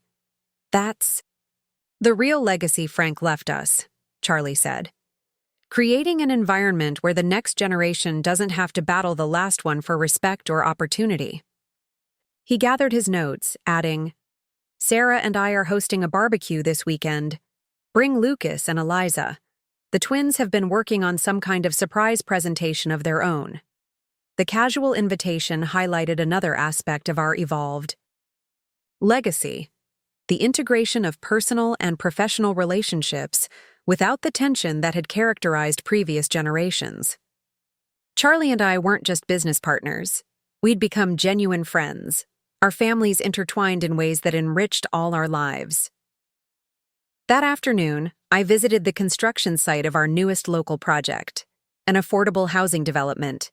That's the real legacy Frank left us, Charlie said. Creating an environment where the next generation doesn't have to battle the last one for respect or opportunity. He gathered his notes, adding, Sarah and I are hosting a barbecue this weekend. Bring Lucas and Eliza. The twins have been working on some kind of surprise presentation of their own. The casual invitation highlighted another aspect of our evolved legacy, the integration of personal and professional relationships without the tension that had characterized previous generations. Charlie and I weren't just business partners. We'd become genuine friends, our families intertwined in ways that enriched all our lives. That afternoon, I visited the construction site of our newest local project, an affordable housing development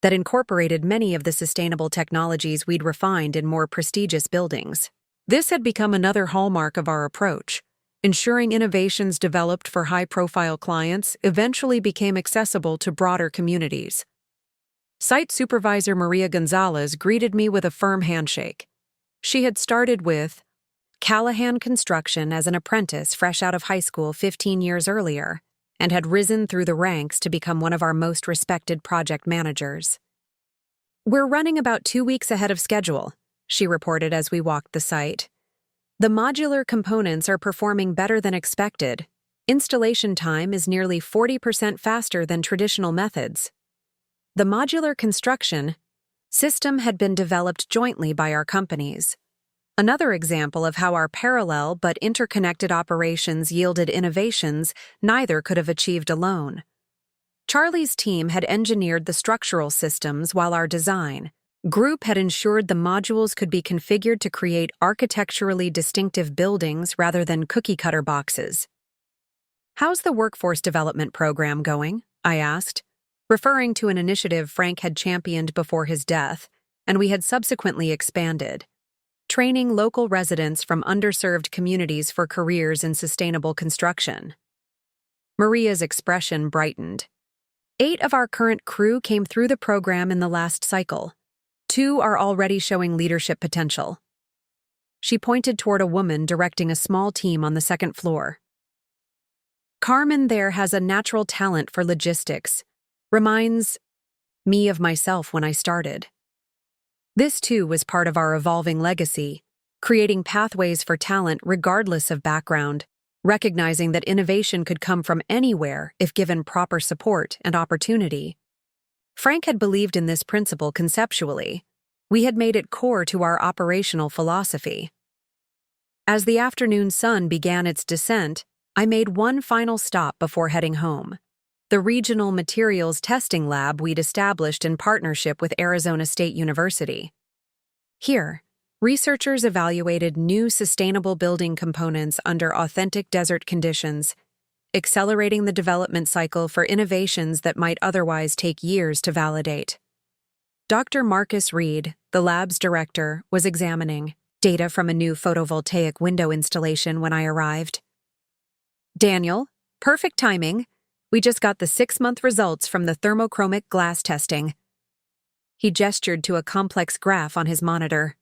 that incorporated many of the sustainable technologies we'd refined in more prestigious buildings. This had become another hallmark of our approach, ensuring innovations developed for high-profile clients eventually became accessible to broader communities. Site Supervisor Maria Gonzalez greeted me with a firm handshake. She had started with Callahan Construction as an apprentice fresh out of high school 15 years earlier, and had risen through the ranks to become one of our most respected project managers. We're running about 2 weeks ahead of schedule, she reported as we walked the site. The modular components are performing better than expected. Installation time is nearly 40% faster than traditional methods. The modular construction system had been developed jointly by our companies, Another example of how our parallel but interconnected operations yielded innovations neither could have achieved alone. Charlie's team had engineered the structural systems while our design group had ensured the modules could be configured to create architecturally distinctive buildings rather than cookie-cutter boxes. "How's the workforce development program going?" I asked, referring to an initiative Frank had championed before his death, and we had subsequently expanded, training local residents from underserved communities for careers in sustainable construction. Maria's expression brightened. 8 of our current crew came through the program in the last cycle. 2 are already showing leadership potential. She pointed toward a woman directing a small team on the second floor. "Carmen there has a natural talent for logistics. Reminds me of myself when I started." This, too, was part of our evolving legacy, creating pathways for talent regardless of background, recognizing that innovation could come from anywhere if given proper support and opportunity. Frank had believed in this principle conceptually. We had made it core to our operational philosophy. As the afternoon sun began its descent, I made one final stop before heading home: the regional materials testing lab we'd established in partnership with Arizona State University. Here, researchers evaluated new sustainable building components under authentic desert conditions, accelerating the development cycle for innovations that might otherwise take years to validate. Dr. Marcus Reed, the lab's director, was examining data from a new photovoltaic window installation when I arrived. "Daniel, perfect timing. We just got the 6-month results from the thermochromic glass testing." He gestured to a complex graph on his monitor.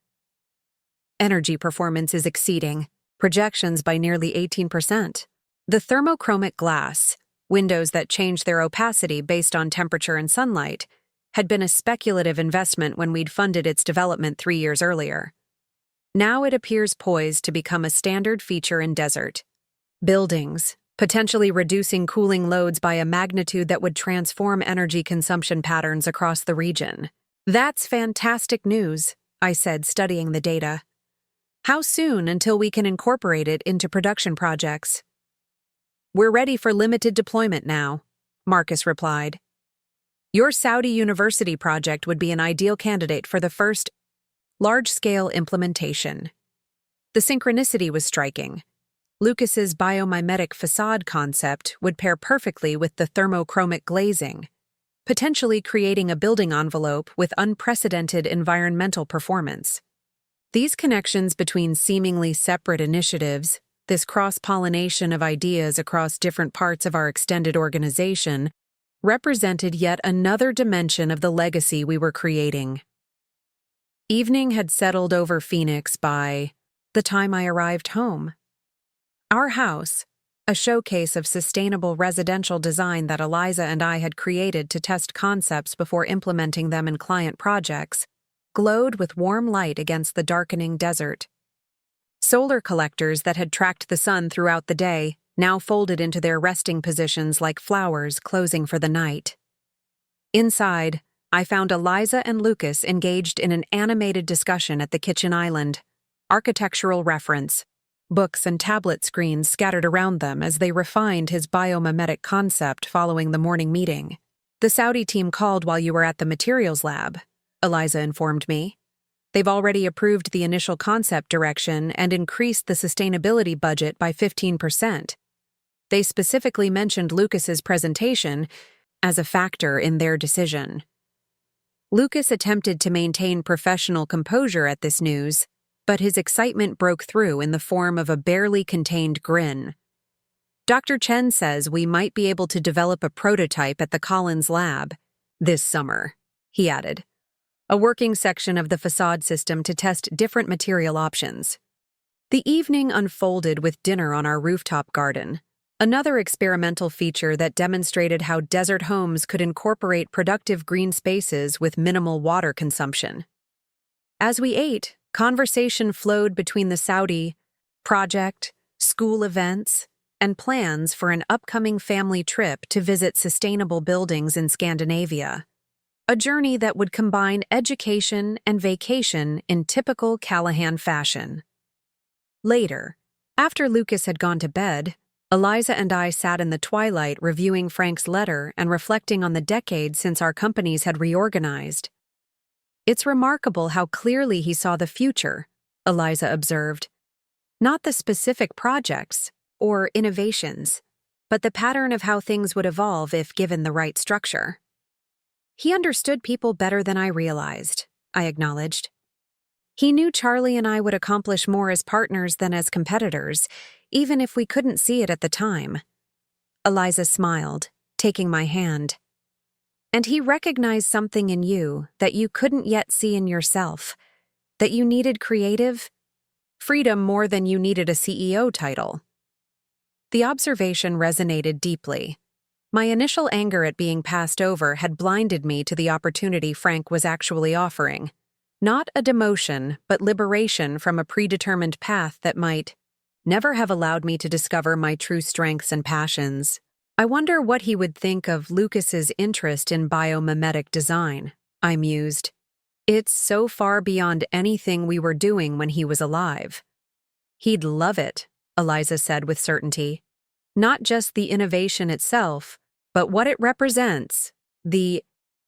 "Energy performance is exceeding projections by nearly 18%. The thermochromic glass, windows that change their opacity based on temperature and sunlight, had been a speculative investment when we'd funded its development 3 years earlier. Now it appears poised to become a standard feature in desert buildings, potentially reducing cooling loads by a magnitude that would transform energy consumption patterns across the region." "That's fantastic news," I said, studying the data. "How soon until we can incorporate it into production projects?" "We're ready for limited deployment now," Marcus replied. "Your Saudi University project would be an ideal candidate for the first large-scale implementation." The synchronicity was striking. Lucas's biomimetic facade concept would pair perfectly with the thermochromic glazing, potentially creating a building envelope with unprecedented environmental performance. These connections between seemingly separate initiatives, this cross-pollination of ideas across different parts of our extended organization, represented yet another dimension of the legacy we were creating. Evening had settled over Phoenix by the time I arrived home. Our house, a showcase of sustainable residential design that Eliza and I had created to test concepts before implementing them in client projects, glowed with warm light against the darkening desert. Solar collectors that had tracked the sun throughout the day now folded into their resting positions like flowers closing for the night. Inside, I found Eliza and Lucas engaged in an animated discussion at the kitchen island, architectural reference, books and tablet screens scattered around them as they refined his biomimetic concept following the morning meeting. "The Saudi team called while you were at the materials lab," Eliza informed me. "They've already approved the initial concept direction and increased the sustainability budget by 15%. They specifically mentioned Lucas's presentation as a factor in their decision." Lucas attempted to maintain professional composure at this news, but his excitement broke through in the form of a barely contained grin. "Dr. Chen says we might be able to develop a prototype at the Collins lab this summer," he added. "A working section of the facade system to test different material options." The evening unfolded with dinner on our rooftop garden, another experimental feature that demonstrated how desert homes could incorporate productive green spaces with minimal water consumption. As we ate, conversation flowed between the Saudi project, school events, and plans for an upcoming family trip to visit sustainable buildings in Scandinavia. a journey that would combine education and vacation in typical Callahan fashion. Later, after Lucas had gone to bed, Eliza and I sat in the twilight reviewing Frank's letter and reflecting on the decades since our companies had reorganized. "It's remarkable how clearly he saw the future," Eliza observed. "Not the specific projects or innovations, but the pattern of how things would evolve if given the right structure." "He understood people better than I realized," I acknowledged. "He knew Charlie and I would accomplish more as partners than as competitors, even if we couldn't see it at the time." Eliza smiled, taking my hand. "And he recognized something in you that you couldn't yet see in yourself, that you needed creative freedom more than you needed a CEO title." The observation resonated deeply. My initial anger at being passed over had blinded me to the opportunity Frank was actually offering. Not a demotion, but liberation from a predetermined path that might never have allowed me to discover my true strengths and passions. I wonder what he would think of Lucas's interest in biomimetic design, I mused. It's so far beyond anything we were doing when he was alive. "He'd love it," Eliza said with certainty. "Not just the innovation itself, but what it represents. The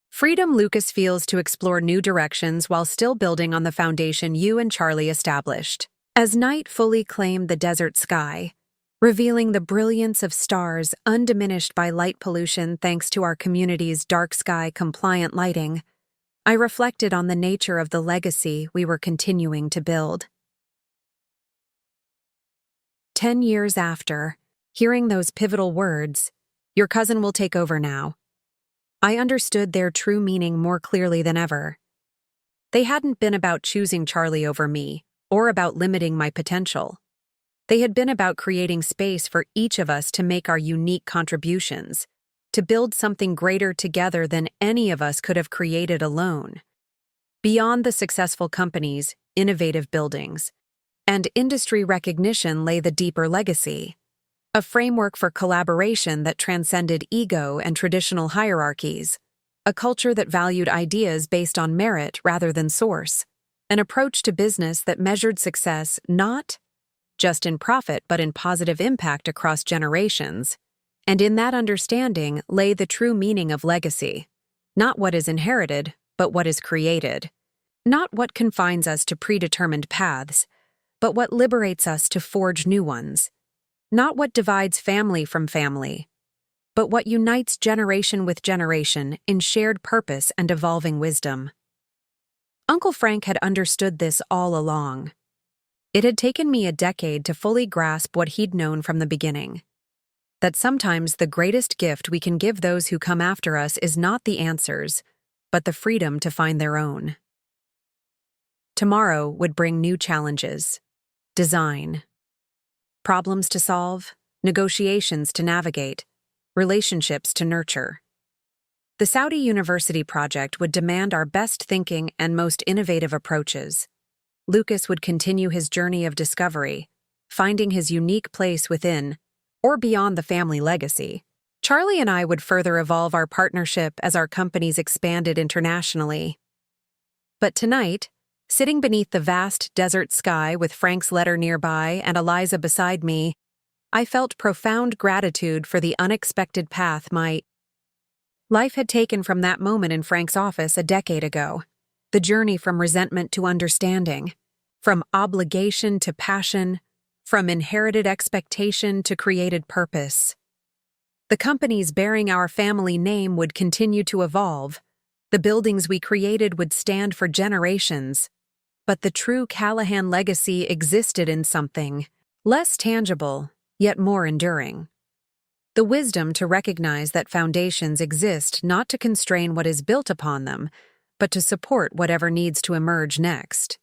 freedom Lucas feels to explore new directions while still building on the foundation you and Charlie established." As night fully claimed the desert sky, revealing the brilliance of stars undiminished by light pollution thanks to our community's dark sky compliant lighting, I reflected on the nature of the legacy we were continuing to build. 10 years after, hearing those pivotal words, "Your cousin will take over now," I understood their true meaning more clearly than ever. They hadn't been about choosing Charlie over me, or about limiting my potential. They had been about creating space for each of us to make our unique contributions, to build something greater together than any of us could have created alone. Beyond the successful companies, innovative buildings, and industry recognition lay the deeper legacy. A framework for collaboration that transcended ego and traditional hierarchies, a culture that valued ideas based on merit rather than source, an approach to business that measured success not just in profit but in positive impact across generations. And in that understanding lay the true meaning of legacy. Not what is inherited, but what is created. Not what confines us to predetermined paths, but what liberates us to forge new ones. Not what divides family from family, but what unites generation with generation in shared purpose and evolving wisdom. Uncle Frank had understood this all along. It had taken me a decade to fully grasp what he'd known from the beginning. That sometimes the greatest gift we can give those who come after us is not the answers, but the freedom to find their own. Tomorrow would bring new challenges. Design. Problems to solve, negotiations to navigate, relationships to nurture. The Saudi University project would demand our best thinking and most innovative approaches. Lucas would continue his journey of discovery, finding his unique place within or beyond the family legacy. Charlie and I would further evolve our partnership as our companies expanded internationally. But tonight, sitting beneath the vast desert sky with Frank's letter nearby and Eliza beside me, I felt profound gratitude for the unexpected path my life had taken from that moment in Frank's office a decade ago. The journey from resentment to understanding, from obligation to passion, from inherited expectation to created purpose. The companies bearing our family name would continue to evolve. The buildings we created would stand for generations. But the true Callahan legacy existed in something less tangible, yet more enduring. The wisdom to recognize that foundations exist not to constrain what is built upon them, but to support whatever needs to emerge next.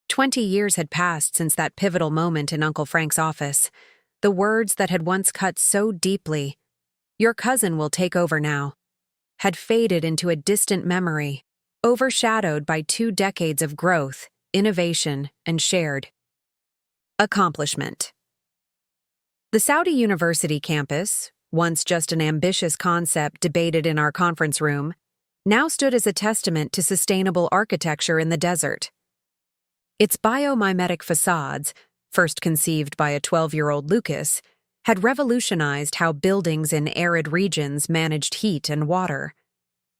20 years had passed since that pivotal moment in Uncle Frank's office. The words that had once cut so deeply, "Your cousin will take over now," had faded into a distant memory, overshadowed by 2 decades of growth, innovation, and shared accomplishment. The Saudi University campus, once just an ambitious concept debated in our conference room, now stood as a testament to sustainable architecture in the desert. Its biomimetic facades, first conceived by a 12-year-old Lucas, had revolutionized how buildings in arid regions managed heat and water.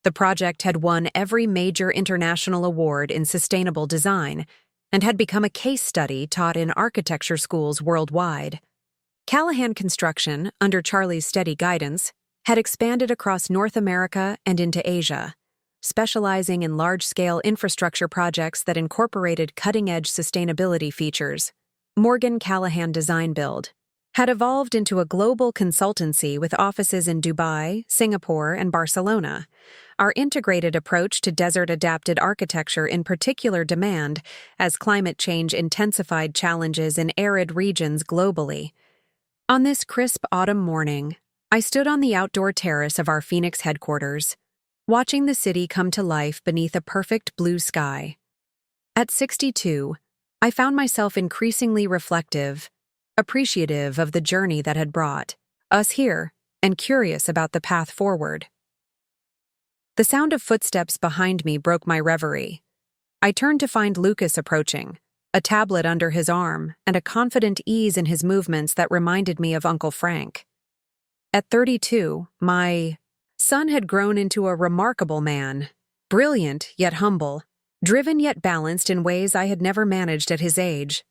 The project had won every major international award in sustainable design and had become a case study taught in architecture schools worldwide. Callahan Construction, under Charlie's steady guidance, had expanded across North America and into Asia, specializing in large-scale infrastructure projects that incorporated cutting-edge sustainability features. Morgan Callahan Design Build had evolved into a global consultancy with offices in Dubai, Singapore, and Barcelona. Our integrated approach to desert-adapted architecture in particular demand as climate change intensified challenges in arid regions globally. On this crisp autumn morning, I stood on the outdoor terrace of our Phoenix headquarters, watching the city come to life beneath a perfect blue sky. At 62, I found myself increasingly reflective, appreciative of the journey that had brought us here, and curious about the path forward. The sound of footsteps behind me broke my reverie. I turned to find Lucas approaching, a tablet under his arm and a confident ease in his movements that reminded me of Uncle Frank. At 32, my son had grown into a remarkable man, brilliant yet humble, driven yet balanced in ways I had never managed at his age.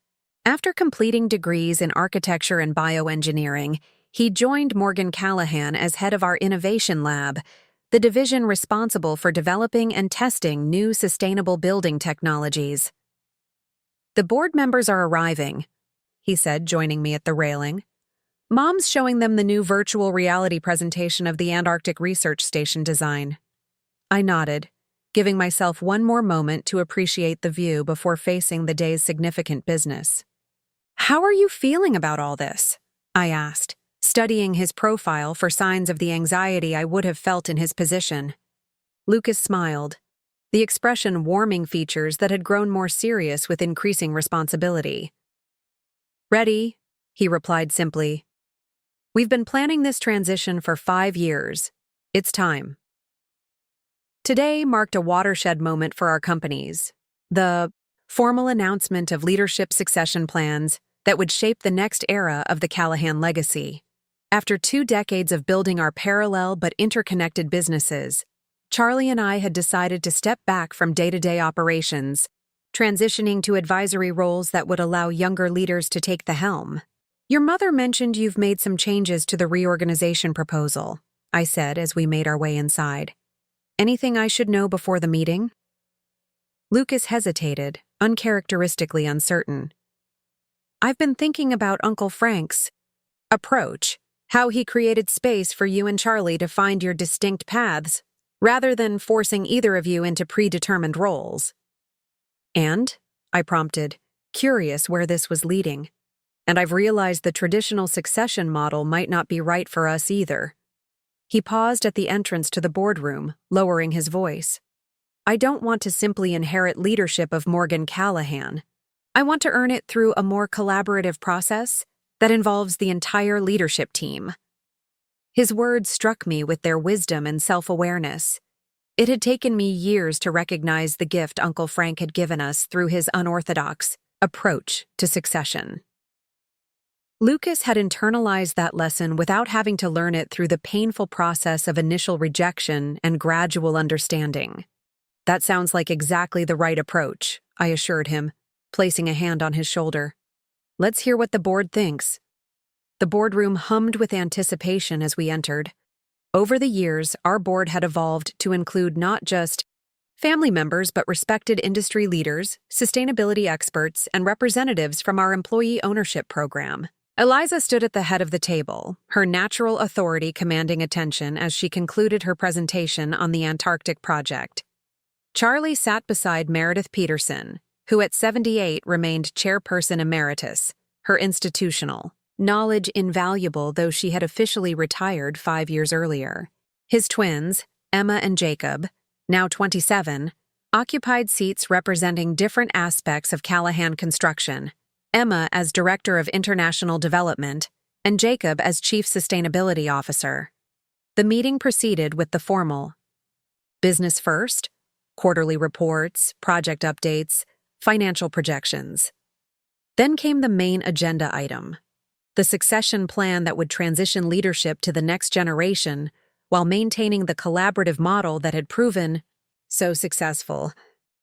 After completing degrees in architecture and bioengineering, he joined Morgan Callahan as head of our Innovation Lab, the division responsible for developing and testing new sustainable building technologies. "The board members are arriving," he said, joining me at the railing. "Mom's showing them the new virtual reality presentation of the Antarctic Research Station design." I nodded, giving myself one more moment to appreciate the view before facing the day's significant business. "How are you feeling about all this?" I asked, studying his profile for signs of the anxiety I would have felt in his position. Lucas smiled, the expression warming features that had grown more serious with increasing responsibility. "Ready," he replied simply. "We've been planning this transition for 5 years. It's time." Today marked a watershed moment for our companies. The formal announcement of leadership succession plans that would shape the next era of the Callahan legacy. After 2 decades of building our parallel but interconnected businesses, Charlie and I had decided to step back from day-to-day operations, transitioning to advisory roles that would allow younger leaders to take the helm. "Your mother mentioned you've made some changes to the reorganization proposal," I said as we made our way inside. "Anything I should know before the meeting?" Lucas hesitated, uncharacteristically uncertain. "I've been thinking about Uncle Frank's approach, how he created space for you and Charlie to find your distinct paths, rather than forcing either of you into predetermined roles." "And?" I prompted, curious where this was leading. "And I've realized the traditional succession model might not be right for us either." He paused at the entrance to the boardroom, lowering his voice. "I don't want to simply inherit leadership of Morgan Callahan. I want to earn it through a more collaborative process that involves the entire leadership team." His words struck me with their wisdom and self-awareness. It had taken me years to recognize the gift Uncle Frank had given us through his unorthodox approach to succession. Lucas had internalized that lesson without having to learn it through the painful process of initial rejection and gradual understanding. "That sounds like exactly the right approach," I assured him, placing a hand on his shoulder. "Let's hear what the board thinks." The boardroom hummed with anticipation as we entered. Over the years, our board had evolved to include not just family members but respected industry leaders, sustainability experts, and representatives from our employee ownership program. Eliza stood at the head of the table, her natural authority commanding attention as she concluded her presentation on the Antarctic project. Charlie sat beside Meredith Peterson, who at 78 remained chairperson emeritus, her institutional knowledge invaluable though she had officially retired 5 years earlier. His twins, Emma and Jacob, now 27, occupied seats representing different aspects of Callahan Construction, Emma as Director of International Development, and Jacob as Chief Sustainability Officer. The meeting proceeded with the formal Business first, quarterly reports, project updates, financial projections. Then came the main agenda item, the succession plan that would transition leadership to the next generation while maintaining the collaborative model that had proven so successful.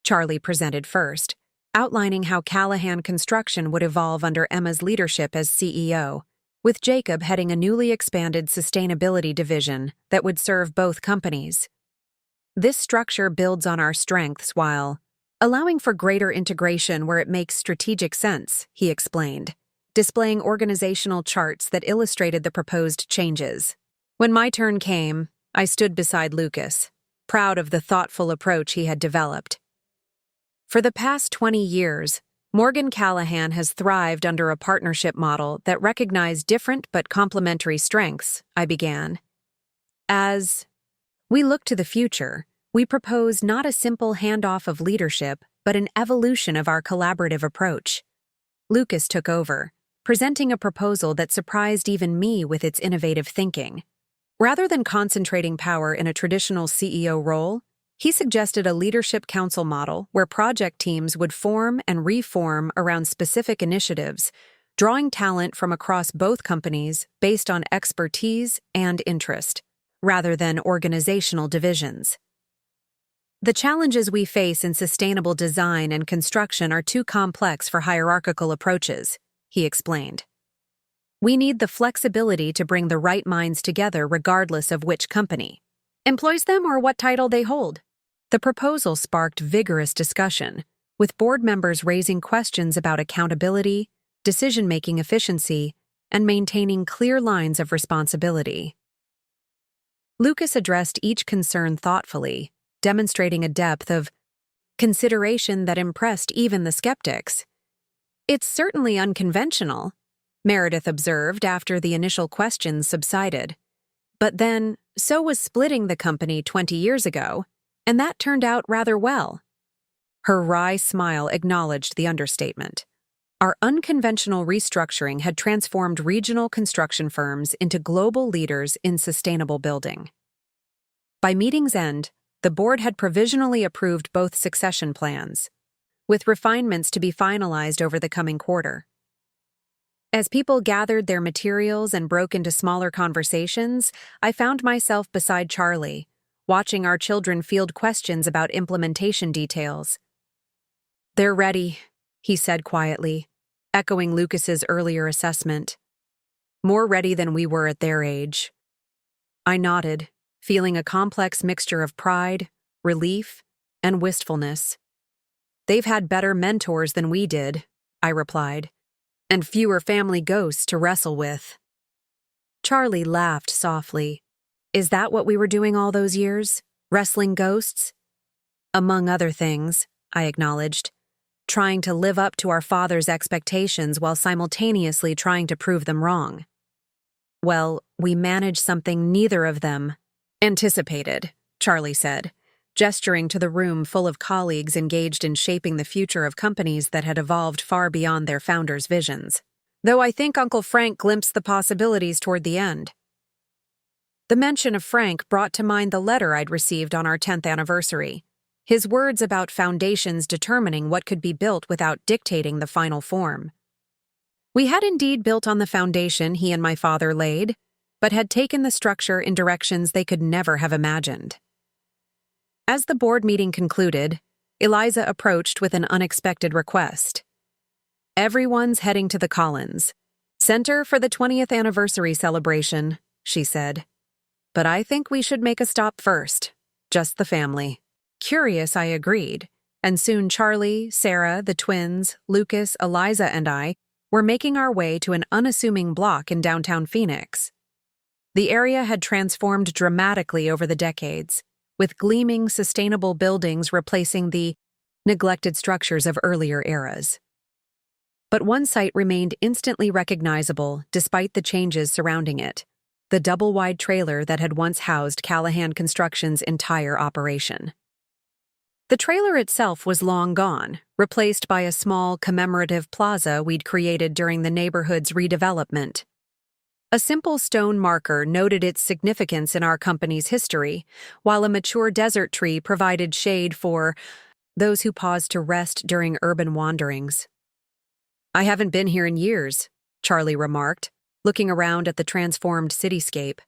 Charlie presented first, outlining how Callahan Construction would evolve under Emma's leadership as CEO, with Jacob heading a newly expanded sustainability division that would serve both companies. This structure builds on our strengths while allowing for greater integration where it makes strategic sense, he explained, displaying organizational charts that illustrated the proposed changes. When my turn came, I stood beside Lucas, proud of the thoughtful approach he had developed. For the past 20 years, Morgan Callahan has thrived under a partnership model that recognized different but complementary strengths, I began. As we look to the future, we propose not a simple handoff of leadership, but an evolution of our collaborative approach. Lucas took over, presenting a proposal that surprised even me with its innovative thinking. Rather than concentrating power in a traditional CEO role, he suggested a leadership council model where project teams would form and reform around specific initiatives, drawing talent from across both companies based on expertise and interest, rather than organizational divisions. The challenges we face in sustainable design and construction are too complex for hierarchical approaches, he explained. We need the flexibility to bring the right minds together regardless of which company employs them or what title they hold. The proposal sparked vigorous discussion, with board members raising questions about accountability, decision-making efficiency, and maintaining clear lines of responsibility. Lucas addressed each concern thoughtfully, demonstrating a depth of consideration that impressed even the skeptics. "It's certainly unconventional," Meredith observed after the initial questions subsided. "But then, so was splitting the company 20 years ago, and that turned out rather well." Her wry smile acknowledged the understatement. Our unconventional restructuring had transformed regional construction firms into global leaders in sustainable building. By meeting's end, the board had provisionally approved both succession plans, with refinements to be finalized over the coming quarter. As people gathered their materials and broke into smaller conversations, I found myself beside Charlie, watching our children field questions about implementation details. "They're ready," he said quietly, echoing Lucas's earlier assessment. "More ready than we were at their age." I nodded, feeling a complex mixture of pride, relief, and wistfulness. "They've had better mentors than we did," I replied, "and fewer family ghosts to wrestle with." Charlie laughed softly. "Is that what we were doing all those years? Wrestling ghosts?" "Among other things," I acknowledged, "trying to live up to our father's expectations while simultaneously trying to prove them wrong." "Well, we managed something neither of them anticipated," Charlie said, gesturing to the room full of colleagues engaged in shaping the future of companies that had evolved far beyond their founders' visions. "Though I think Uncle Frank glimpsed the possibilities toward the end." The mention of Frank brought to mind the letter I'd received on our 10th anniversary, his words about foundations determining what could be built without dictating the final form. We had indeed built on the foundation he and my father laid, but had taken the structure in directions they could never have imagined. As the board meeting concluded, Eliza approached with an unexpected request. "Everyone's heading to the Collins Center for the 20th anniversary celebration," she said. "But I think we should make a stop first, just the family." Curious, I agreed, and soon Charlie, Sarah, the twins, Lucas, Eliza, and I were making our way to an unassuming block in downtown Phoenix. The area had transformed dramatically over the decades, with gleaming, sustainable buildings replacing the neglected structures of earlier eras. But one site remained instantly recognizable despite the changes surrounding it: the double-wide trailer that had once housed Callahan Construction's entire operation. The trailer itself was long gone, replaced by a small commemorative plaza we'd created during the neighborhood's redevelopment. A simple stone marker noted its significance in our company's history, while a mature desert tree provided shade for those who paused to rest during urban wanderings. "I haven't been here in years," Charlie remarked, looking around at the transformed cityscape.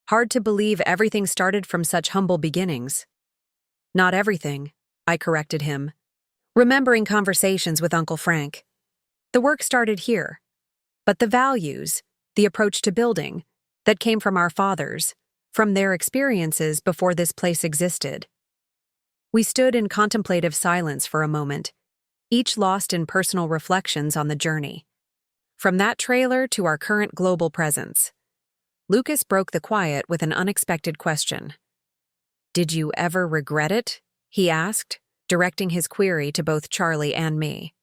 "Hard to believe everything started from such humble beginnings." "Not everything," I corrected him, remembering conversations with Uncle Frank. "The work started here, but the values, the approach to building, that came from our fathers, from their experiences before this place existed." We stood in contemplative silence for a moment, each lost in personal reflections on the journey. From that trailer to our current global presence. Lucas broke the quiet with an unexpected question. "Did you ever regret it?" he asked, directing his query to both Charlie and me.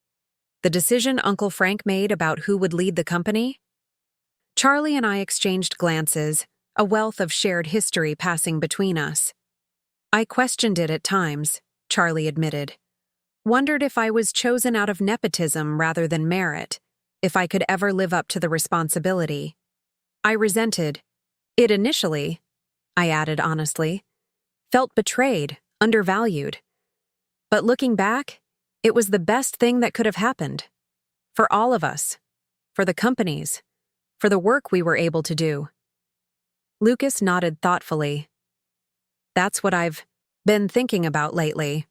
"The decision Uncle Frank made about who would lead the company?" Charlie and I exchanged glances, a wealth of shared history passing between us. "I questioned it at times," Charlie admitted. "Wondered if I was chosen out of nepotism rather than merit, if I could ever live up to the responsibility. I resented it initially," I added honestly. "Felt betrayed, undervalued. But looking back, it was the best thing that could have happened. For all of us. For the companies. For the work we were able to do." Lucas nodded thoughtfully. "That's what I've been thinking about lately.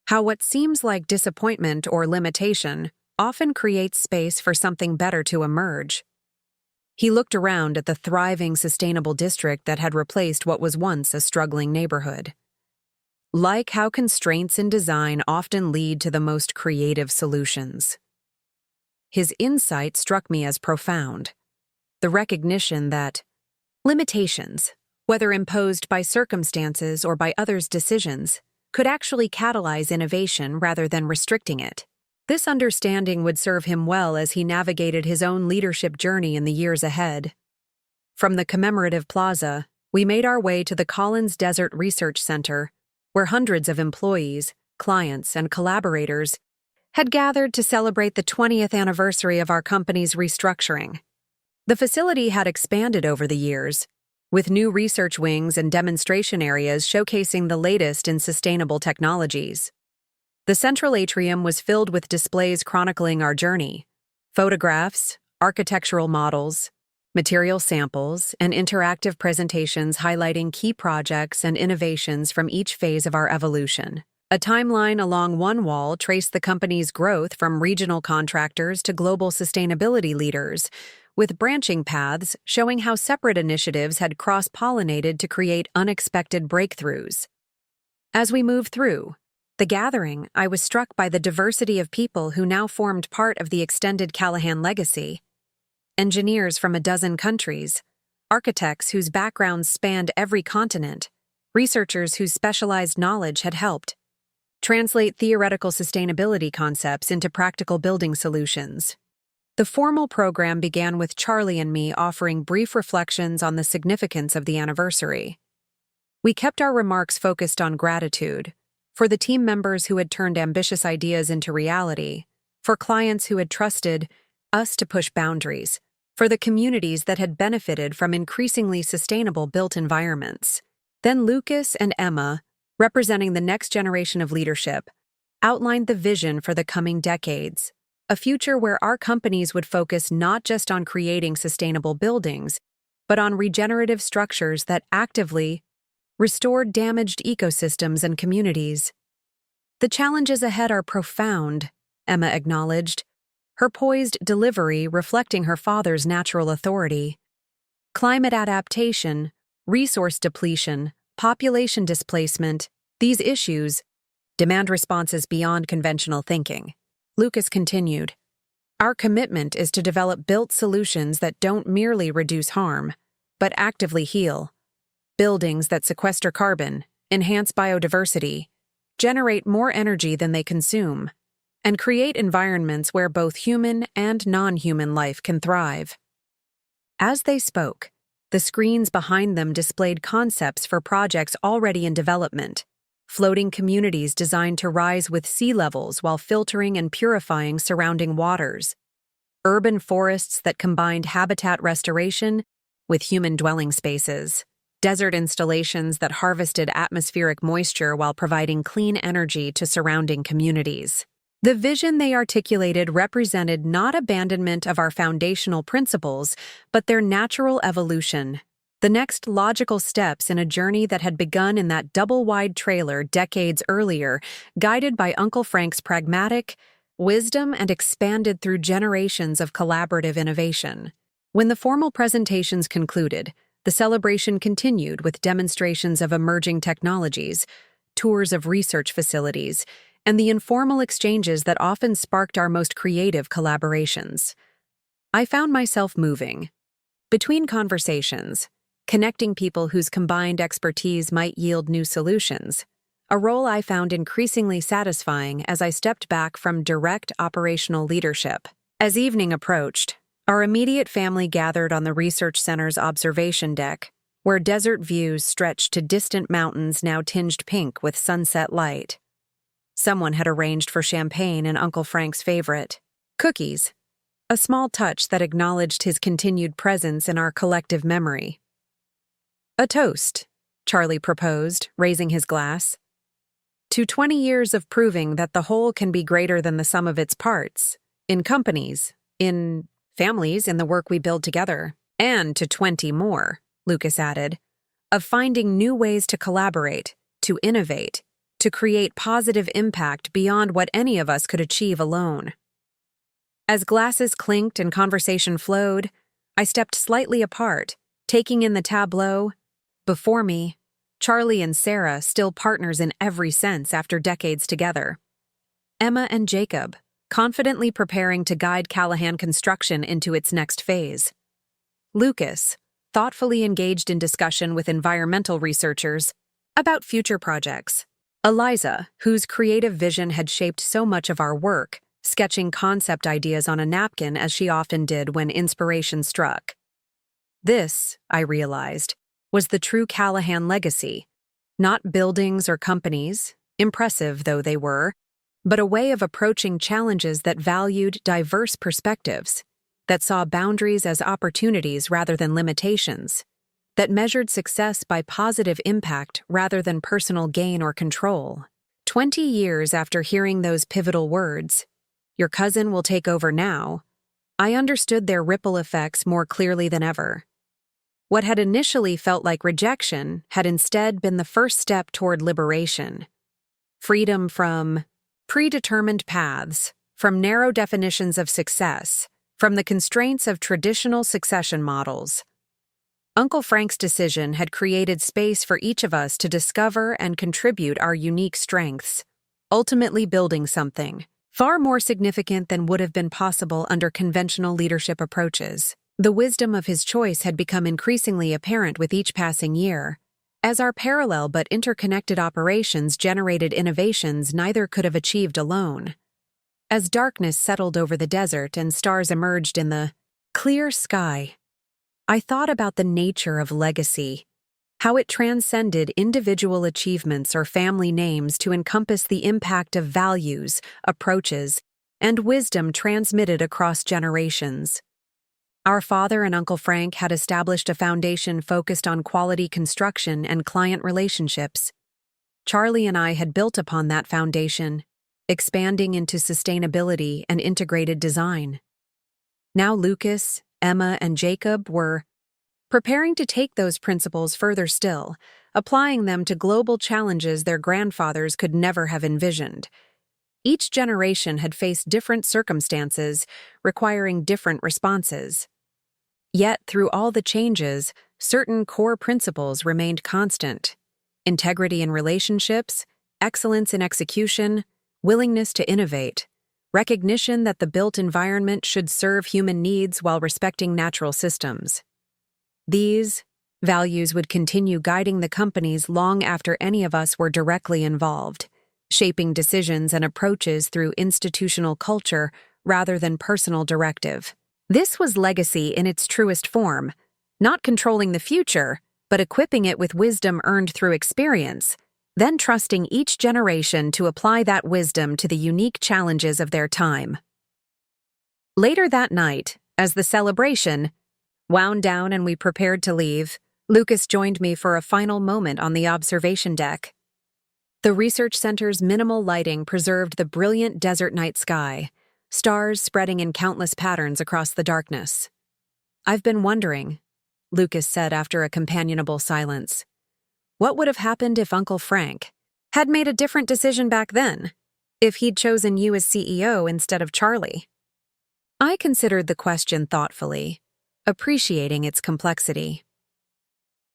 How what seems like disappointment or limitation often creates space for something better to emerge." He looked around at the thriving, sustainable district that had replaced what was once a struggling neighborhood. "Like how constraints in design often lead to the most creative solutions." His insight struck me as profound. The recognition that limitations, whether imposed by circumstances or by others' decisions, could actually catalyze innovation rather than restricting it. This understanding would serve him well as he navigated his own leadership journey in the years ahead. From the commemorative plaza, we made our way to the Collins Desert Research Center, where hundreds of employees, clients, and collaborators had gathered to celebrate the 20th anniversary of our company's restructuring. The facility had expanded over the years, with new research wings and demonstration areas showcasing the latest in sustainable technologies. The central atrium was filled with displays chronicling our journey: photographs, architectural models, material samples, and interactive presentations highlighting key projects and innovations from each phase of our evolution. A timeline along one wall traced the company's growth from regional contractors to global sustainability leaders, with branching paths showing how separate initiatives had cross-pollinated to create unexpected breakthroughs. As we moved through the gathering, I was struck by the diversity of people who now formed part of the extended Callahan legacy. Engineers from a dozen countries, architects whose backgrounds spanned every continent, researchers whose specialized knowledge had helped translate theoretical sustainability concepts into practical building solutions. The formal program began with Charlie and me offering brief reflections on the significance of the anniversary. We kept our remarks focused on gratitude, for the team members who had turned ambitious ideas into reality, for clients who had trusted us to push boundaries, for the communities that had benefited from increasingly sustainable built environments. Then Lucas and Emma, representing the next generation of leadership, outlined the vision for the coming decades, a future where our companies would focus not just on creating sustainable buildings, but on regenerative structures that actively restored damaged ecosystems and communities. "The challenges ahead are profound," Emma acknowledged, her poised delivery reflecting her father's natural authority. "Climate adaptation, resource depletion, population displacement, these issues demand responses beyond conventional thinking." Lucas continued, "Our commitment is to develop built solutions that don't merely reduce harm, but actively heal. Buildings that sequester carbon, enhance biodiversity, generate more energy than they consume, and create environments where both human and non-human life can thrive." As they spoke, the screens behind them displayed concepts for projects already in development: floating communities designed to rise with sea levels while filtering and purifying surrounding waters, urban forests that combined habitat restoration with human dwelling spaces, desert installations that harvested atmospheric moisture while providing clean energy to surrounding communities. The vision they articulated represented not abandonment of our foundational principles, but their natural evolution, the next logical steps in a journey that had begun in that double-wide trailer decades earlier, guided by Uncle Frank's pragmatic wisdom and expanded through generations of collaborative innovation. When the formal presentations concluded, the celebration continued with demonstrations of emerging technologies, tours of research facilities, and the informal exchanges that often sparked our most creative collaborations. I found myself moving between conversations, connecting people whose combined expertise might yield new solutions, a role I found increasingly satisfying as I stepped back from direct operational leadership. As evening approached, our immediate family gathered on the research center's observation deck, where desert views stretched to distant mountains now tinged pink with sunset light. Someone had arranged for champagne and Uncle Frank's favorite, cookies, a small touch that acknowledged his continued presence in our collective memory. "A toast," Charlie proposed, raising his glass. "To 20 years of proving that the whole can be greater than the sum of its parts, in companies, in families, in the work we build together, and to 20 more," Lucas added, "of finding new ways to collaborate, to innovate, to create positive impact beyond what any of us could achieve alone." As glasses clinked and conversation flowed, I stepped slightly apart, taking in the tableau. Before me, Charlie and Sarah, still partners in every sense after decades together. Emma and Jacob, confidently preparing to guide Callahan Construction into its next phase. Lucas, thoughtfully engaged in discussion with environmental researchers about future projects. Eliza, whose creative vision had shaped so much of our work, sketching concept ideas on a napkin as she often did when inspiration struck. This, I realized, was the true Callahan legacy, not buildings or companies, impressive though they were, but a way of approaching challenges that valued diverse perspectives, that saw boundaries as opportunities rather than limitations, that measured success by positive impact rather than personal gain or control. 20 years after hearing those pivotal words, "Your cousin will take over now," I understood their ripple effects more clearly than ever. What had initially felt like rejection had instead been the first step toward liberation. Freedom from predetermined paths, from narrow definitions of success, from the constraints of traditional succession models. Uncle Frank's decision had created space for each of us to discover and contribute our unique strengths, ultimately building something far more significant than would have been possible under conventional leadership approaches. The wisdom of his choice had become increasingly apparent with each passing year, as our parallel but interconnected operations generated innovations neither could have achieved alone. As darkness settled over the desert and stars emerged in the clear sky, I thought about the nature of legacy, how it transcended individual achievements or family names to encompass the impact of values, approaches, and wisdom transmitted across generations. Our father and Uncle Frank had established a foundation focused on quality construction and client relationships. Charlie and I had built upon that foundation, expanding into sustainability and integrated design. Now Lucas, Emma, and Jacob were preparing to take those principles further still, applying them to global challenges their grandfathers could never have envisioned. Each generation had faced different circumstances, requiring different responses. Yet, through all the changes, certain core principles remained constant: integrity in relationships, excellence in execution, willingness to innovate, recognition that the built environment should serve human needs while respecting natural systems. These values would continue guiding the companies long after any of us were directly involved, shaping decisions and approaches through institutional culture rather than personal directive. This was legacy in its truest form, not controlling the future, but equipping it with wisdom earned through experience, then trusting each generation to apply that wisdom to the unique challenges of their time. Later that night, as the celebration wound down and we prepared to leave, Lucas joined me for a final moment on the observation deck. The research center's minimal lighting preserved the brilliant desert night sky, stars spreading in countless patterns across the darkness. "I've been wondering," Lucas said after a companionable silence, "what would have happened if Uncle Frank had made a different decision back then, if he'd chosen you as CEO instead of Charlie?" I considered the question thoughtfully, appreciating its complexity.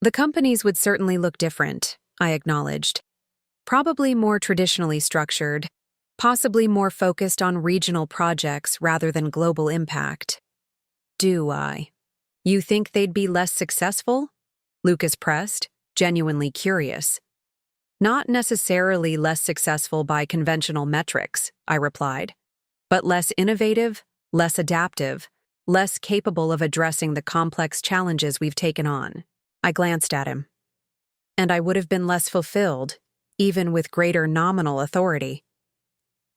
"The companies would certainly look different," I acknowledged. "Probably more traditionally structured, possibly more focused on regional projects rather than global impact." "Do I? You think they'd be less successful?" Lucas pressed, genuinely curious. "Not necessarily less successful by conventional metrics," I replied, "but less innovative, less adaptive, less capable of addressing the complex challenges we've taken on." I glanced at him. "And I would have been less fulfilled, even with greater nominal authority."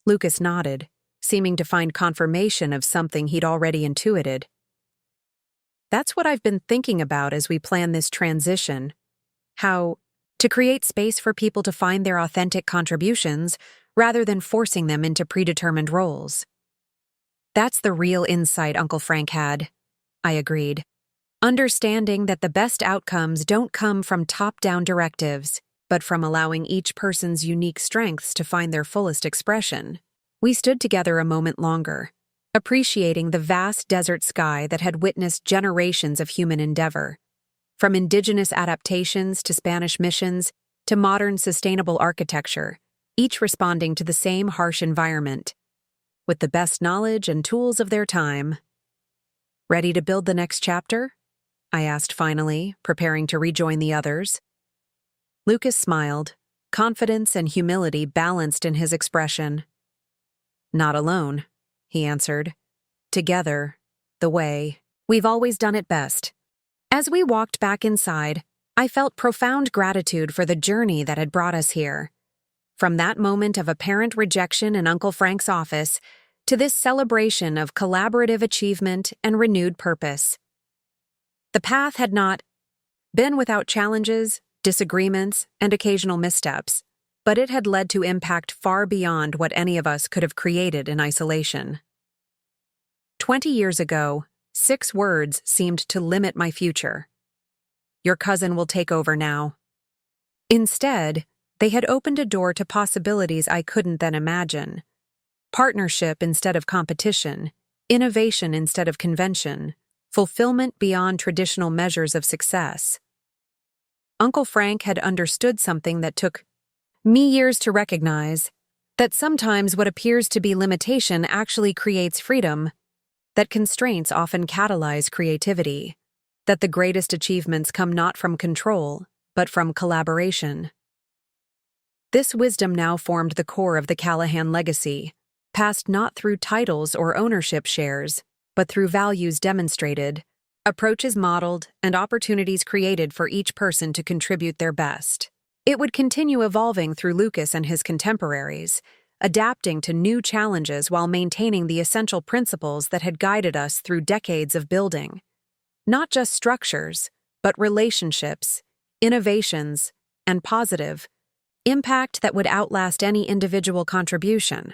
Lucas nodded, seeming to find confirmation of something he'd already intuited. "That's what I've been thinking about as we plan this transition. How to create space for people to find their authentic contributions rather than forcing them into predetermined roles." "That's the real insight Uncle Frank had," I agreed. "Understanding that the best outcomes don't come from top-down directives, but from allowing each person's unique strengths to find their fullest expression." We stood together a moment longer, appreciating the vast desert sky that had witnessed generations of human endeavor. From indigenous adaptations to Spanish missions to modern sustainable architecture, each responding to the same harsh environment, with the best knowledge and tools of their time. "Ready to build the next chapter?" I asked finally, preparing to rejoin the others. Lucas smiled, confidence and humility balanced in his expression. "Not alone," he answered. "Together, the way we've always done it best." As we walked back inside, I felt profound gratitude for the journey that had brought us here. From that moment of apparent rejection in Uncle Frank's office to this celebration of collaborative achievement and renewed purpose. The path had not been without challenges, disagreements, and occasional missteps, but it had led to impact far beyond what any of us could have created in isolation. 20 years ago, 6 words seemed to limit my future. "Your cousin will take over now." Instead, they had opened a door to possibilities I couldn't then imagine. Partnership instead of competition, innovation instead of convention, fulfillment beyond traditional measures of success. Uncle Frank had understood something that took me years to recognize, that sometimes what appears to be limitation actually creates freedom, that constraints often catalyze creativity, that the greatest achievements come not from control, but from collaboration. This wisdom now formed the core of the Callahan legacy, passed not through titles or ownership shares, but through values demonstrated, approaches modeled, and opportunities created for each person to contribute their best. It would continue evolving through Lucas and his contemporaries, adapting to new challenges while maintaining the essential principles that had guided us through decades of building. Not just structures, but relationships, innovations, and positive impact that would outlast any individual contribution.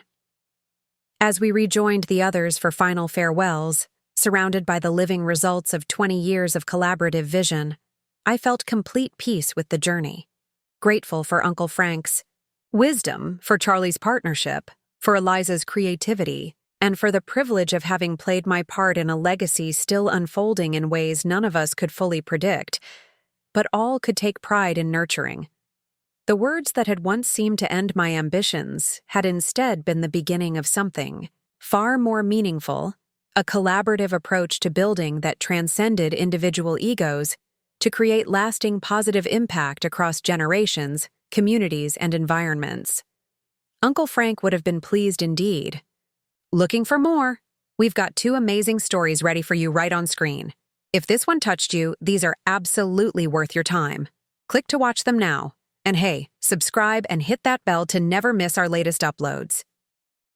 As we rejoined the others for final farewells, surrounded by the living results of 20 years of collaborative vision, I felt complete peace with the journey. Grateful for Uncle Frank's wisdom, for Charlie's partnership, for Eliza's creativity, and for the privilege of having played my part in a legacy still unfolding in ways none of us could fully predict, but all could take pride in nurturing. The words that had once seemed to end my ambitions had instead been the beginning of something far more meaningful, a collaborative approach to building that transcended individual egos to create lasting positive impact across generations, communities, and environments. Uncle Frank would have been pleased indeed. Looking for more? We've got 2 amazing stories ready for you right on screen. If this one touched you, these are absolutely worth your time. Click to watch them now. And hey, subscribe and hit that bell to never miss our latest uploads.